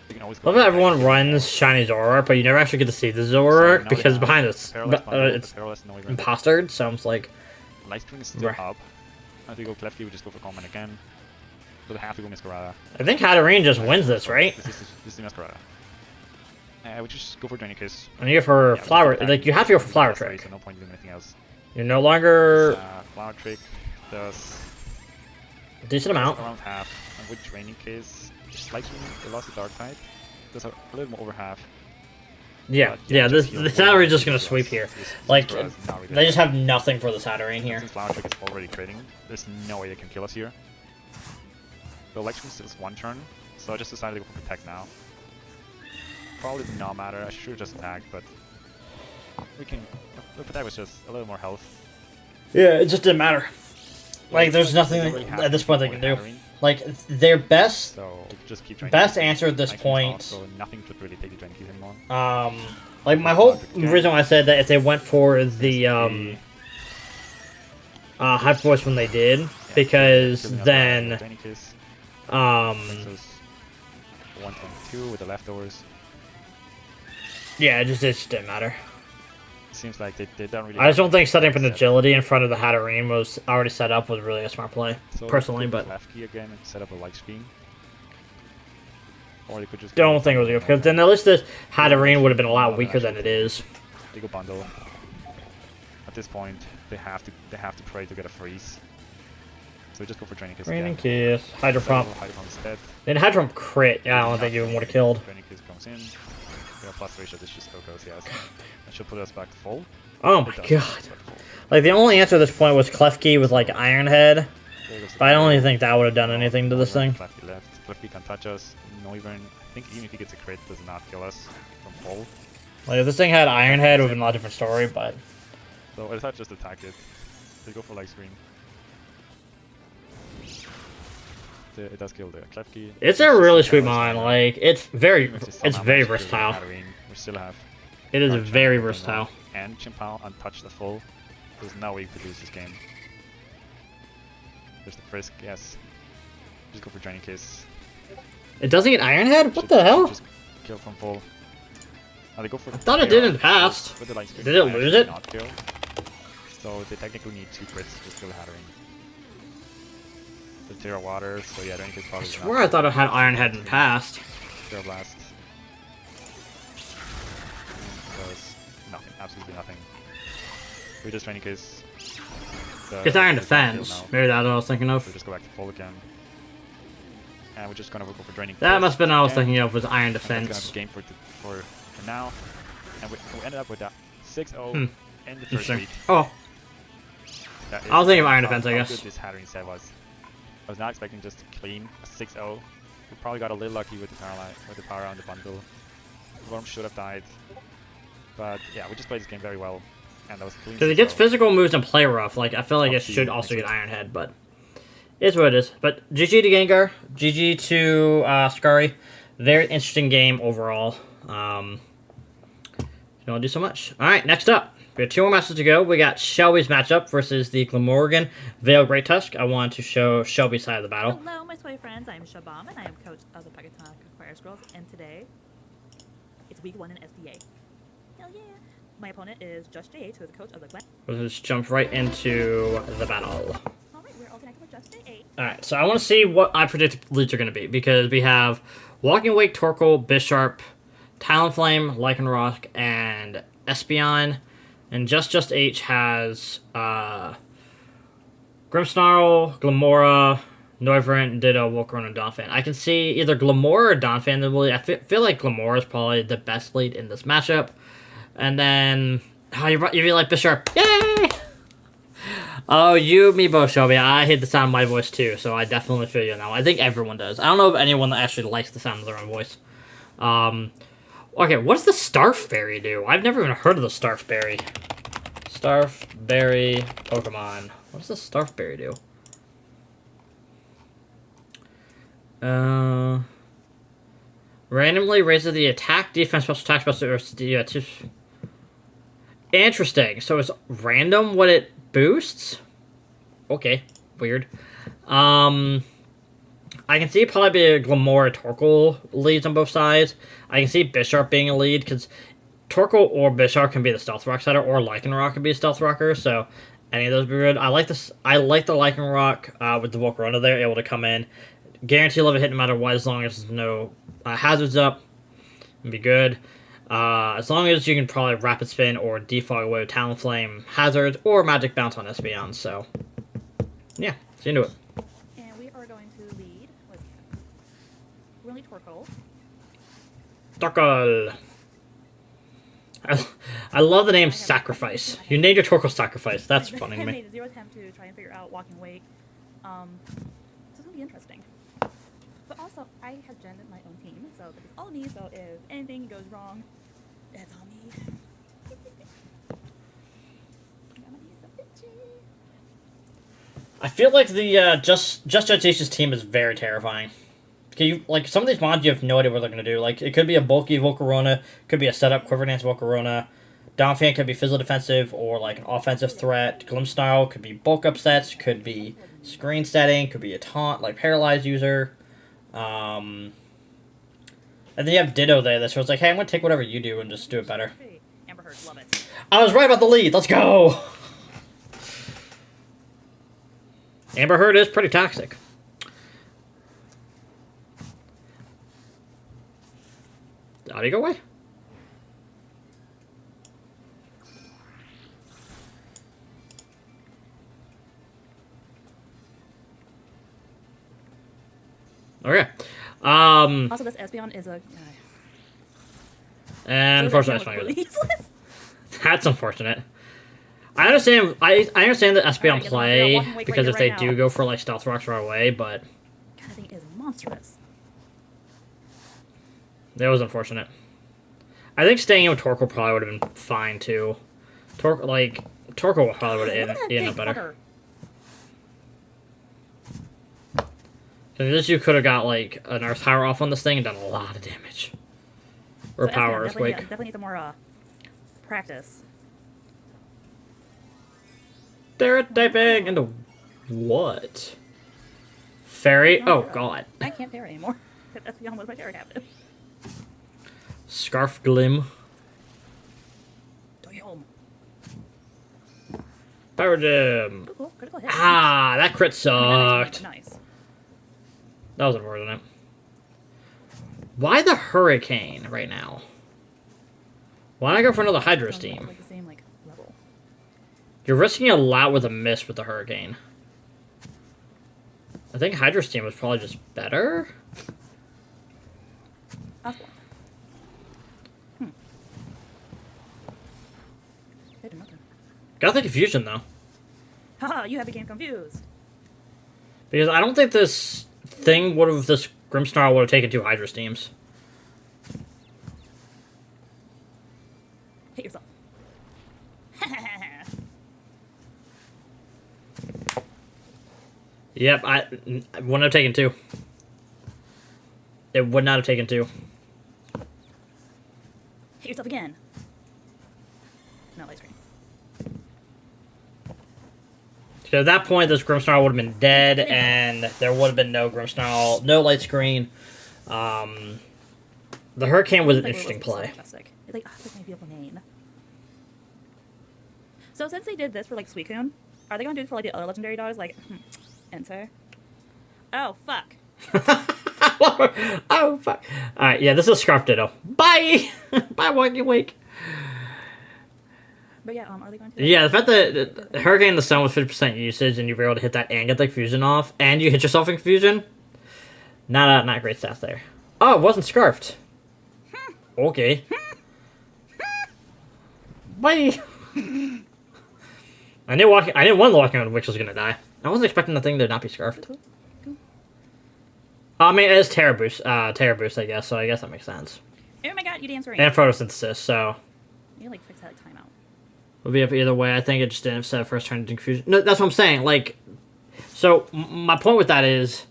F: You can always
A: I
F: go
A: love that
F: back.
A: everyone runs Shiny Zoroark, but you never actually get to see the Zoroark because behind us, it's impostered, so I'm like,
F: Light String is still
A: Right.
F: up. If we go Clefty, we just go for Common again. So the half we go Masquerada.
A: I think Hatterene just wins this, right?
F: This is the Masquerada. We just go for Draining Kiss.
A: And you go for
F: Yeah,
A: Flower,
F: just
A: like, you have to go for Flower
F: Sorry,
A: Trick.
F: So no point doing anything else.
A: You're no longer
F: Flower Trick does
A: a decent amount.
F: around half. And with Draining Kiss, slightly they lost the Dark type. Does a little more over half.
A: Yeah,
F: But,
A: yeah, this
F: heal
A: the
F: forward.
A: Hatterene's just gonna sweep here. Like,
F: Masquerada's not really
A: they just
F: that
A: have nothing for this Hatterene
F: bad.
A: here.
F: Since Flower Trick is already trading, there's no way they can kill us here. The Electrum still is one turn, so I just decided to go for Protect now. Probably did not matter, I should have just attacked, but we can. The Protect was just a little more health.
A: Yeah, it just didn't matter. Like, there's nothing
F: They don't really have
A: at this point they
F: anything
A: can
F: for
A: do.
F: Hatterene,
A: Like, their best
F: So we could just keep trying
A: best
F: to
A: answer at this
F: nice and
A: point.
F: fast, so nothing should really take the drain keys anymore.
A: Like my whole reason why I said that if they went for the hyper voice when they did, because then
F: Drain keys.
A: um
F: Brings us 122 with the leftovers.
A: yeah, it just didn't matter.
F: Seems like they don't really.
A: I just don't think setting up an
F: set.
A: agility in front of the Hatterene was already set up was really a smart play,
F: So
A: personally.
F: they could
A: But
F: left key again and set up a light screen. Or they could just.
A: don't think it was good because then at least this Hatterene would have been a lot weaker than it is.
F: They go bundle. At this point, they have to pray to get a freeze. So just go for training kiss.
A: Training
F: again.
A: kiss, Hydro Pump.
F: Hydro Pump instead.
A: Then Hydro Pump crit. Yeah, I don't think even would have killed.
F: Training kiss comes in. Yeah, plus ratio. This just goes. Yes. That should put us back to full.
A: Oh my
F: It does.
A: god!
F: It's back to full.
A: Like the only answer at this point was Klefki with like Iron Head,
F: There goes the
A: but I don't
F: combo.
A: even think that would have done anything to this thing.
F: Klefki left. Klefki can touch us. Noivern, I think even if he gets a crit, does not kill us from full.
A: Like if this thing had Iron Head, it would have been a lot different story. But
F: So I thought just attack it. They go for light screen. It does kill the Klefki.
A: it's a really sweet mind. Like it's very versatile.
F: We still have.
A: It is
F: Dark
A: very
F: Channel,
A: versatile.
F: And Chimpao untouched the full. There's no way we could lose this game. There's the frisk, yes. Just go for Draining Kiss.
A: It doesn't get Iron Head? What
F: Should-
A: the hell?
F: Just kill from full. Oh, they go for
A: I thought it did in the past.
F: With the light screen,
A: Did it
F: actually
A: lose it?
F: Not kill. So they technically need 2 crits to just kill Hatterene. The Terra Water, so yeah, Draining Kiss
A: I
F: probably
A: swear I thought it had Iron Head in the past.
F: Terra Blast. Does nothing, absolutely nothing. We just Draining Kiss.
A: It's Iron
F: the Dark Field
A: Defense.
F: now.
A: Maybe that's what I was thinking
F: So
A: of.
F: we just go back to full again. And we're just gonna go for Draining Kiss.
A: That must have been what I was
F: again.
A: thinking of was Iron
F: And that's gonna
A: Defense.
F: be game for now. And we ended up with that 6-0
A: Hmm.
F: in the first
A: Interesting.
F: week.
A: Oh,
F: That is
A: I was thinking of Iron
F: how-
A: Defense, I
F: how
A: guess.
F: good this Hatterene set was. I was not expecting just to clean a 6-0. We probably got a little lucky with the power on the bundle. Worm should have died. But yeah, we just played this game very well. And that was clean.
A: because it gets
F: 6-0.
A: physical moves and play rough. Like I feel like it
F: Up to
A: should
F: you,
A: also
F: next
A: get Iron Head, but it's what it is. But GG to Gengar, GG to Scary. Very interesting game overall. You don't do so much. All right, next up, we have 2 more matches to go. We got Shelby's matchup versus the Glamorgan Veil Great Tusk. I wanted to show Shelby's side of the battle.
G: Hello, my toy friends. I'm Shabam, and I am coach of the Pekatonic Fire Squirrels. And today, it's week 1 in SDA. Hell yeah! My opponent is Just JH, who is the coach of the Glen.
A: We'll just jump right into the battle.
G: All right, we're all connected with Just JH.
A: All right, so I want to see what I predict leads are going to be because we have Walking Wake, Torkoal, Bisharp, Talonflame, Lycanroc, and Espeon, and Just H has Grimmsnarl, Glamora, Noivern, Ditto, Volcarona, and Donphan. I can see either Glamora or Donphan in the lead. I feel like Glamora is probably the best lead in this matchup. And then, you really like Bisharp. Yay! Oh, you, me both, Shelby. I hate the sound of my voice too, so I definitely feel you now. I think everyone does. I don't know of anyone that actually likes the sound of their own voice. Okay, what does the Starfberry do? I've never even heard of the Starfberry. Starfberry Pokemon. What does the Starfberry do? Randomly raises the attack, defense, special attack, special... Yeah, interesting. So it's random what it boosts? Okay, weird. I can see probably be a Glamora Torkoal leads on both sides. I can see Bisharp being a lead because Torkoal or Bisharp can be the Stealth Rock setter, or Lycanroc can be a Stealth Rocker. So any of those would be good. I like this. I like the Lycanroc with the Volcarona there, able to come in, guarantee level hit no matter what, as long as there's no hazards up, and be good. As long as you can probably Rapid Spin or defog away with Talonflame hazards or Magic Bounce on Espeon. So yeah, let's get into it.
G: And we are going to lead with really Torkoal.
A: Torkoal. I love the name Sacrifice. You named your Torkoal Sacrifice. That's funny to
G: I
A: me.
G: made a 0 attempt to try and figure out Walking Wake. So it's going to be interesting. But also, I have gendered my own team, so this is all me, so if anything goes wrong, it's all me. I'm gonna be so bitchy.
A: I feel like the Just Judge's team is very terrifying. You, like, some of these mods, you have no idea what they're going to do. Like, it could be a bulky Volcarona, could be a setup Quiver Dance Volcarona. Downfan could be physical defensive or, like, an offensive threat. Glim Style could be bulk upsets, could be screen setting, could be a taunt, like, paralyzed user. And then you have Ditto there, so it's like, hey, I'm going to take whatever you do and just do it better.
G: Hey, Amber Heard, love it.
A: I was right about the lead. Let's go! Amber Heard is pretty toxic. How do you go away? Okay.
G: Also, this Espeon is a.
A: And unfortunately,
G: so
A: that's not good.
G: useless.
A: That's unfortunate. I understand. I understand the Espeon
G: Alright,
A: play
G: walking away
A: because
G: right
A: if they
G: now.
A: do go for like stealth rocks right away, but
G: God, that thing is monstrous.
A: that was unfortunate. I think staying in with Torkoal probably would have been fine too. Torkoal probably would have
G: Look at that
A: ended up
G: big
A: better.
G: fucker.
A: Because this you could have got like an Earth Power off on this thing and done a lot of damage. Or
G: So
A: Power
G: Espeon definitely,
A: Earthquake.
G: definitely need some more practice.
A: They're typing into what? Fairy? Oh god.
G: I can't parry anymore. Because Espeon was my terror captive.
A: Scarf Glim.
G: Damn.
A: Power Gem.
G: Oh, cool. Critical hit.
A: Ah, that crit sucked.
G: Nice.
A: That was unfortunate. Why the Hurricane right now? Why not go for another Hydro Steam?
G: Like the same like level.
A: You're risking a lot with a miss with the Hurricane. I think Hydro Steam was probably just better.
G: Osborne. They did nothing.
A: Got the confusion though.
G: Haha, you have became confused.
A: Because I don't think this thing would have, this Grimmsnarl would have taken 2 Hydro Steams.
G: Hit yourself.
A: Yep, I wouldn't have taken 2. It would not have taken 2.
G: Hit yourself again. No, light screen.
A: So at that point, this Grimmsnarl would have been dead, and there would have been no Grimmsnarl, no light screen. The Hurricane was an
G: Like,
A: interesting
G: so
A: play.
G: majestic. It's like, that's my beautiful name. So since they did this for like Suicune, are they going to do it for like the other legendary dogs? Like, enter. Oh fuck.
A: Oh, fuck. Alright, yeah, this is Scarf Ditto. Bye! Bye, Walking Wake.
G: But yeah, are they going to?
A: Yeah, the fact that Hurricane in the Sun was 50% usage and you were able to hit that and get the confusion off, and you hit yourself in confusion, not a great stats there. Oh, it wasn't Scarfed. Okay. Bye! I knew one Walking on Witch was gonna die. I wasn't expecting the thing to not be Scarfed.
G: Cool.
A: I mean, it is Terra Boost, I guess, so I guess that makes sense.
G: Oh my god, you dance right.
A: And Photosynthesis, so
G: You like fix that like timeout.
A: we'll be up either way. I think it just didn't set first turn into confusion. No, that's what I'm saying. Like, so my point with that is,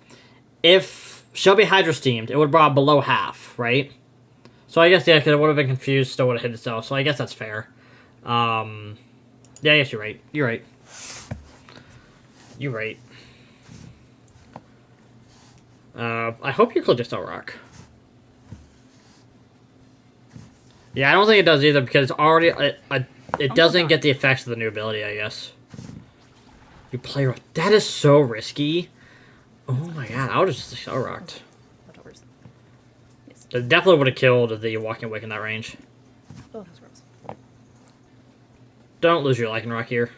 A: if Shelby Hydro Steamed, it would have brought below half, right? So I guess, yeah, because it would have been confused, still would have hit itself, so I guess that's fair. Yeah, I guess you're right. You're right. You're right. I hope you click Digital Rock. Yeah, I don't think it does either, because it's already... It doesn't get the effects of the new ability, I guess. You play... That is so risky. Oh my god, I would have just Digital Rocked.
G: Leftovers. Yes.
A: It definitely would have killed the Walking Wake in that range.
G: Oh, that's gross.
A: Don't lose your Lycan Rock here.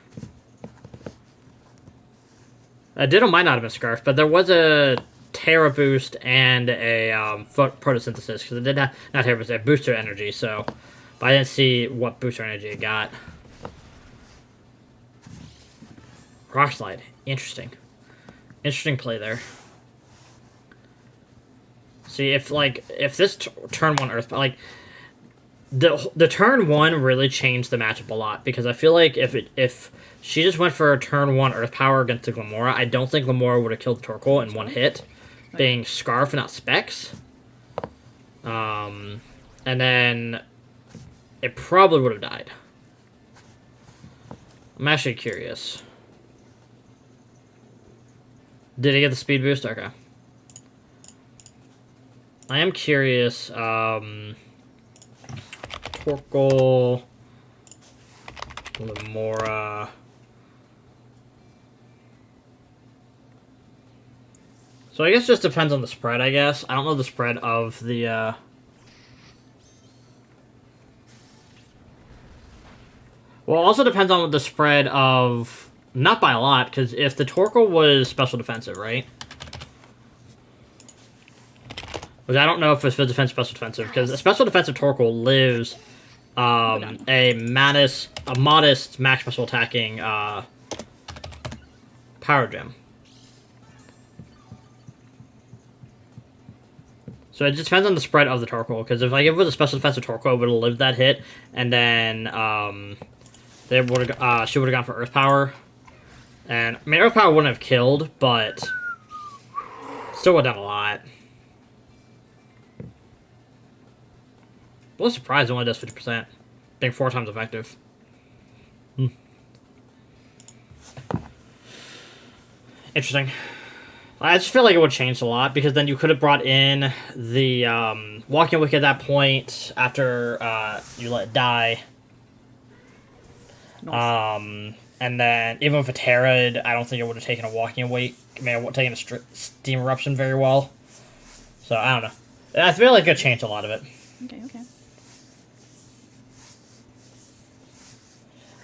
A: Ditto might not have been Scarf, but there was a Terra Boost and a Photosynthesis, because it did not Terra Boost, it booster energy, so... But I didn't see what booster energy it got. Rock Slide. Interesting. Interesting play there. See, if this turn 1 Earth... Like, the turn 1 really changed the matchup a lot, because I feel like if she just went for a turn 1 Earth Power against the Glamora, I don't think Glamora would have killed Torkoal in one hit, being Scarf and not Specs. And then it probably would have died. I'm actually curious. Did he get the speed boost? Okay. I am curious. Torkoal, Lamora. So I guess it just depends on the spread, I guess. I don't know the spread of the, Well, it also depends on the spread of... Not by a lot, because if the Torkoal was special defensive, right? Which I don't know if it's defense special defensive, because a special defensive Torkoal lives a modest max special attacking power gem. So it just depends on the spread of the Torkoal, because if it was a special defensive Torkoal, it would have lived that hit, and then she would have gone for Earth Power. And I mean, Earth Power wouldn't have killed, but still would have done a lot. I was surprised it only does 50%. Being 4 times effective. Interesting. I just feel like it would change a lot, because then you could have brought in the Walking Wick at that point after you let it die.
G: Nice.
A: And then even with a Terra, I don't think it would have taken a Walking Wake. I mean, it would have taken a Steam Eruption very well. So, I don't know. I feel like it could change a lot of it.
G: Okay.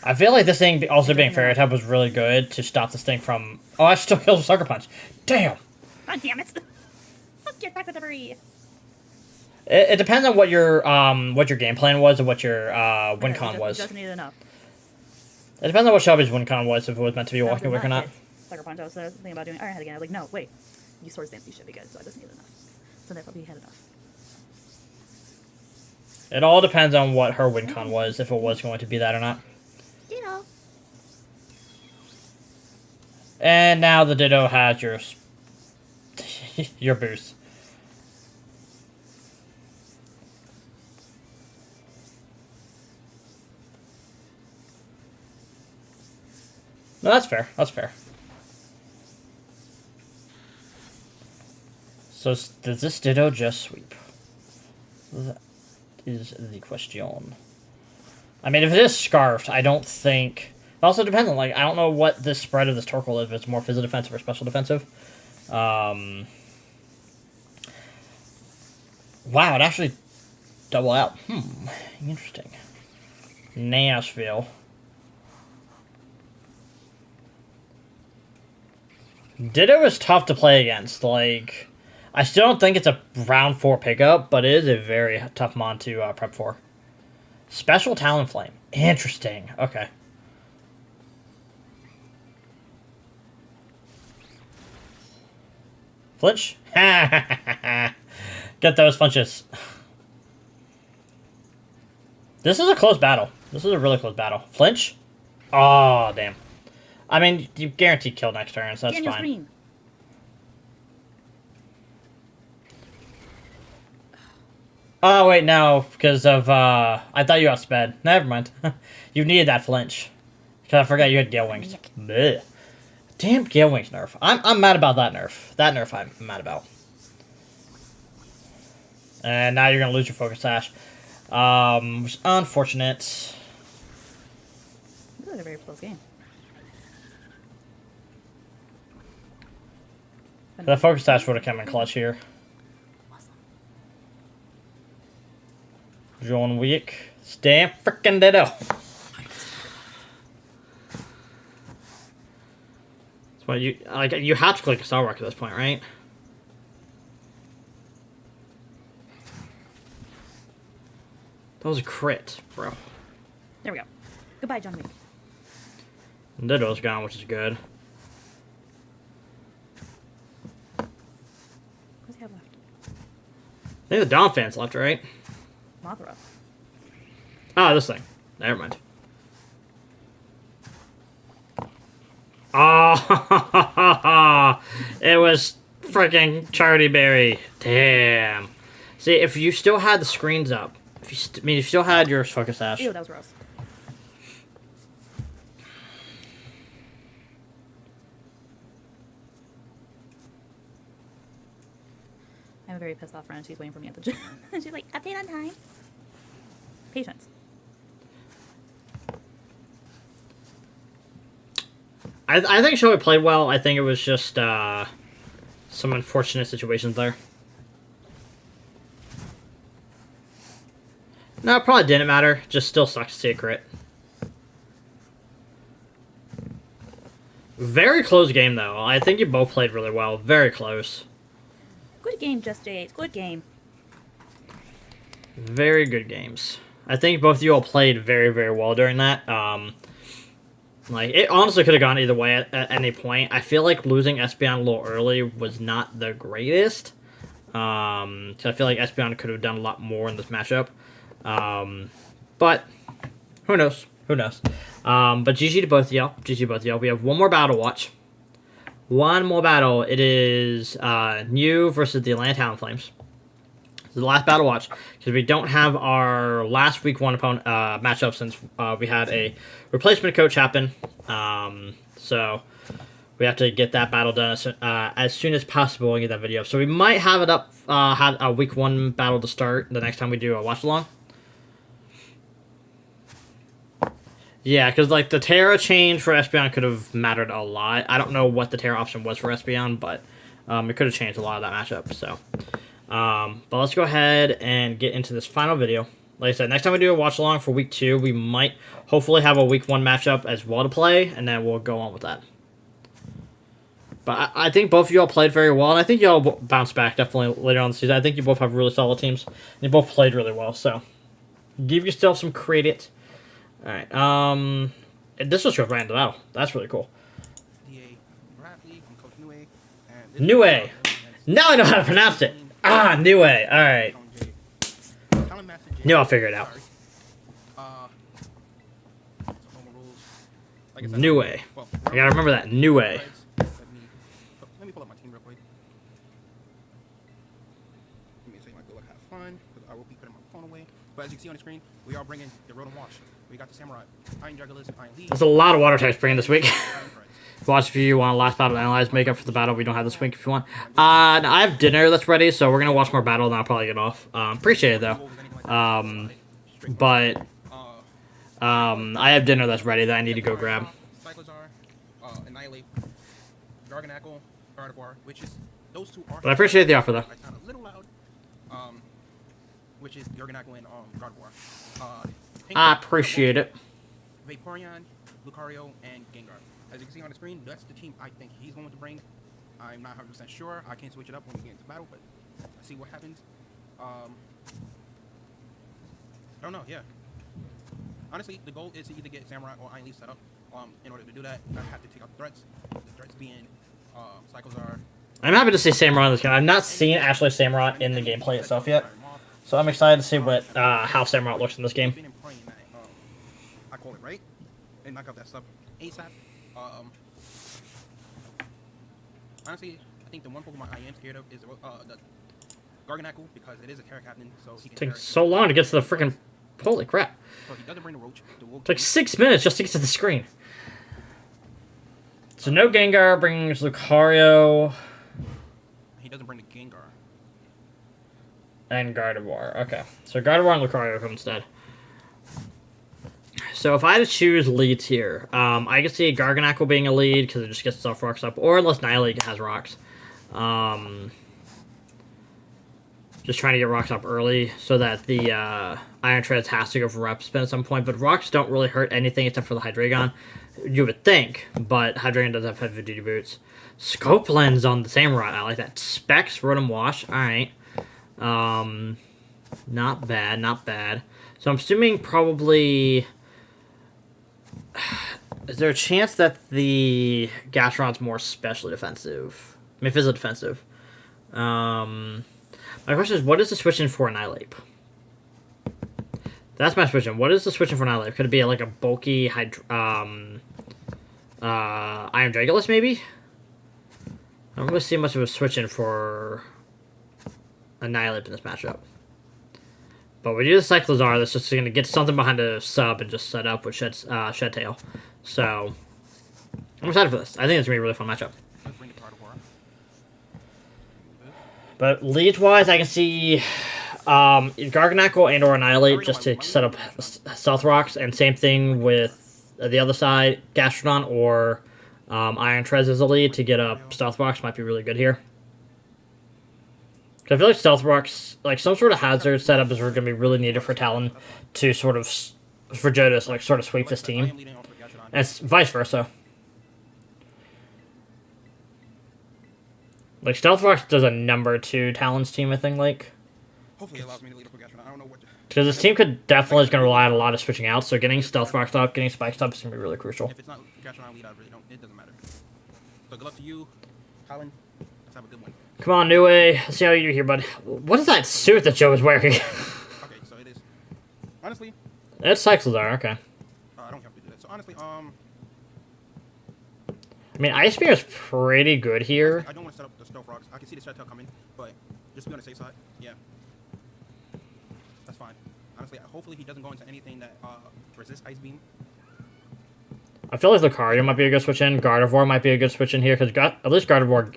A: I feel like this thing also being Fairy type was really good to stop this thing from... Oh, I still killed a Sucker Punch. Damn!
G: God damn it! Look, get back with the debris!
A: It depends on what your game plan was and what your win con was.
G: Doesn't need enough.
A: It depends on what Shelby's win con was, if it was meant to be Walking Wick or not.
G: Sucker Punch, I was thinking about doing Iron Head again. I was like, no, wait. You Swords Dance, you should be good, so I just need enough. So therefore, we had enough.
A: It all depends on what her win con was, if it was going to be that or not.
G: You know.
A: And now the Ditto has your your boost. No, that's fair. That's fair. So does this Ditto just sweep? That is the question. I mean, if it is Scarfed, I don't think... It also depends on, like, I don't know what the spread of this Torkoal is, if it's more physical defensive or special defensive. Wow, it actually double out. Interesting. Nashville. Ditto is tough to play against. Like, I still don't think it's a round 4 pickup, but it is a very tough mon to prep for. Special Talonflame. Interesting. Okay. Flinch? Get those flinches. This is a close battle. This is a really close battle. Flinch? Oh, damn. I mean, you guaranteed kill next turn, so that's
G: Get on your
A: fine.
G: screen.
A: Oh, wait, no, because of, I thought you outsped. Never mind. You needed that flinch. Because I forgot you had Gale Wings. Blech. Damn Gale Wings nerf. I'm mad about that nerf. That nerf I'm mad about. And now you're going to lose your Focus Sash. Which is unfortunate.
G: This is a very close game.
A: The Focus Sash would have come in clutch here. John Wick. Stamp frickin' Ditto. So you have to click a Star Rock at this point, right? That was a crit, bro.
G: There we go. Goodbye, John Wick.
A: Ditto's gone, which is good.
G: What does he have left?
A: I think the Dawn fan's left, right?
G: Mothra.
A: Oh, this thing. Never mind. Oh, it was freaking Charity Berry. Damn. See, if you still had the screens up, if you if you still had your focus sash.
G: Ew, that was gross. I have a very pissed off friend. She's waiting for me at the gym. She's like, update on time. Patience.
A: I think Shelby played well. I think it was just some unfortunate situations there. No, it probably didn't matter. Just still sucks to see a crit. Very close game, though. I think you both played really well. Very close.
G: Good game, Just J8. Good game.
A: Very good games. I think both of you all played very, very well during that. Like, it honestly could have gone either way at any point. I feel like losing Espeon a little early was not the greatest. So I feel like Espeon could have done a lot more in this matchup. But who knows? Who knows? But GG to both of y'all. GG to both of y'all. We have one more battle to watch. One more battle. It is New versus the Atlanta Talonflames. This is the last battle watch because we don't have our last week one opponent matchup since we had a replacement coach happen. So we have to get that battle done as soon as possible and get that video up. So we might have it up, have a week one battle to start the next time we do a watch along. Yeah, because like the Terra change for Espeon could have mattered a lot. I don't know what the Terra option was for Espeon, but it could have changed a lot of that matchup. So, but let's go ahead and get into this final video. Like I said, next time we do a watch along for week 2, we might hopefully have a week 1 matchup as well to play, and then we'll go on with that. But I think both of you all played very well, and I think you all bounced back definitely later on in the season. I think you both have really solid teams, and you both played really well. So, give yourself some credit. All right. This was your random battle. That's really cool.
C: SDA Draft League. I'm Coach Nue.
A: Nue. Now I know how to pronounce it. Ah, Nue. All right. Knew I'll figure it out. Nue. I gotta remember that. Nue.
C: Let me pull up my team real quick. Give me a second. I feel like have fun because I will be putting my phone away. But as you can see on the screen, we are bringing the Rotom Wash. We got the Samurai, Iron Jugglers, Iron Lead.
A: There's a lot of water types bringing this week. Watch if you want last battle to analyze, make up for the battle we don't have this week if you want. Now I have dinner that's ready, so we're gonna watch more battle and I'll probably get off. Appreciate it though. But I have dinner that's ready that I need to go grab.
C: Cyclozar, Annihilate, Garganackle, Gardevoir, which is those two are.
A: But I appreciate the offer though.
C: I sound a little loud. Which is Garganackle and Gardevoir.
A: I appreciate it.
C: Vaporeon, Lucario, and Gengar. As you can see on the screen, that's the team I think he's going to bring. I'm not 100% sure. I can't switch it up when we get into battle, but let's see what happens. I don't know, yeah. Honestly, the goal is to either get Samurai or Iron Leaf set up. In order to do that, I have to take out the threats. The threats being Cyclozar.
A: I'm happy to see Samurott in this game. I've not seen actually Samurott in the gameplay itself yet. So I'm excited to see what how Samurott looks in this game.
C: I call it right and knock out that stuff ASAP. Honestly, I think the one Pokemon I am scared of is the Garganackle because it is a Terra Captain, so he can.
A: It takes so long to get to the freaking. Holy crap!
C: So he doesn't bring the Roach.
A: It's like 6 minutes just to get to the screen. So no Gengar brings Lucario.
C: He doesn't bring the Gengar.
A: And Gardevoir. Okay. So Gardevoir and Lucario come instead. So if I had to choose leads here, I could see Garganackle being a lead because it just gets itself rocks up. Or unless Nihilate has rocks. Just trying to get rocks up early so that the Iron Treads has to go for rep spin at some point. But rocks don't really hurt anything except for the Hydreigon. You would think, but Hydreigon does have heavy duty boots. Scope Lens on the Samurai. I like that. Specs, Rotom Wash. Alright. Not bad, not bad. So I'm assuming probably... Is there a chance that the Gastron's more specially defensive? I mean, physically defensive. My question is, what is the switch in for Annihilate? That's my switching. What is the switching for Annihilate? Could it be like a bulky Iron Dragulus, maybe? I don't really see much of a switching for Annihilate in this matchup. But we do the Cyclozar that's just going to get something behind a sub and just set up with Shed Tail. So, I'm excited for this. I think it's going to be a really fun matchup.
C: Let's bring the card over.
A: But leads-wise, I can see Garganackle and or Annihilate just to set up Stealth Rocks. And same thing with the other side, Gastrodon or Iron Trez as a lead to get up Stealth Rocks might be really good here. I feel like Stealth Rocks, like some sort of hazard setup is going to be really needed for Talon to sort of, for Joe to like sort of sweep this team. And it's vice versa. Like Stealth Rocks does a number to Talon's team, I think, like.
C: Hopefully it allows me to lead up Garchomp. I don't know what.
A: Because this team could definitely is going to rely on a lot of switching out, so getting Stealth Rocks up, getting Spikes up is going to be really crucial.
C: If it's not Garchomp lead, I really don't. It doesn't matter. So good luck to you, Colin. Let's have a good one.
A: Come on, New Way. Let's see how you do here, bud. What is that suit that Joe is wearing?
C: Okay, so it is. Honestly,
A: It's Cyclozar, okay.
C: I don't have to do that. So honestly,
A: I mean, Ice Beam is pretty good here.
C: I don't want to set up the Stealth Rocks. I can see the Shed Tail coming, but just to be on the safe side, yeah. That's fine. Honestly, hopefully he doesn't go into anything that resists Ice Beam.
A: I feel like Lucario might be a good switch in. Gardevoir might be a good switch in here, because at least Gardevoir,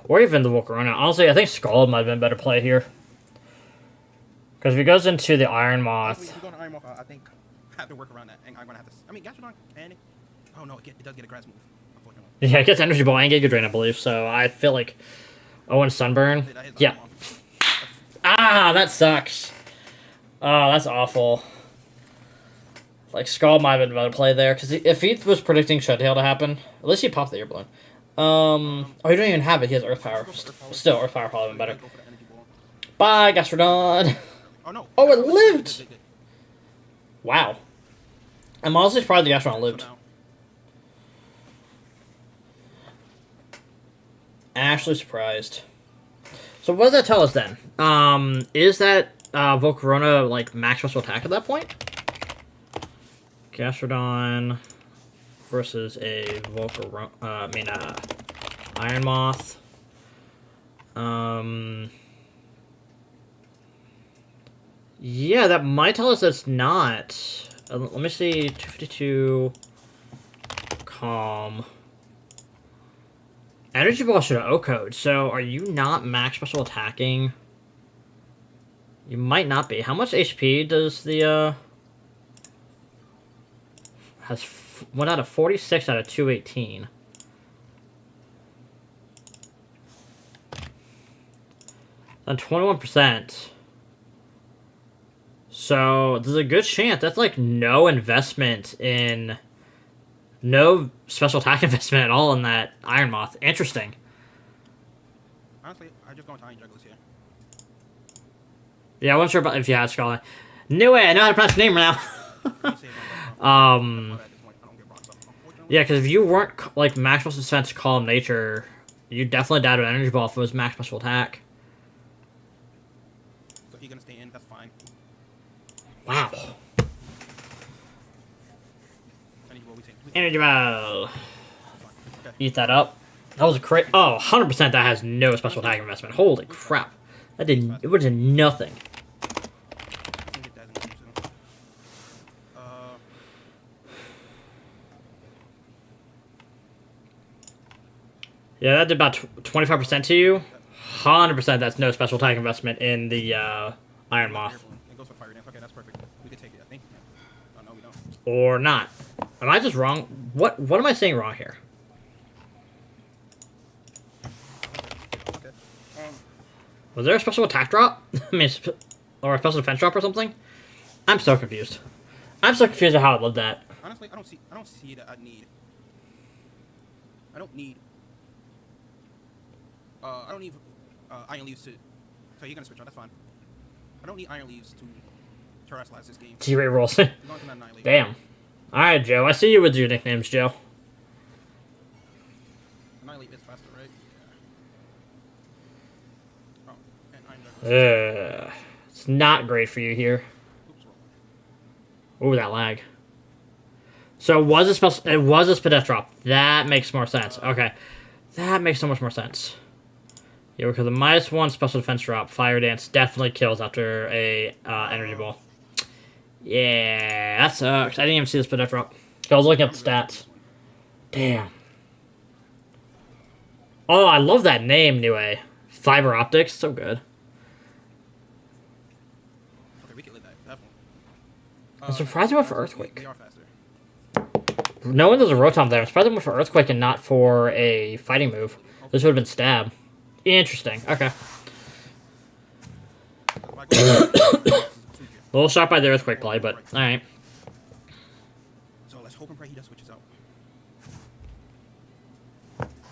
A: or even the Volcarona. Honestly, I think Scald might have been a better play here. Because if he goes into the Iron Moth...
C: Honestly, if you go to Iron Moth, I think I have to work around that, and I'm going to have to... I mean, Gastrodon and... Oh no, it does get a grass move, unfortunately.
A: Yeah, it gets Energy Ball and Giga Drain, I believe, so I feel like... Oh, and Sunburn? Yeah. Ah, that sucks. Oh, that's awful. Like, Scald might have been a better play there, because if he was predicting Shed Tail to happen, at least he popped the Ear Balloon. Oh, he don't even have it, he has Earth Power. Still, Earth Power probably been better. Bye, Gastrodon!
C: Oh no!
A: Oh, it lived! Wow. I'm honestly surprised the Gastrodon lived. Actually surprised. So what does that tell us then? Is that Volcarona like max special attack at that point? Gastrodon versus a Volcarona. Iron Moth. Yeah, that might tell us it's not. Let me see. 252. Calm. Energy Ball should have O-code, so are you not max special attacking? You might not be. How much HP does the, has 1 out of 46 out of 218. On 21%. So, there's a good chance that's like no investment in... No special attack investment at all in that Iron Moth. Interesting.
C: Honestly, I just go into Iron Jugglers here.
A: Yeah, I wasn't sure about if you had Skull. No way, I know how to pronounce your name now. Yeah, because if you weren't like max special defense, Calm Nature, you definitely died with Energy Ball if it was max special attack.
C: So he's gonna stay in. That's fine.
A: Wow.
C: Energy Ball, we take.
A: Energy Ball. Eat that up. That was a crit. Oh, 100% that has no special attack investment. Holy crap. That didn't. It would have done nothing. Yeah, that did about 25% to you. 100% that's no special attack investment in the Iron Moth.
C: It goes for fire dance. Okay, that's perfect. We can take it, I think. Oh, no, we don't.
A: Or not. Am I just wrong? What am I saying wrong here?
C: Okay.
A: Was there a special attack drop? I mean, or a special defense drop or something? I'm so confused. I'm so confused at how I love that.
C: Honestly, I don't see that I need. I don't need Iron Leaves to. So you're gonna switch on. That's fine. I don't need Iron Leaves to terrestrialize this game.
A: T-Ray rolls.
C: I'm going to Annihilate.
A: Damn. Alright, Joe. I see you with your nicknames, Joe.
C: Annihilate is faster, right? Yeah. Oh, and Iron Jugglers.
A: It's not great for you here.
C: Oops, wrong.
A: Oh, that lag. So it was a special. It was a Spadef drop. That makes more sense. Okay, that makes so much more sense. Yeah, because the -1 special defense drop, Fire Dance definitely kills after a energy ball. Yeah, that sucks. I didn't even see the Spadef drop. I was looking at the stats. Damn. Oh, I love that name, Niue. Fiber Optics, so good.
C: Okay, we can live that. Definitely.
A: I'm surprised they went for Earthquake.
C: We are faster.
A: Knowing there's a Rotom there, I'm surprised they went for Earthquake and not for a fighting move. This would have been Stab. Interesting. Okay. A little shot by the Earthquake play, but alright.
C: So let's hope and pray he does switches out.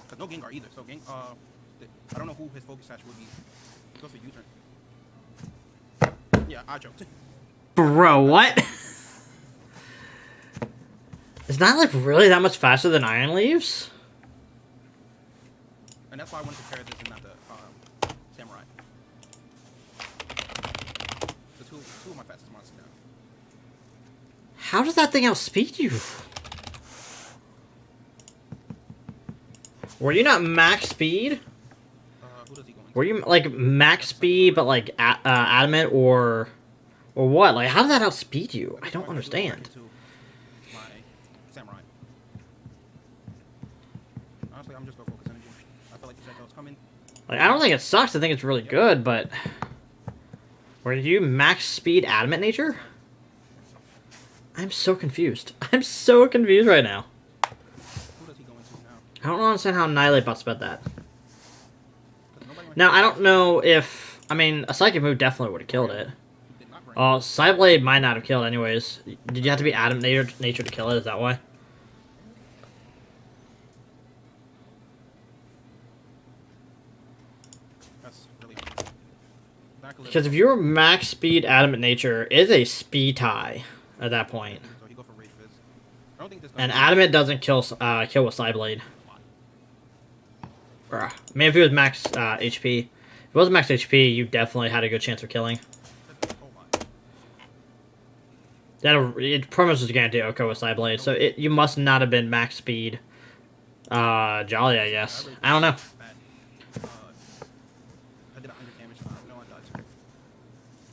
C: Cause no Gengar either. So I don't know who his focus attach would be. Go for U-turn. Yeah, I joked.
A: Bro, what? It's not like really that much faster than Iron Leaves.
C: And that's why I wanted to pair this and not the Samurai. The two of my fastest monsters now.
A: How does that thing outspeed you? Were you not max speed?
C: Who does he go into?
A: Were you like max speed but like adamant or what? Like how did that outspeed you? I don't understand.
C: My Samurai. Honestly, I'm just going to focus energy. I feel like the Shettel's coming.
A: Like I don't think it sucks. I think it's really good, but were you max speed adamant nature? I'm so confused. I'm so confused right now.
C: Who does he go into now?
A: I don't understand how Annihilate about sped that.
C: 'Cause nobody went
A: Now I don't know if I mean a psychic move definitely would have killed it.
C: He did not bring
A: Psyblade might not have killed anyways. Did you have to be adamant nature to kill it? Is that why?
C: That's really hard. Back a little.
A: Because if you're max speed adamant nature, it is a speed tie at that point.
C: So he go for Rage Fizz. I don't think this.
A: And adamant doesn't kill with Psyblade. Bruh. I mean, if it was max HP, if it wasn't max HP, you definitely had a good chance of killing.
C: Oh my.
A: It pretty much was guaranteed Oko with Psyblade, so you must not have been max speed. Jolly, I guess. I don't know.
C: Bad. I did 100 damage. No, I died too.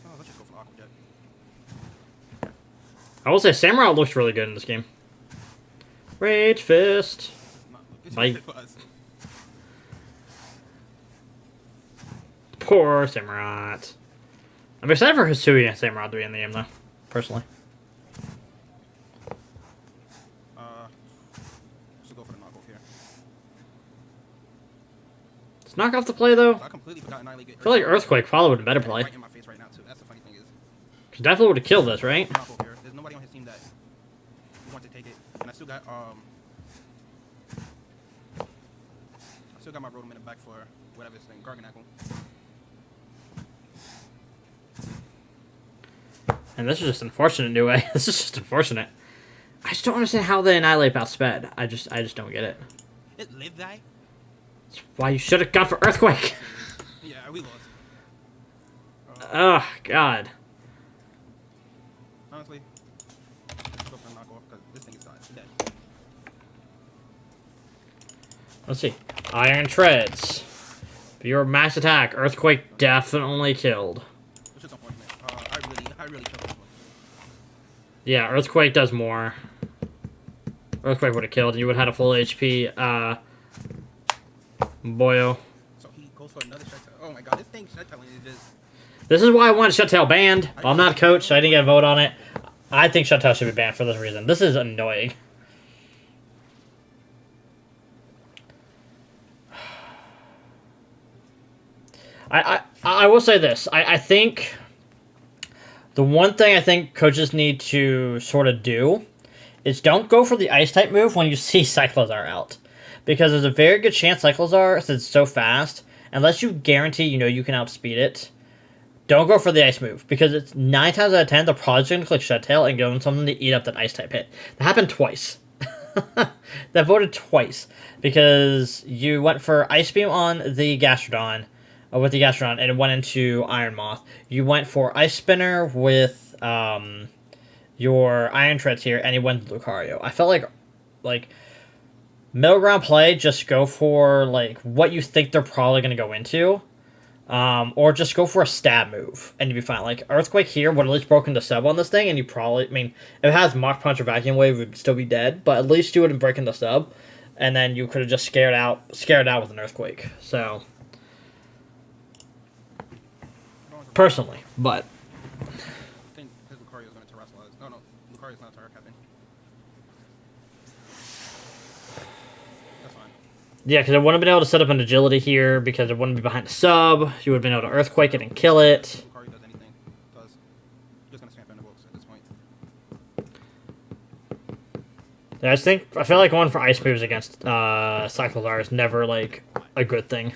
C: Oh, let's just go for Aqua Jet.
A: I will say Samurai looks really good in this game. Rage Fist.
C: It's
A: Bite.
C: good for us.
A: Poor Samurai. I'm excited for Hisui and Samurai to be in the game, though. Personally.
C: Let's go for the knockoff here.
A: It's knockoff the play, though.
C: I completely forgot Annihilate.
A: I feel like Earthquake probably would have been a better play.
C: Right in my face right now too. That's the funny thing is.
A: Because definitely would have killed this, right?
C: Knockoff here. There's nobody on his team that wants to take it, and I still got my Rotom in the back for whatever this thing, Garganacl.
A: And this is just unfortunate, New Way. This is just unfortunate. I just don't understand how they annihilate outsped. I just don't get it.
C: It lived that.
A: That's why you should have gone for Earthquake.
C: Yeah, we lost.
A: Oh, God.
C: Honestly, let's go for a knockoff because this thing is dead.
A: Let's see. Iron Treads. If you're max attack, Earthquake definitely killed.
C: Which is unfortunate. I really killed this one.
A: Yeah, Earthquake does more. Earthquake would have killed, and you would have had a full HP, Boyo.
C: So he goes for another shut tail. Oh my god, this thing shut tail is just.
A: This is why I want Shut Tail banned. I'm not a coach, so I didn't get a vote on it. I think Shut Tail should be banned for this reason. This is annoying. I will say this. I think the one thing I think coaches need to sort of do is don't go for the Ice type move when you see Cyclozar out. Because there's a very good chance Cyclozar, since it's so fast, unless you guarantee you can outspeed it, don't go for the Ice move. Because it's 9 times out of 10, they're probably just going to click Shut Tail and go on something to eat up that Ice type hit. That happened twice. That voted twice. Because you went for Ice Beam on the Gastrodon, with the Gastrodon, and it went into Iron Moth. You went for Ice Spinner with your Iron Treads here, and he went to Lucario. I felt like middle ground play, just go for like what you think they're probably going to go into. Or just go for a stab move, and you'd be fine. Like, Earthquake here would at least broken the sub on this thing, and you probably, I mean, if it has Mach Punch or Vacuum Wave, it would still be dead, but at least you wouldn't break the sub, and then you could have just scared out with an Earthquake. So, personally, but
D: I think his Lucario's going to Terrestrialize. No, Lucario's not Terra Captain. That's fine.
A: yeah, because it wouldn't have been able to set up an agility here because it wouldn't be behind the sub. You would have been able to Earthquake it and kill it.
D: Lucario does anything, because you're just going to spam Thunderbolts at this point.
A: Yeah, I feel like going for ice moves against Cyclozar is never like a good thing.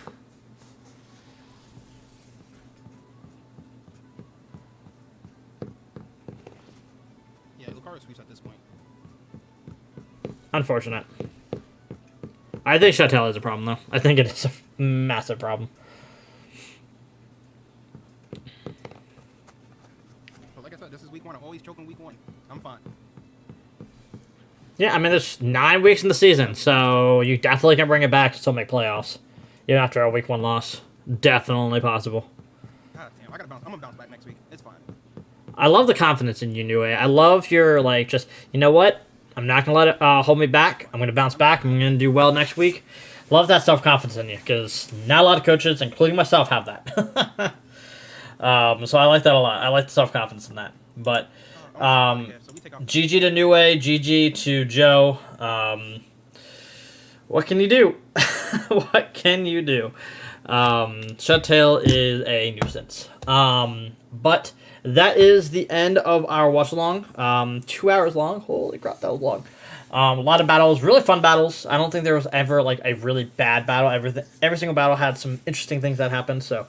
D: Yeah, Lucario sweeps at this point.
A: Unfortunate. I think Chatel is a problem, though. I think it is a massive problem.
D: But like I said, this is week 1. I'm always choking week 1. I'm fine.
A: Yeah, I mean, there's 9 weeks in the season, so you definitely can bring it back to still make playoffs. Even after a week 1 loss. Definitely possible.
D: God damn, I'm going to bounce back next week. It's fine.
A: I love the confidence in you, Nue. I love your, like, just, you know what? I'm not going to let it hold me back. I'm going to bounce back. I'm going to do well next week. Love that self-confidence in you, because not a lot of coaches, including myself, have that. So I like that a lot. I like the self-confidence in that. But GG to Nue, GG to Joe. What can you do? What can you do? Shudtail is a nuisance. But that is the end of our watch along. 2 hours long. Holy crap, that was long. A lot of battles, really fun battles. I don't think there was ever like a really bad battle. Every single battle had some interesting things that happened. So,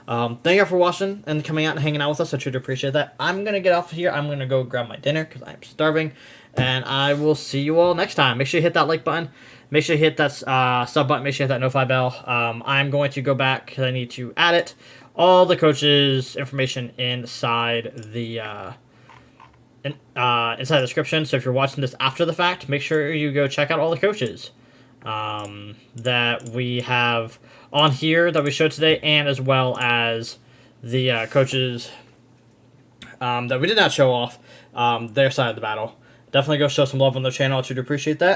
A: thank you for watching and coming out and hanging out with us. I truly appreciate that. I'm gonna get off of here. I'm gonna go grab my dinner because I'm starving, and I will see you all next time. Make sure you hit that like button. Make sure you hit that sub button. Make sure you hit that notify bell. I'm going to go back because I need to add it. All the coaches' information inside the inside the description. So if you're watching this after the fact, make sure you go check out all the coaches that we have on here that we showed today, and as well as the coaches that we did not show off their side of the battle. Definitely go show some love on their channel. I would appreciate that.